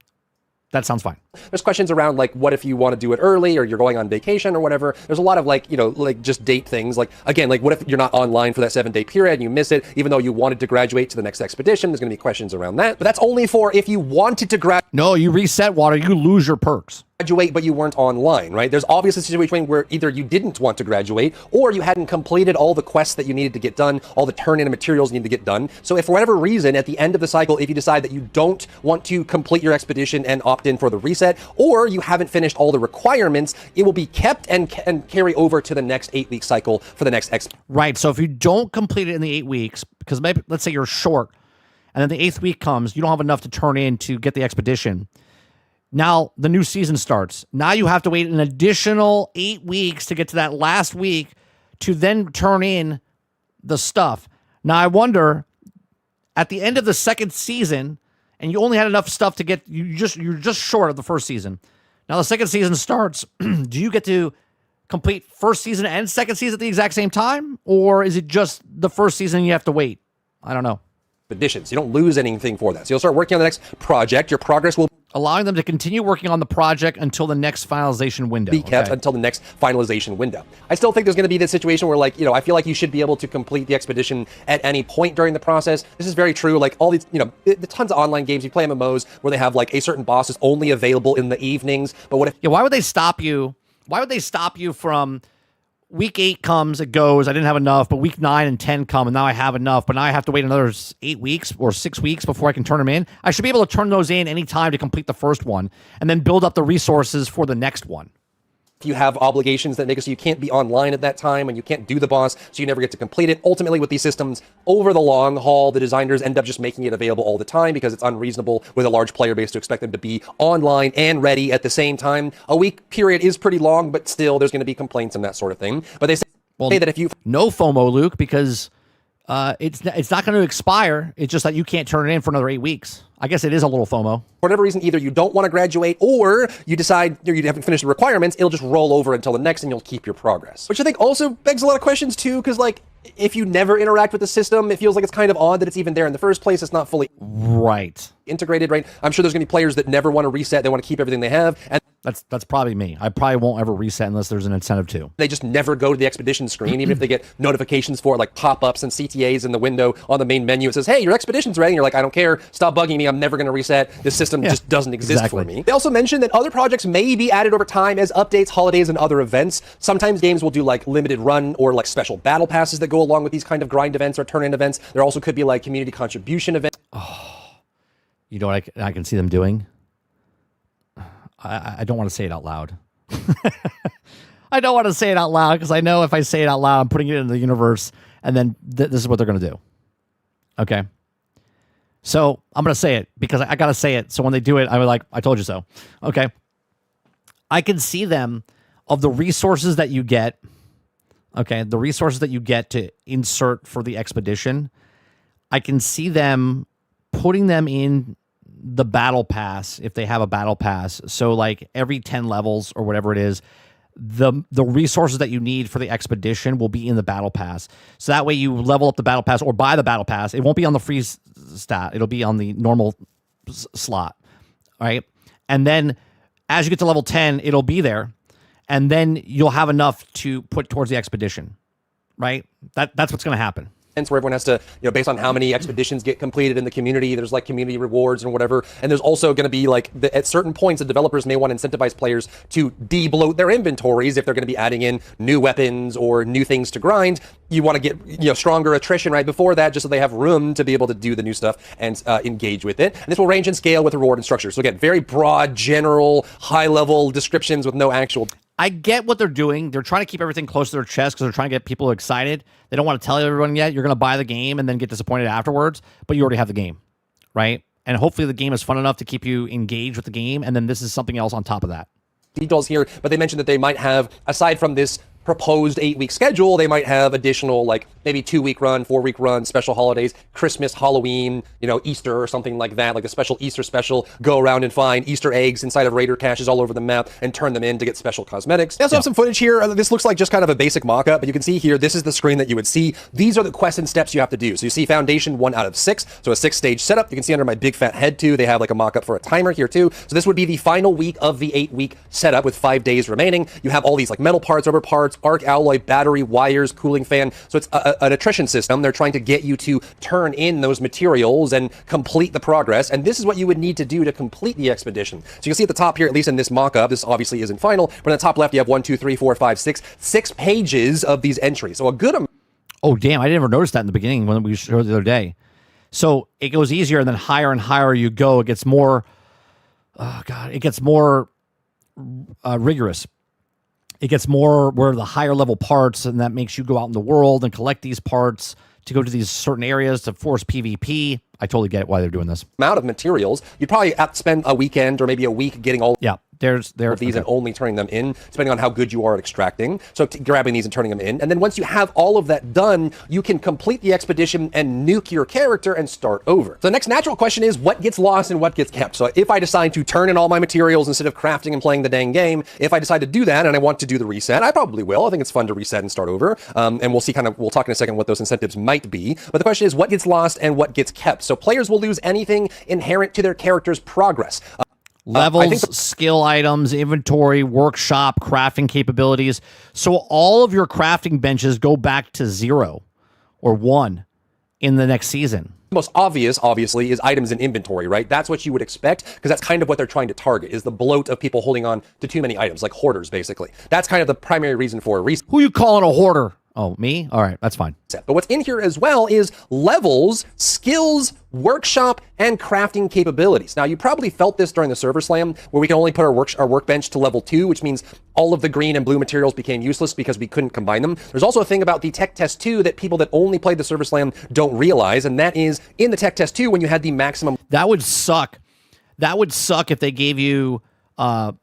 That sounds fine. There's questions around like, what if you want to do it early or you're going on vacation or whatever? There's a lot of like, just date things. Like, again, like what if you're not online for that 7-day period and you miss it, even though you wanted to graduate to the next expedition? There's going to be questions around that. But that's only for if you wanted to graduate. No, you reset water, you lose your perks. Graduate, but you weren't online, right? There's obviously a situation where either you didn't want to graduate or you hadn't completed all the quests that you needed to get done, all the turn-in materials you need to get done. So if for whatever reason, at the end of the cycle, if you decide that you don't want to complete your expedition and opt in for the reset, or you haven't finished all the requirements, it will be kept and carry over to the next 8-week cycle for the next Right, so if you don't complete it in the 8 weeks, because maybe, let's say you're short, and then the 8th week comes, you don't have enough to turn in to get the expedition. Now the new season starts. Now you have to wait an additional 8 weeks to get to that last week to then turn in the stuff. Now I wonder, at the end of the second season, and you only had enough stuff to get, you're just short of the first season. Now the second season starts. Do you get to complete first season and second season at the exact same time? Or is it just the first season and you have to wait? I don't know. Additions. You don't lose anything for that. So you'll start working on the next project. Your progress will Allowing them to continue working on the project until the next finalization window. be kept until the next finalization window. I still think there's going to be this situation where, like, I feel like you should be able to complete the expedition at any point during the process. This is very true. Like all these, the tons of online games, you play MMOs where they have like a certain boss is only available in the evenings. But what if why would they stop you? Why would they stop you from week 8 comes, it goes, I didn't have enough, but week 9 and 10 come, and now I have enough, but now I have to wait another 8 weeks or 6 weeks before I can turn them in? I should be able to turn those in anytime to complete the first one, and then build up the resources for the next one. you have obligations that make it so you can't be online at that time and you can't do the boss, so you never get to complete it. Ultimately, with these systems, over the long haul, the designers end up just making it available all the time because it's unreasonable with a large player base to expect them to be online and ready at the same time. A week period is pretty long, but still, there's going to be complaints and that sort of thing. But they say that if you... No FOMO, Luke, because it's not going to expire. It's just that you can't turn it in for another 8 weeks. I guess it is a little FOMO. For whatever reason, either you don't want to graduate or you decide you haven't finished the requirements, it'll just roll over until the next and you'll keep your progress. Which I think also begs a lot of questions too, because like, if you never interact with the system, it feels like it's kind of odd that it's even there in the first place. It's not fully integrated, right? I'm sure there's going to be players that never want to reset. They want to keep everything they have. And that's probably me. I probably won't ever reset unless there's an incentive to. They just never go to the expedition screen, even if they get notifications for it, like pop-ups and CTAs in the window on the main menu. It says, hey, your expedition's ready. And you're like, I don't care. Stop bugging me. I'm never going to reset. This system just doesn't exist for me. They also mentioned that other projects may be added over time as updates, holidays, and other events. Sometimes games will do like limited run or like special battle passes that go along with these kind of grind events or turn-in events. There also could be like community contribution events. Oh, you know what I can see them doing? I don't want to say it out loud. I don't want to say it out loud because I know if I say it out loud, I'm putting it into the universe, and then this is what they're going to do. Okay? So I'm going to say it because I got to say it. So when they do it, I'm like, I told you so. Okay? I can see them of the resources that you get, okay, the resources that you get to insert for the expedition. I can see them putting them in the battle pass if they have a battle pass. So like every 10 levels or whatever it is, the resources that you need for the expedition will be in the battle pass. So that way you level up the battle pass or buy the battle pass. It won't be on the free stat. It'll be on the normal slot. All right. And then as you get to level 10, it'll be there. And then you'll have enough to put towards the expedition. Right. That's what's going to happen. Where everyone has to, based on how many expeditions get completed in the community, there's like community rewards and whatever. And there's also going to be like, at certain points, the developers may want to incentivize players to de-bloat their inventories if they're going to be adding in new weapons or new things to grind. You want to get, stronger attrition right before that, just so they have room to be able to do the new stuff and engage with it. And this will range in scale with reward and structure. So again, very broad, general, high-level descriptions with no actual... I get what they're doing. They're trying to keep everything close to their chest because they're trying to get people excited. They don't want to tell everyone yet. You're going to buy the game and then get disappointed afterwards, but you already have the game, right? And hopefully the game is fun enough to keep you engaged with the game, and then this is something else on top of that. Details here, but they mentioned that they might have, aside from this proposed 8-week schedule, they might have additional, like maybe 2-week run, 4-week run, special holidays, Christmas, Halloween, Easter or something like that, like a special Easter special, go around and find Easter eggs inside of raider caches all over the map and turn them in to get special cosmetics. They also have some footage here. This looks like just kind of a basic mock-up, but you can see here, this is the screen that you would see. These are the quests and steps you have to do. So you see Foundation 1 out of 6, so a 6-stage setup. You can see under my big fat head too, they have like a mock-up for a timer here too. So this would be the final week of the 8-week setup with 5 days remaining. You have all these like metal parts, rubber parts, arc alloy, battery, wires, cooling fan. So it's an attrition system. They're trying to get you to turn in those materials and complete the progress. And this is what you would need to do to complete the expedition. So you can see at the top here, at least in this mock-up, this obviously isn't final, but in the top left, you have 1, 2, 3, 4, 5, 6 pages of these entries. So a good amount. Oh, damn. I didn't ever notice that in the beginning when we showed the other day. So it goes easier, and then higher and higher you go. It gets more, it gets more rigorous. It gets more where the higher level parts, and that makes you go out in the world and collect these parts to go to these certain areas to force PvP. I totally get why they're doing this. Amount of materials. You'd probably have to spend a weekend or maybe a week getting all. Yeah, of these and only turning them in, depending on how good you are at extracting. So grabbing these and turning them in. And then once you have all of that done, you can complete the expedition and nuke your character and start over. So the next natural question is, what gets lost and what gets kept? So if I decide to turn in all my materials instead of crafting and playing the dang game, if I decide to do that and I want to do the reset, I probably will. I think it's fun to reset and start over. And we'll see we'll talk in a second what those incentives might be. But the question is, what gets lost and what gets kept? So players will lose anything inherent to their character's progress. Levels, skill items, inventory, workshop, crafting capabilities. So all of your crafting benches go back to 0 or 1 in the next season. The most obvious, obviously, is items in inventory, right? That's what you would expect, because that's kind of what they're trying to target, is the bloat of people holding on to too many items, like hoarders, basically. That's kind of the primary reason for a reset. Who you calling a hoarder? Oh, me? All right, that's fine. But what's in here as well is levels, skills, workshop, and crafting capabilities. Now, you probably felt this during the server slam, where we can only put our workbench to level 2, which means all of the green and blue materials became useless because we couldn't combine them. There's also a thing about the tech test 2 that people that only played the server slam don't realize, and that is in the tech test 2 when you had the maximum. That would suck. That would suck if they gave you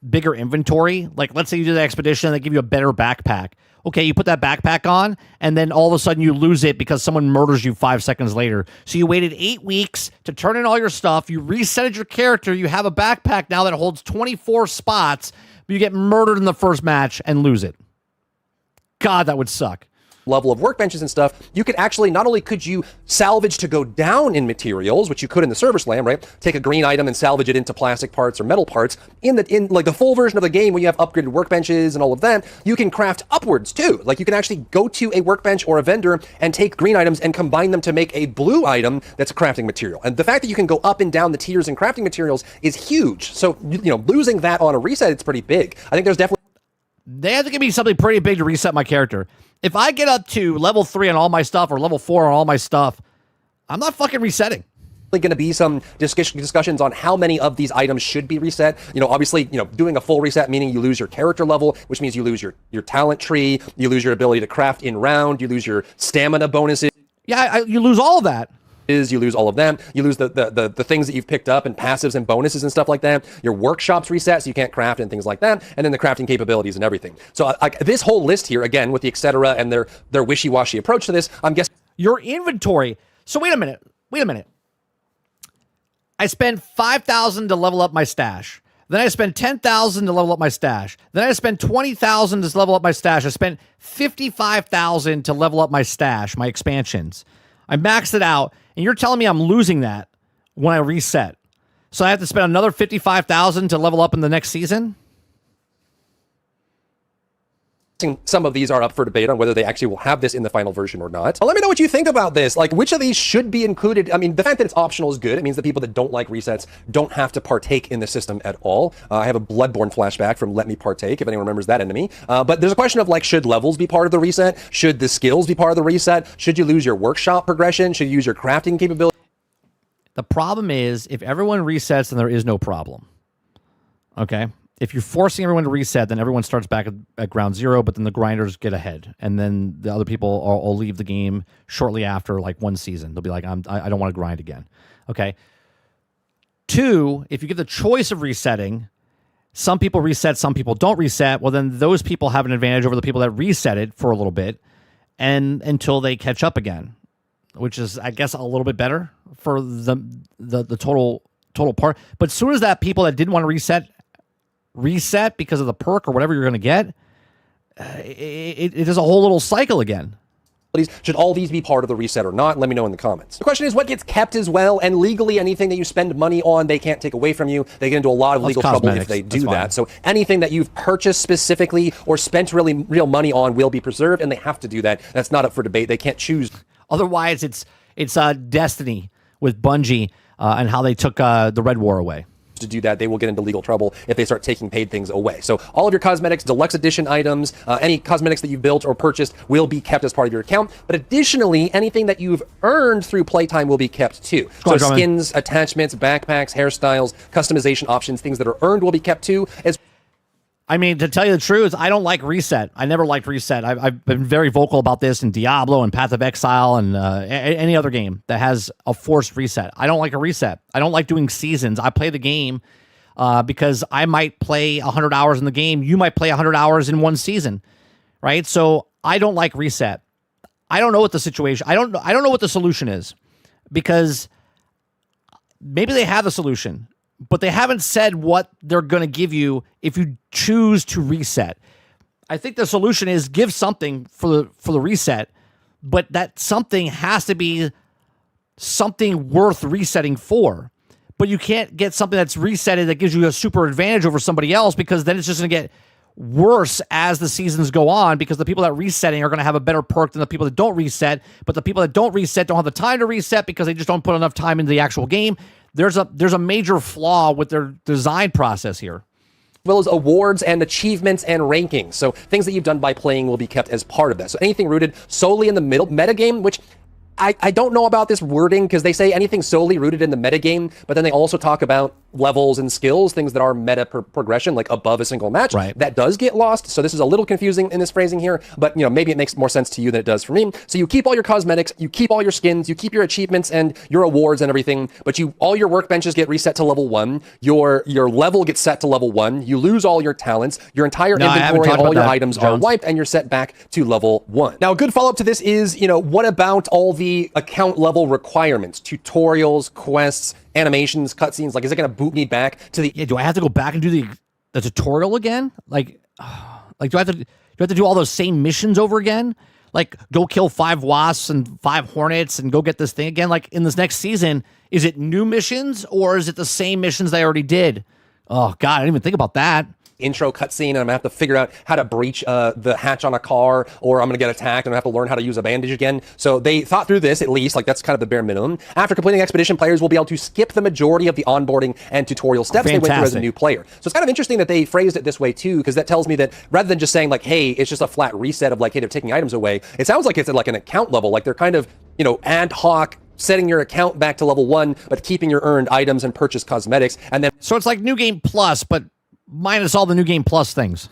bigger inventory. Like, let's say you do the expedition and they give you a better backpack. Okay, you put that backpack on, and then all of a sudden you lose it because someone murders you 5 seconds later. So you waited 8 weeks to turn in all your stuff. You resetted your character. You have a backpack now that holds 24 spots, but you get murdered in the first match and lose it. God, that would suck. Level of workbenches and stuff, you could actually, not only could you salvage to go down in materials, which you could in the server slam, right? Take a green item and salvage it into plastic parts or metal parts. In like the full version of the game, when you have upgraded workbenches and all of that, you can craft upwards too. Like you can actually go to a workbench or a vendor and take green items and combine them to make a blue item that's a crafting material. And the fact that you can go up and down the tiers in crafting materials is huge. So, losing that on a reset, it's pretty big. I think there's definitely... They have to give me something pretty big to reset my character. If I get up to level 3 on all my stuff or level 4 on all my stuff, I'm not fucking resetting. Going to be some discussions on how many of these items should be reset. Obviously, doing a full reset, meaning you lose your character level, which means you lose your talent tree, you lose your ability to craft in round, you lose your stamina bonuses. Yeah, you lose all of that. You lose all of them. You lose the things that you've picked up and passives and bonuses and stuff like that. Your workshops reset, so you can't craft and things like that. And then the crafting capabilities and everything. So this whole list here, again, with the etc. and their wishy-washy approach to this, I'm guessing... Your inventory. So wait a minute. I spent 5,000 to level up my stash. Then I spent 10,000 to level up my stash. Then I spent 20,000 to level up my stash. I spent 55,000 to level up my stash, my expansions. I maxed it out, and you're telling me I'm losing that when I reset. So I have to spend another 55,000 to level up in the next season? Some of these are up for debate on whether they actually will have this in the final version or not. Well, let me know what you think about this. Like, which of these should be included? I mean, the fact that it's optional is good. It means that people that don't like resets don't have to partake in the system at all. I have a Bloodborne flashback from Let Me Partake, if anyone remembers that enemy. But there's a question of, like, should levels be part of the reset? Should the skills be part of the reset? Should you lose your workshop progression? Should you use your crafting capability? The problem is, if everyone resets, then there is no problem. Okay? If you're forcing everyone to reset, then everyone starts back at ground zero, but then the grinders get ahead. And then the other people will leave the game shortly after, like, one season. They'll be like, I don't want to grind again. Okay? 2, if you give the choice of resetting, some people reset, some people don't reset. Well, then those people have an advantage over the people that reset it for a little bit and until they catch up again, which is, I guess, a little bit better for the total part. But as soon as that people that didn't want to reset because of the perk or whatever you're going to get, it is a whole little cycle again. Should all these be part of the reset or not? Let me know in the comments. The question is, what gets kept as well? And legally, anything that you spend money on, they can't take away from you. They get into a lot of legal trouble if they do that. So anything that you've purchased specifically or spent real money on will be preserved, and they have to do that. That's not up for debate. They can't choose. Otherwise, it's Destiny with Bungie and how they took the Red War away. To do that, they will get into legal trouble if they start taking paid things away. So all of your cosmetics, deluxe edition items, any cosmetics that you've built or purchased will be kept as part of your account. But additionally, anything that you've earned through playtime will be kept too. So skins, attachments, backpacks, hairstyles, customization options, things that are earned will be kept too. I mean, to tell you the truth, I don't like reset. I never liked reset. I've been very vocal about this in Diablo and Path of Exile and any other game that has a forced reset. I don't like a reset. I don't like doing seasons. I play the game because I might play 100 hours in the game. You might play 100 hours in one season, right? So I don't like reset. I don't know what the situation. I don't know what the solution is, because maybe they have a solution, but they haven't said what they're going to give you if you choose to reset. I think the solution is give something for the reset, but that something has to be something worth resetting for. But you can't get something that's resetted that gives you a super advantage over somebody else, because then it's just going to get worse as the seasons go on, because the people that resetting are going to have a better perk than the people that don't reset. But the people that don't reset don't have the time to reset because they just don't put enough time into the actual game. There's a major flaw with their design process here. Well as awards and achievements and rankings. So things that you've done by playing will be kept as part of that. So anything rooted solely in the metagame, which I don't know about this wording, because they say anything solely rooted in the metagame, but then they also talk about levels and skills, things that are meta progression, like above a single match. Right. That does get lost. So this is a little confusing in this phrasing here, but maybe it makes more sense to you than it does for me. So you keep all your cosmetics, you keep all your skins, you keep your achievements and your awards and everything, but all your workbenches get reset to level 1. Your level gets set to level 1. You lose all your talents. Your entire inventory and all your items are wiped, and you're set back to level 1. Now, a good follow-up to this is, what about all the account level requirements, tutorials, quests, animations, cutscenes? Like, is it going to boot me back to the... Yeah, do I have to go back and do the tutorial again? Like do I have to do all those same missions over again? Like, go kill 5 wasps and 5 hornets and go get this thing again? Like, in this next season, is it new missions, or is it the same missions I already did? Oh, God, I didn't even think about that. Intro cutscene, and I'm gonna have to figure out how to breach the hatch on a car, or I'm gonna get attacked and I have to learn how to use a bandage again. So they thought through this, at least, like that's kind of the bare minimum. After completing Expedition, players will be able to skip the majority of the onboarding and tutorial steps they went through as a new player. So it's kind of interesting that they phrased it this way too, because that tells me that rather than just saying like, hey, it's just a flat reset of like, hey, they're taking items away, it sounds like it's at like an account level, like they're kind of, ad hoc setting your account back to level 1, but keeping your earned items and purchased cosmetics. And then so it's like New Game Plus, but minus all the New Game Plus things.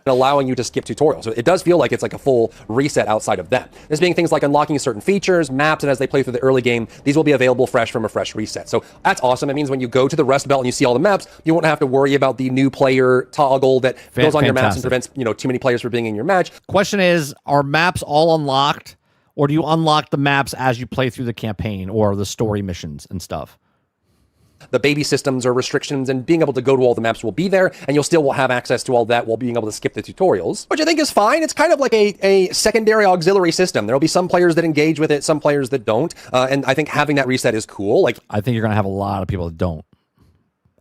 allowing you to skip tutorials. So it does feel like it's like a full reset outside of that. This being things like unlocking certain features, maps, and as they play through the early game, these will be available fresh from a fresh reset. So that's awesome. It means when you go to the Rust Belt and you see all the maps, you won't have to worry about the new player toggle that goes on your maps and prevents, too many players from being in your match. Question is, are maps all unlocked, or do you unlock the maps as you play through the campaign or the story missions and stuff? The baby systems or restrictions and being able to go to all the maps will be there, and you'll still will have access to all that while being able to skip the tutorials, which I think is fine. It's kind of like a secondary auxiliary system. There'll be some players that engage with it, some players that don't, and I think having that reset is cool. Like, I think you're going to have a lot of people that don't.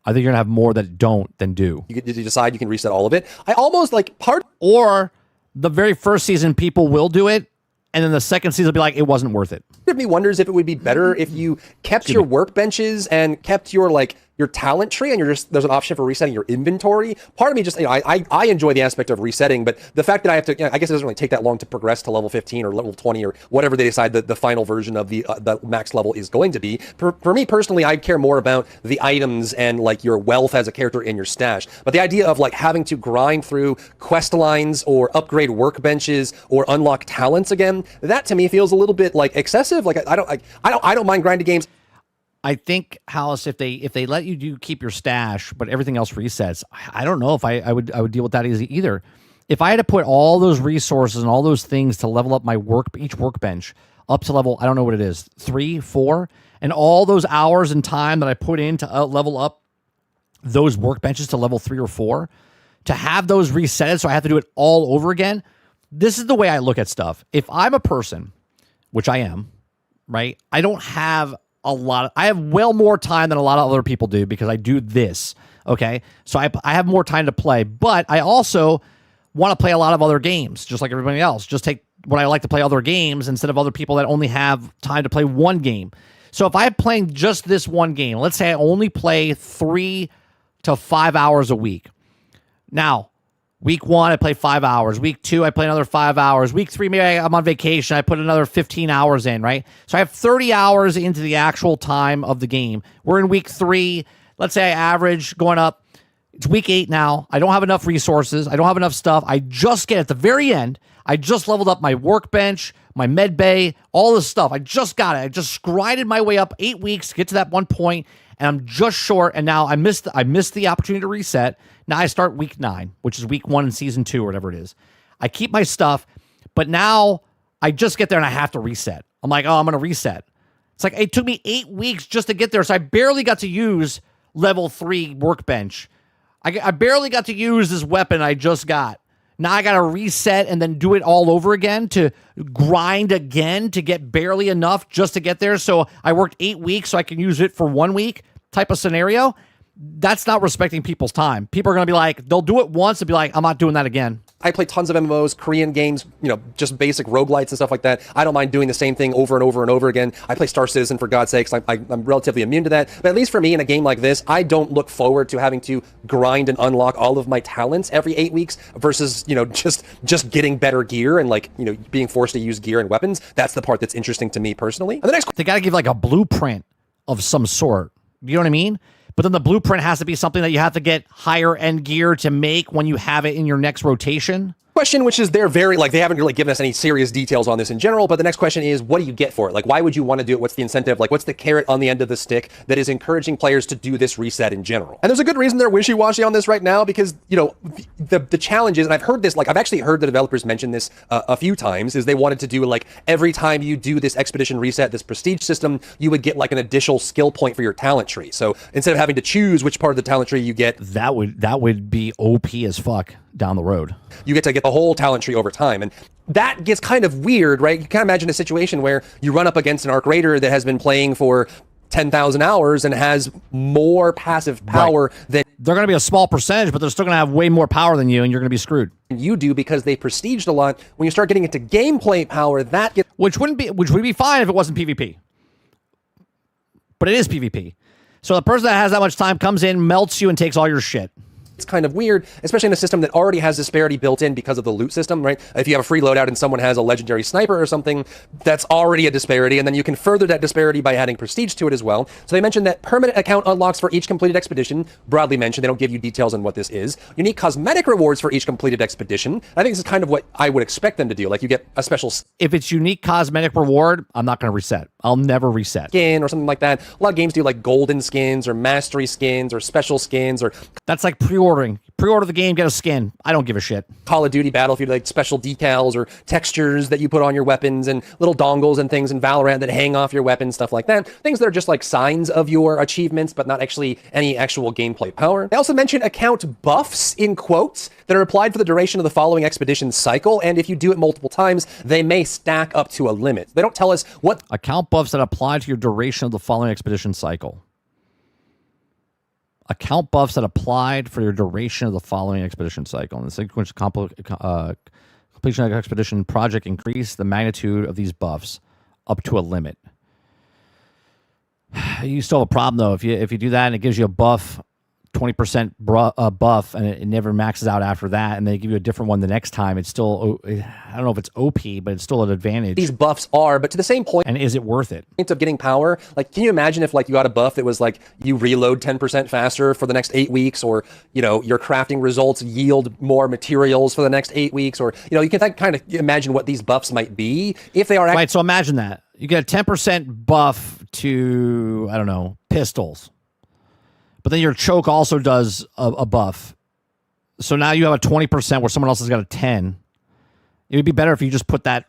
I think you're going to have more that don't than do. You decide you can reset all of it. I almost like or the very first season, people will do it, and then the second season will be like, it wasn't worth it. Part of me wonders if it would be better if you kept your workbenches and kept your your talent tree, and there's an option for resetting your inventory. Part of me just, I enjoy the aspect of resetting, but the fact that I have to, I guess it doesn't really take that long to progress to level 15 or level 20 or whatever they decide that the final version of the max level is going to be. For me personally, I care more about the items and like your wealth as a character in your stash. But the idea of like having to grind through quest lines or upgrade workbenches or unlock talents again, that to me feels a little bit like excessive. Like I don't mind grinding games. I think, Hollis, if they let you keep your stash, but everything else resets, I don't know if I would deal with that easy either. If I had to put all those resources and all those things to level up my each workbench up to level, I don't know what it is, 3, 4, and all those hours and time that I put in to level up those workbenches to level 3 or 4, to have those resetted so I have to do it all over again, this is the way I look at stuff. If I'm a person, which I am, right, I don't have I have well more time than a lot of other people do because I do this, okay? So I have more time to play, but I also want to play a lot of other games, just like everybody else. Just take what I like to play other games instead of other people that only have time to play one game. So if I'm playing just this one game, let's say I only play 3 to 5 hours a week. Now, week 1, I play 5 hours. Week 2, I play another 5 hours. Week 3, maybe I'm on vacation. I put another 15 hours in, right? So I have 30 hours into the actual time of the game. We're in week 3. Let's say I average going up. It's week 8 now. I don't have enough resources. I don't have enough stuff. I just get at the very end. I just leveled up my workbench, my med bay, all this stuff. I just got it. I just grinded my way up 8 weeks to get to that one point, and I'm just short. And now I missed the opportunity to reset. Now I start week 9, which is week 1 in season 2 or whatever it is. I keep my stuff, but now I just get there and I have to reset. I'm like, oh, I'm going to reset. It's like it took me 8 weeks just to get there, so I barely got to use level 3 workbench. I barely got to use this weapon I just got. Now I got to reset and then do it all over again to grind again to get barely enough just to get there. So I worked 8 weeks so I can use it for 1 week type of scenario. That's not respecting people's time. People are going to be like, they'll do it once and be like, I'm not doing that again. I play tons of MMOs, Korean games, just basic roguelites and stuff like that. I don't mind doing the same thing over and over and over again. I play Star Citizen, for God's sakes. I'm relatively immune to that. But at least for me in a game like this, I don't look forward to having to grind and unlock all of my talents every 8 weeks versus, just getting better gear and being forced to use gear and weapons. That's the part that's interesting to me personally. And the next, they got to give like a blueprint of some sort. You know what I mean? But then the blueprint has to be something that you have to get higher end gear to make when you have it in your next rotation. Question, which is they haven't really given us any serious details on this in general, but the next question is, what do you get for it? Like, why would you want to do it? What's the incentive? Like, what's the carrot on the end of the stick that is encouraging players to do this reset in general? And there's a good reason they're wishy-washy on this right now because, the challenge is, and I've heard this, I've actually heard the developers mention this a few times, is they wanted to do, every time you do this expedition reset, this prestige system, you would get, an additional skill point for your talent tree. So instead of having to choose which part of the talent tree you get, that would be OP as fuck down the road. You get to get the whole talent tree over time. And that gets kind of weird, right? You can imagine a situation where you run up against an Arc Raider that has been playing for 10,000 hours and has more passive power than... They're going to be a small percentage, but they're still going to have way more power than you, and you're going to be screwed. You do because they prestiged a lot. When you start getting into gameplay power, that gets... Which would be fine if it wasn't PvP. But it is PvP. So the person that has that much time comes in, melts you, and takes all your shit. It's kind of weird, especially in a system that already has disparity built in because of the loot system, right? If you have a free loadout and someone has a legendary sniper or something, that's already a disparity, and then you can further that disparity by adding prestige to it as well. So they mentioned that permanent account unlocks for each completed expedition, broadly mentioned. They don't give you details on what this is. Unique cosmetic rewards for each completed expedition. I think this is kind of what I would expect them to do. Like, you get a special... If it's unique cosmetic reward, I'm not going to reset. I'll never reset. Skin or something like that. A lot of games do golden skins or mastery skins or special skins or... That's like pre-ordering. Pre-order the game, get a skin. I don't give a shit. Call of Duty, Battlefield, special decals or textures that you put on your weapons and little dongles and things in Valorant that hang off your weapons, stuff like that. Things that are just signs of your achievements, but not actually any actual gameplay power. They also mention account buffs, in quotes, that are applied for the duration of the following expedition cycle, and if you do it multiple times, they may stack up to a limit. They don't tell us what... Account buffs that apply to your duration of the following expedition cycle. Account buffs that applied for your duration of the following expedition cycle. In the sequence completion of expedition project, increase the magnitude of these buffs up to a limit. You still have a problem though if you do that and it gives you a buff, 20% buff, and it never maxes out after that, and they give you a different one the next time. It's still, I don't know if it's OP, but it's still an advantage. These buffs are, but to the same point. And is it worth it? Of getting power, can you imagine if you got a buff that was you reload 10% faster for the next 8 weeks, or your crafting results yield more materials for the next 8 weeks, or you can kind of imagine what these buffs might be if they are right. So imagine that you get a 10% buff to, I don't know, pistols. But then your choke also does a buff. So now you have a 20% where someone else has got a 10. It would be better if you just put that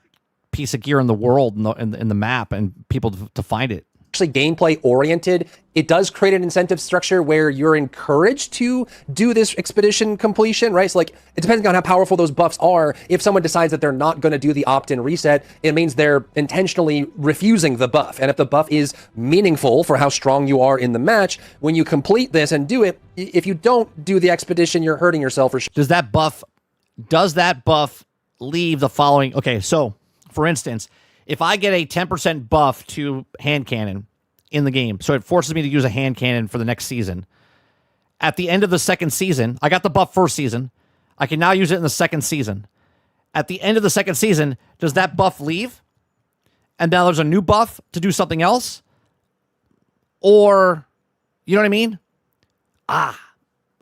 piece of gear in the world, in the map, and people to find it. Actually gameplay oriented, it does create an incentive structure where you're encouraged to do this expedition completion, right? So it depends on how powerful those buffs are. If someone decides that they're not going to do the opt-in reset, it means they're intentionally refusing the buff. And if the buff is meaningful for how strong you are in the match, when you complete this and do it, if you don't do the expedition, you're hurting yourself. Does that buff leave the following? Okay, so for instance, if I get a 10% buff to hand cannon in the game, so it forces me to use a hand cannon for the next season. At the end of the second season, I got the buff first season. I can now use it in the second season. At the end of the second season, does that buff leave? And now there's a new buff to do something else? Or, you know what I mean?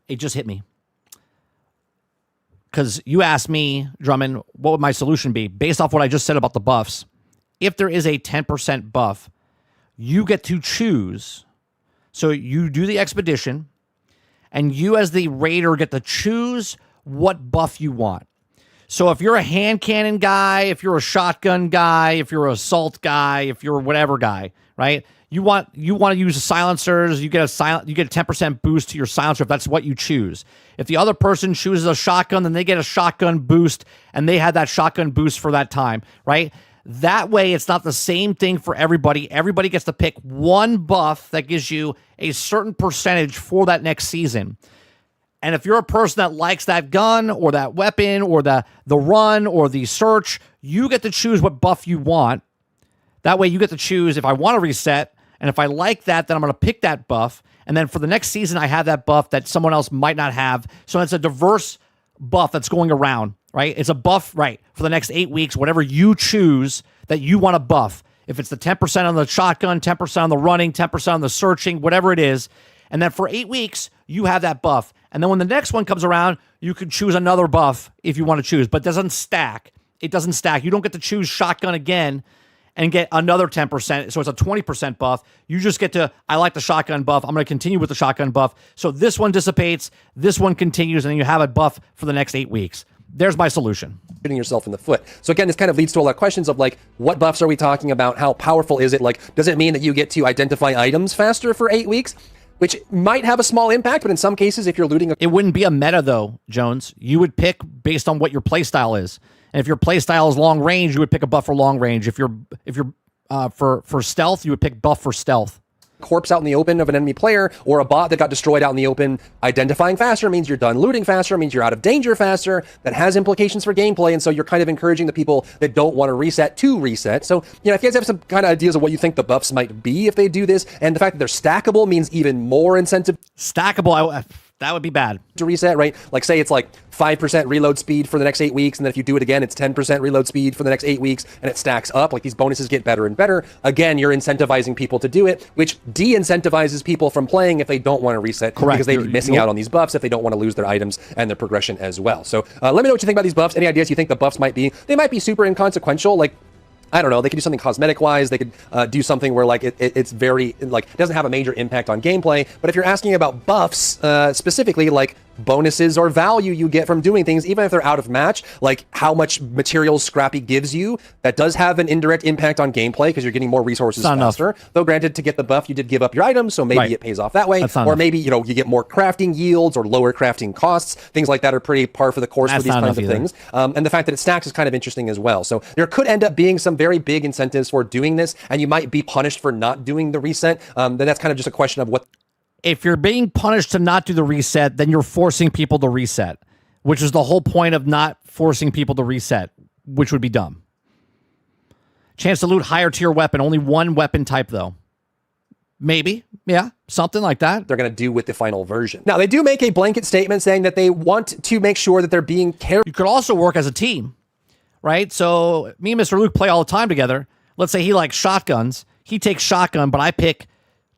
It just hit me. Because you asked me, Drummond, what would my solution be? Based off what I just said about the buffs. If there is a 10% buff, you get to choose. So you do the expedition, and you as the raider get to choose what buff you want. So if you're a hand cannon guy, if you're a shotgun guy, if you're an assault guy, if you're whatever guy, right? You want to use the silencers, you get a 10% boost to your silencer if that's what you choose. If the other person chooses a shotgun, then they get a shotgun boost, and they had that shotgun boost for that time, right? That way, it's not the same thing for everybody. Everybody gets to pick one buff that gives you a certain percentage for that next season. And if you're a person that likes that gun or that weapon or the run or the search, you get to choose what buff you want. That way, you get to choose if I want to reset, and if I like that, then I'm going to pick that buff. And then for the next season, I have that buff that someone else might not have. So it's a diverse buff that's going around, right? It's a buff, right, for the next 8 weeks, whatever you choose that you want to buff. If it's the 10% on the shotgun, 10% on the running, 10% on the searching, whatever it is. And then for 8 weeks, you have that buff. And then when the next one comes around, you can choose another buff if you want to choose. But it doesn't stack. It doesn't stack. You don't get to choose shotgun again and get another 10%. So it's a 20% buff. You just get to, I like the shotgun buff. I'm going to continue with the shotgun buff. So this one dissipates, this one continues, and then you have a buff for the next 8 weeks. There's my solution. Shooting yourself in the foot. So again, this kind of leads to a lot of questions of like, what buffs are we talking about? How powerful is it? Like, does it mean that you get to identify items faster for 8 weeks? Which might have a small impact, but in some cases, if you're looting... It wouldn't be a meta, though, Jones. You would pick based on what your playstyle is. And if your playstyle is long range, you would pick a buff for long range. If you're for stealth, you would pick buff for stealth. Corpse out in the open of an enemy player, or a bot that got destroyed out in the open, identifying faster means you're done looting faster, means you're out of danger faster. That has implications for gameplay, and so you're kind of encouraging the people that don't want to reset to reset. So, you know, if you guys have some kind of ideas of what you think the buffs might be if they do this, and the fact that they're stackable means even more incentive. Stackable, that would be bad. To reset, right? Like, say it's like 5% reload speed for the next 8 weeks, and then if you do it again, it's 10% reload speed for the next 8 weeks, and it stacks up. Like, these bonuses get better and better. Again, you're incentivizing people to do it, which de-incentivizes people from playing if they don't want to reset. Correct. Because they'd be missing out on these buffs if they don't want to lose their items and their progression as well. So let me know what you think about these buffs. Any ideas you think the buffs might be? They might be super inconsequential, like, I don't know, they could do something cosmetic-wise, they could do something where, like, it's very, like, it doesn't have a major impact on gameplay, but if you're asking about buffs, specifically, like, bonuses or value you get from doing things, even if they're out of match, like how much materials Scrappy gives you, that does have an indirect impact on gameplay because you're getting more resources faster. Though granted, to get the buff, you did give up your items, so maybe it pays off that way. Or maybe, you know, you get more crafting yields or lower crafting costs. Things like that are pretty par for the course for these kinds of things. And the fact that it stacks is kind of interesting as well. So there could end up being some very big incentives for doing this, and you might be punished for not doing the reset. Then that's kind of just a question of what... If you're being punished to not do the reset, then you're forcing people to reset, which is the whole point of not forcing people to reset, which would be dumb. Chance to loot higher tier weapon, only one weapon type though. Maybe, yeah, something like that. They're going to do with the final version. Now, they do make a blanket statement saying that they want to make sure that they're being careful. You could also work as a team, right? So me and Mr. Luke play all the time together. Let's say he likes shotguns. He takes shotgun, but I pick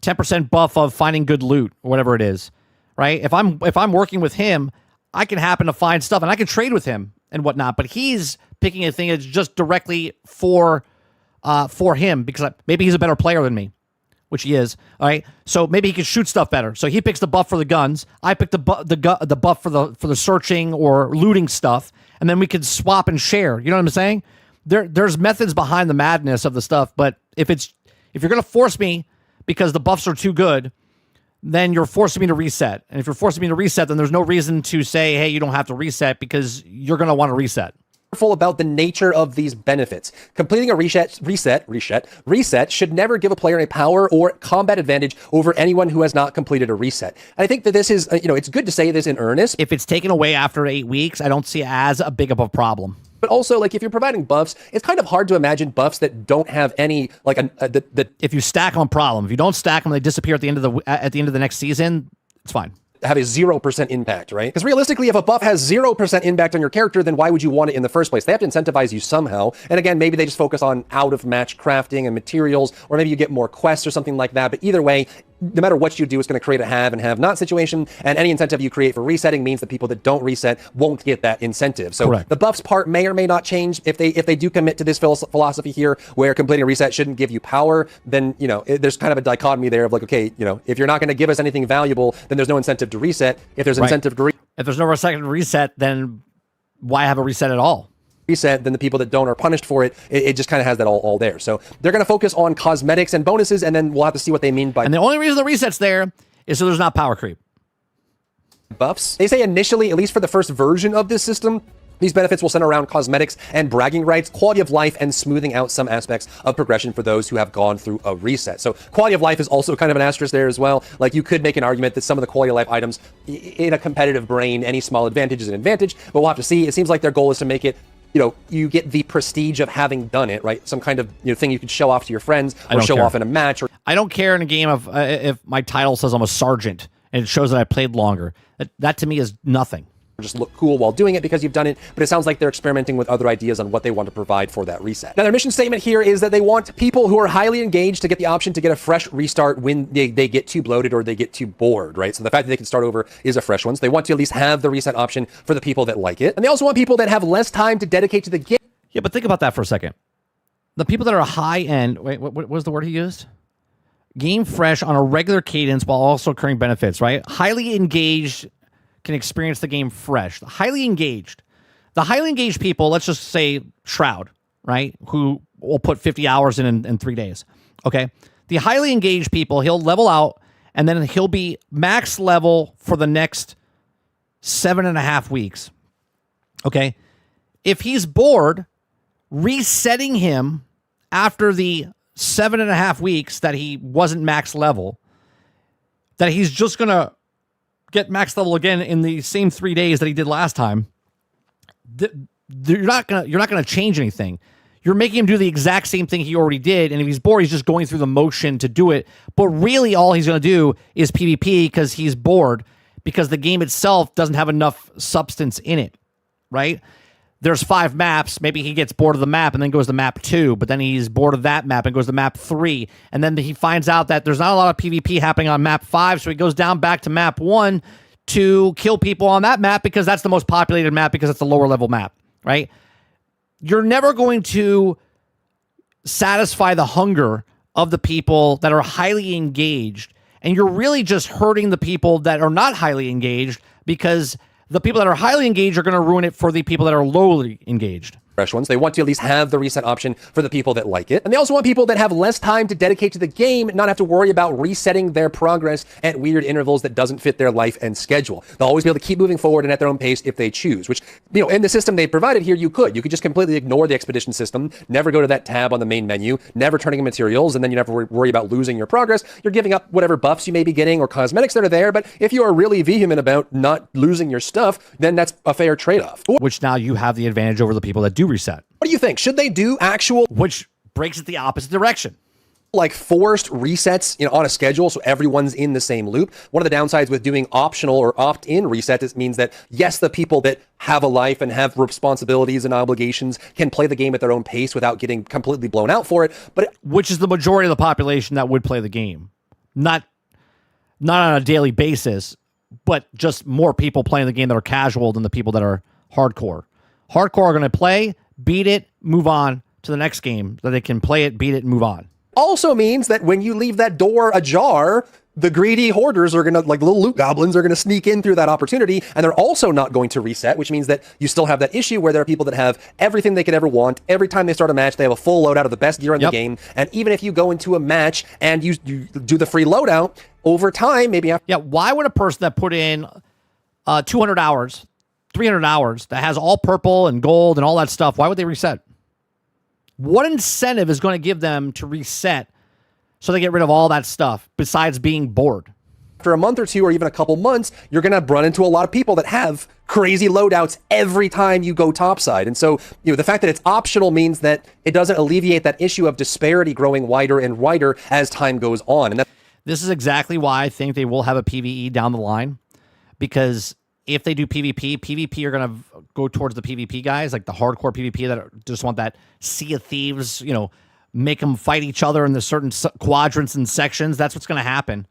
10% buff of finding good loot or whatever it is, right? If I'm working with him, I can happen to find stuff and I can trade with him and whatnot, but he's picking a thing that's just directly for him because maybe he's a better player than me, which he is, all right? So maybe he can shoot stuff better. So he picks the buff for the guns. I pick the buff for the searching or looting stuff, and then we can swap and share. You know what I'm saying? There's methods behind the madness of the stuff, but if you're going to force me because the buffs are too good, then you're forcing me to reset. And if you're forcing me to reset, then there's no reason to say, hey, you don't have to reset because you're going to want to reset. About the nature of these benefits. Completing a reset should never give a player a power or combat advantage over anyone who has not completed a reset. And I think that this is, it's good to say this in earnest. If it's taken away after 8 weeks, I don't see it as a big of a problem. But also, like, if you're providing buffs, it's kind of hard to imagine buffs that don't have any, like, if you stack them, problem. If you don't stack them, they disappear at the end of the next season. It's fine. Have a 0% impact, right? Because realistically, if a buff has 0% impact on your character, then why would you want it in the first place? They have to incentivize you somehow. And again, maybe they just focus on out-of-match crafting and materials, or maybe you get more quests or something like that. But either way, no matter what you do, it's going to create a have and have not situation. And any incentive you create for resetting means that people that don't reset won't get that incentive. So Correct. the buffs part may or may not change. If they do commit to this philosophy here, where completing a reset shouldn't give you power, then, you know, there's kind of a dichotomy there of like, okay, you know, if you're not going to give us anything valuable, then there's no incentive to reset. If there's incentive to if there's no second reset, then why have a reset at all? reset, then the people that don't are punished for it. It just kind of has that all there. So they're going to focus on cosmetics and bonuses, and then we'll have to see what they mean by. And the only reason the reset's there is so there's not power creep. Buffs. They say initially, at least for the first version of this system, these benefits will center around cosmetics and bragging rights, quality of life, and smoothing out some aspects of progression for those who have gone through a reset. So quality of life is also kind of an asterisk there as well. Like, you could make an argument that some of the quality of life items in a competitive brain, any small advantage is an advantage, but we'll have to see. It seems like their goal is to make it, you know, you get the prestige of having done it, right? Some kind of, you know, thing you could show off to your friends or show off in a match. Or I don't care in a game of if my title says I'm a sergeant and it shows that I played longer. That to me is nothing. Just look cool while doing it because you've done it, but it sounds like they're experimenting with other ideas on what they want to provide for that reset. Now, their mission statement here is that they want people who are highly engaged to get the option to get a fresh restart when they get too bloated or they get too bored, right? So the fact that they can start over is a fresh one. So they want to at least have the reset option for the people that like it. And they also want people that have less time to dedicate to the game. Yeah, but think about that for a second. The people that are high end, wait, what was the word he used? Game fresh on a regular cadence while also accruing benefits, right? Highly engaged can experience the game fresh. The highly engaged people, let's just say Shroud, right? Who will put 50 hours in 3 days. Okay. The highly engaged people, he'll level out and then he'll be max level for the next 7.5 weeks. Okay. If he's bored, resetting him after the 7.5 weeks that he wasn't max level, that he's just going to get max level again in the same 3 days that he did last time, you're not gonna change anything. You're making him do the exact same thing he already did, and if he's bored, he's just going through the motion to do it. But really, all he's gonna do is PvP because he's bored, because the game itself doesn't have enough substance in it, right? There's 5 maps. Maybe he gets bored of the map and then goes to map 2, but then he's bored of that map and goes to map 3. And then he finds out that there's not a lot of PvP happening on map 5, so he goes down back to map 1 to kill people on that map because that's the most populated map because it's the lower level map, right? You're never going to satisfy the hunger of the people that are highly engaged, and you're really just hurting the people that are not highly engaged because the people that are highly engaged are going to ruin it for the people that are lowly engaged. Fresh ones. They want to at least have the reset option for the people that like it. And they also want people that have less time to dedicate to the game, not have to worry about resetting their progress at weird intervals that doesn't fit their life and schedule. They'll always be able to keep moving forward and at their own pace if they choose, which, you know, in the system they provided here, you could just completely ignore the expedition system, never go to that tab on the main menu, never turning in materials, and then you never worry about losing your progress. You're giving up whatever buffs you may be getting or cosmetics that are there, but if you are really vehement about not losing your stuff, then that's a fair trade-off. Which now you have the advantage over the people that do reset. What do you think? Should they do actual, which breaks it the opposite direction, like forced resets, you know, on a schedule so everyone's in the same loop? One of the downsides with doing optional or opt-in resets means that, yes, the people that have a life and have responsibilities and obligations can play the game at their own pace without getting completely blown out for it. But which is the majority of the population that would play the game, not on a daily basis, but just more people playing the game that are casual than the people that are hardcore. Hardcore are going to play, beat it, move on to the next game, that they can play it, beat it, and move on. Also means that when you leave that door ajar, the greedy hoarders are going to, like little loot goblins, are going to sneak in through that opportunity, and they're also not going to reset, which means that you still have that issue where there are people that have everything they could ever want. Every time they start a match, they have a full loadout of the best gear in the game, and even if you go into a match and you do the free loadout, over time, maybe after... Yeah, why would a person that put in 200 hours, 300 hours, that has all purple and gold and all that stuff, why would they reset? What incentive is going to give them to reset so they get rid of all that stuff besides being bored? After a month or two or even a couple months, you're going to run into a lot of people that have crazy loadouts every time you go topside. And so, you know, the fact that it's optional means that it doesn't alleviate that issue of disparity growing wider and wider as time goes on. And this is exactly why I think they will have a PvE down the line, because if they do PvP are going to go towards the PvP guys, like the hardcore PvP that just want that Sea of Thieves, you know, make them fight each other in the certain quadrants and sections. That's what's going to happen.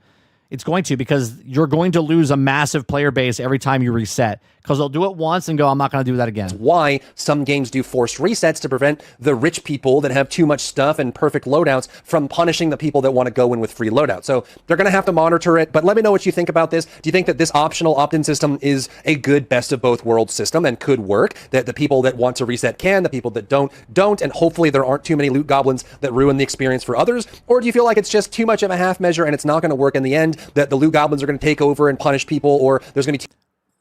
It's going to, because you're going to lose a massive player base every time you reset, because they'll do it once and go, I'm not going to do that again. Why some games do forced resets to prevent the rich people that have too much stuff and perfect loadouts from punishing the people that want to go in with free loadouts. So they're going to have to monitor it, but let me know what you think about this. Do you think that this optional opt-in system is a good best of both worlds system and could work? That the people that want to reset can, the people that don't, and hopefully there aren't too many loot goblins that ruin the experience for others? Or do you feel like it's just too much of a half measure and it's not going to work in the end, that the loot goblins are going to take over and punish people, or there's going to be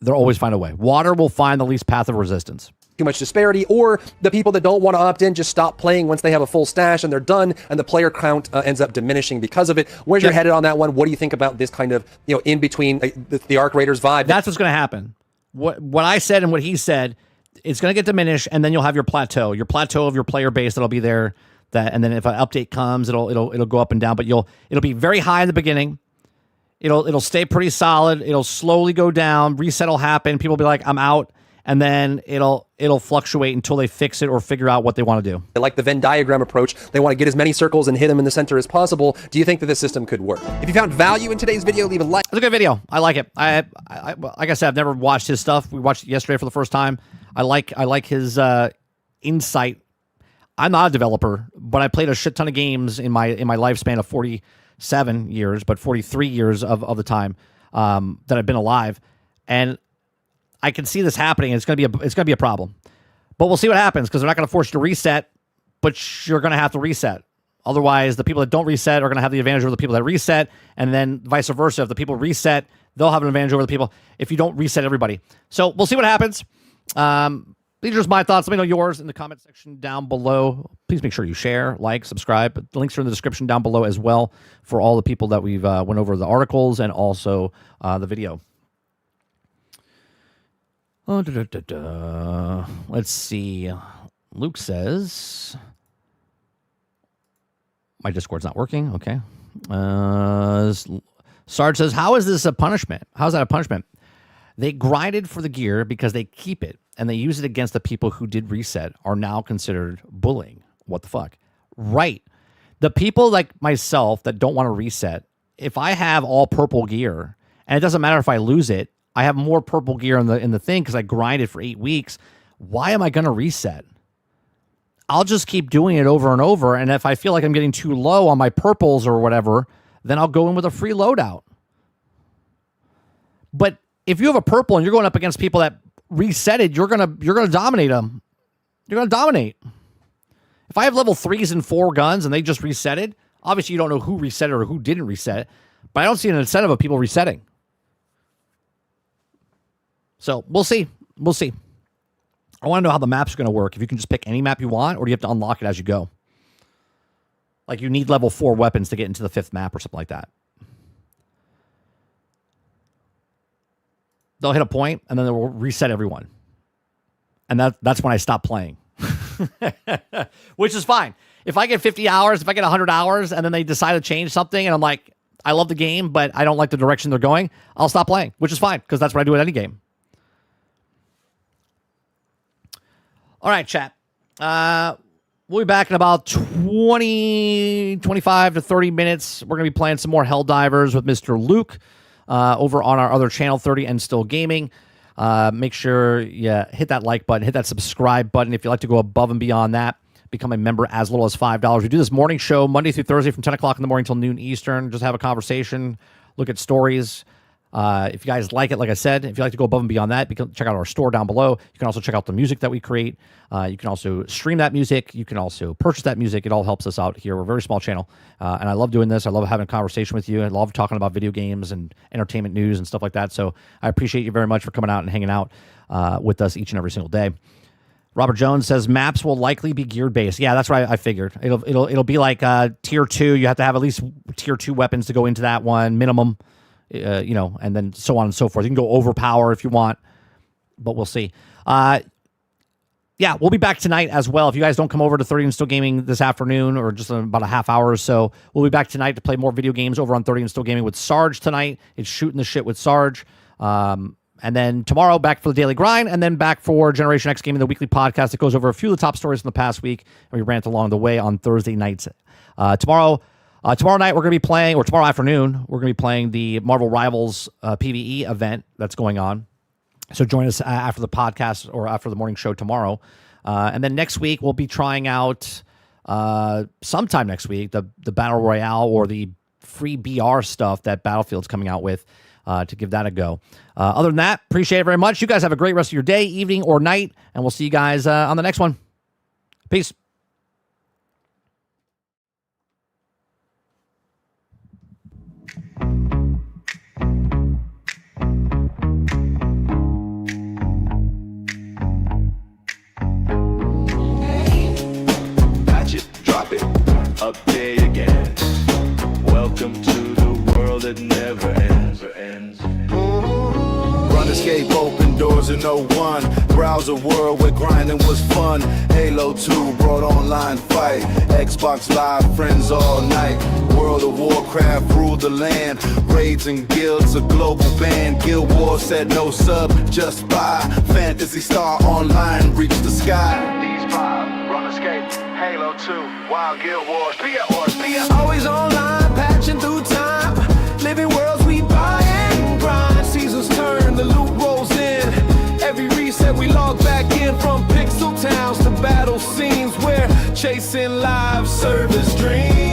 They'll always find a way. Water will find the least path of resistance. too much disparity, or the people that don't want to opt in just stop playing once they have a full stash and they're done, and the player count ends up diminishing because of it? Where's your headed on that one? What do you think about this kind of, in between the Arc Raiders vibe? That's what's going to happen. What I said and what he said, it's going to get diminished, and then you'll have your plateau of your player base that'll be there. And then if an update comes, it'll go up and down, but it'll be very high in the beginning. It'll stay pretty solid. It'll slowly go down. Reset will happen. People will be like, I'm out. And then it'll fluctuate until they fix it or figure out what they want to do. They like the Venn diagram approach. They want to get as many circles and hit them in the center as possible. Do you think that this system could work? If you found value in today's video, leave a like. It's a good video. I like it. I like I said, I've never watched his stuff. We watched it yesterday for the first time. I like his insight. I'm not a developer, but I played a shit ton of games in my lifespan of 47 years, but 43 years of the time that I've been alive, and I can see this happening. And it's gonna be a problem, but we'll see what happens, because they're not going to force you to reset, but you're going to have to reset. Otherwise, the people that don't reset are going to have the advantage over the people that reset, and then vice versa. If the people reset, they'll have an advantage over the people if you don't reset everybody. So we'll see what happens. These are just my thoughts. Let me know yours in the comment section down below. Please make sure you share, like, subscribe. The links are in the description down below as well for all the people that we've went over the articles and also the video. Let's see. Luke says my Discord's not working. Okay. Sarge says, how is this a punishment? How's that a punishment? They grinded for the gear because they keep it, and they use it against the people who did reset are now considered bullying. What the fuck? Right. The people like myself that don't want to reset, if I have all purple gear, and it doesn't matter if I lose it, I have more purple gear in the thing because I grinded for 8 weeks. Why am I going to reset? I'll just keep doing it over and over, and if I feel like I'm getting too low on my purples or whatever, then I'll go in with a free loadout. But if you have a purple and you're going up against people that resetted, you're gonna dominate them. You're gonna dominate. If I have level 3s and 4 guns and they just resetted, obviously you don't know who resetted or who didn't reset, but I don't see an incentive of people resetting. So we'll see. We'll see. I want to know how the map's going to work. If you can just pick any map you want, or do you have to unlock it as you go? Like you need level 4 weapons to get into the 5th map or something like that. They'll hit a point, and then they'll reset everyone. And that's when I stop playing. Which is fine. If I get 50 hours, if I get 100 hours, and then they decide to change something, and I'm like, I love the game, but I don't like the direction they're going, I'll stop playing, which is fine, because that's what I do at any game. All right, chat. We'll be back in about 25 to 30 minutes. We're going to be playing some more Helldivers with Mr. Luke. Over on our other channel, 30 and Still Gaming. Make sure you hit that like button, hit that subscribe button. If you'd like to go above and beyond that, become a member as little as $5. We do this morning show Monday through Thursday from 10 o'clock in the morning till noon Eastern. Just have a conversation, look at stories. If you guys like it, like I said, if you'd like to go above and beyond that, you can check out our store down below. You can also check out the music that we create. You can also stream that music. You can also purchase that music. It all helps us out here. We're a very small channel, and I love doing this. I love having a conversation with you. I love talking about video games and entertainment news and stuff like that. So I appreciate you very much for coming out and hanging out with us each and every single day. Robert Jones says maps will likely be geared based. Yeah, that's right. I figured it'll be like tier 2. You have to have at least tier 2 weapons to go into that one minimum. And then so on and so forth. You can go overpower if you want, but we'll see. Yeah, we'll be back tonight as well. If you guys don't come over to 30 and Still Gaming this afternoon or just in about a half hour or so, we'll be back tonight to play more video games over on 30 and Still Gaming with Sarge tonight. It's Shooting the Shit with Sarge. And then tomorrow, back for the Daily Grind, and then back for Generation X Gaming, the weekly podcast that goes over a few of the top stories from the past week, and we rant along the way on Thursday nights. Tomorrow, Tomorrow night we're going to be playing, or tomorrow afternoon we're going to be playing the Marvel Rivals PvE event that's going on. So join us after the podcast or after the morning show tomorrow. And then next week we'll be trying out sometime next week the Battle Royale or the free BR stuff that Battlefield's coming out with to give that a go. Other than that, appreciate it very much. You guys have a great rest of your day, evening, or night, and we'll see you guys on the next one. Peace. Drop it, up there again. Welcome to the world that never ends. Run, escape, open doors in 01. Browse a world where grinding was fun. Halo 2 brought online fight. Xbox Live, friends all night. World of Warcraft ruled the land. Raids and guilds, a global band. Guild Wars said no sub, just buy. Fantasy Star Online reached the sky. These five, Run, escape, Halo 2, Wild Guild Wars, Always online, patching through time. Living worlds we buy and grind. Seasons turn, the loot rolls in. Every reset we log back in. From pixel towns to battle scenes. We're chasing live service dreams.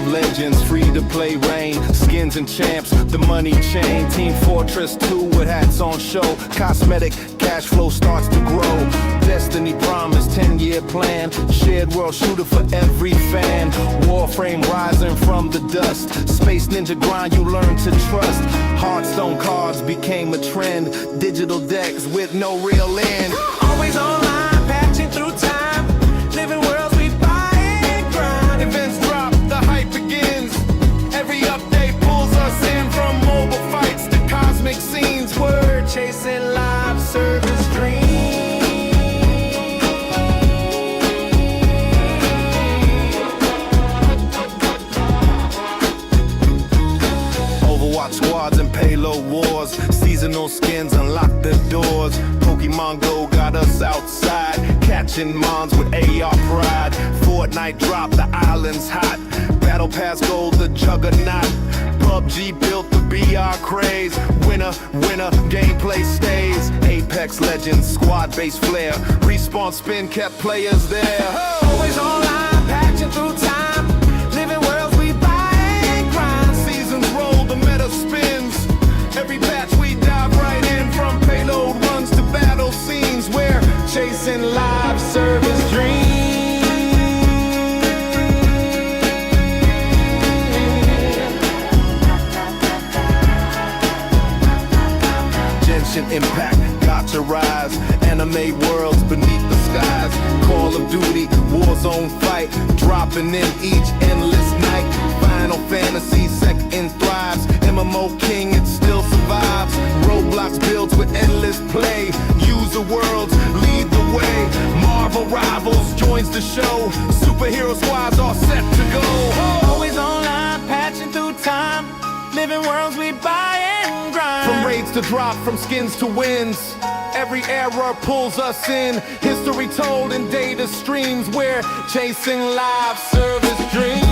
Legends, free to play reign, skins and champs, the money chain. Team Fortress 2 with hats on show. Cosmetic cash flow starts to grow. Destiny promise, 10-year plan. Shared world shooter for every fan. Warframe rising from the dust. Space Ninja grind you learn to trust. Hearthstone cards became a trend. Digital decks with no real end. Always online, patching through time. Living worlds we buy and grind. Events drop, the hype begins. Every update pulls us in. From mobile fights to cosmic scenes. We're chasing live service dreams. Overwatch squads and payload wars. Seasonal skins unlock the doors. Pokemon Go got us outside. Catching mons with AR pride. Fortnite drop, the island's hot. Battle Pass Gold, the juggernaut. PUBG built the BR craze. Winner, winner, gameplay stays. Apex Legends, squad-based flair. Respawn spin kept players there. Always online, patching through time. Living worlds we buy and grind. Seasons roll, the meta spins. Every patch we dive right in. From payload runs to battle scenes. We're chasing live service dreams. Genshin Impact got to rise. Anime worlds beneath the skies. Call of Duty, Warzone fight. Dropping in each endless night. Final Fantasy second thrives. MMO King, it still survives. Roblox builds with endless play. User worlds lead the way. Marvel Rivals joins the show. Superhero squads are set to go. Always online, patching through time. Living worlds we buy and grind. From raids to drop, from skins to wins. Every era pulls us in. History told in data streams. We're chasing live service dreams.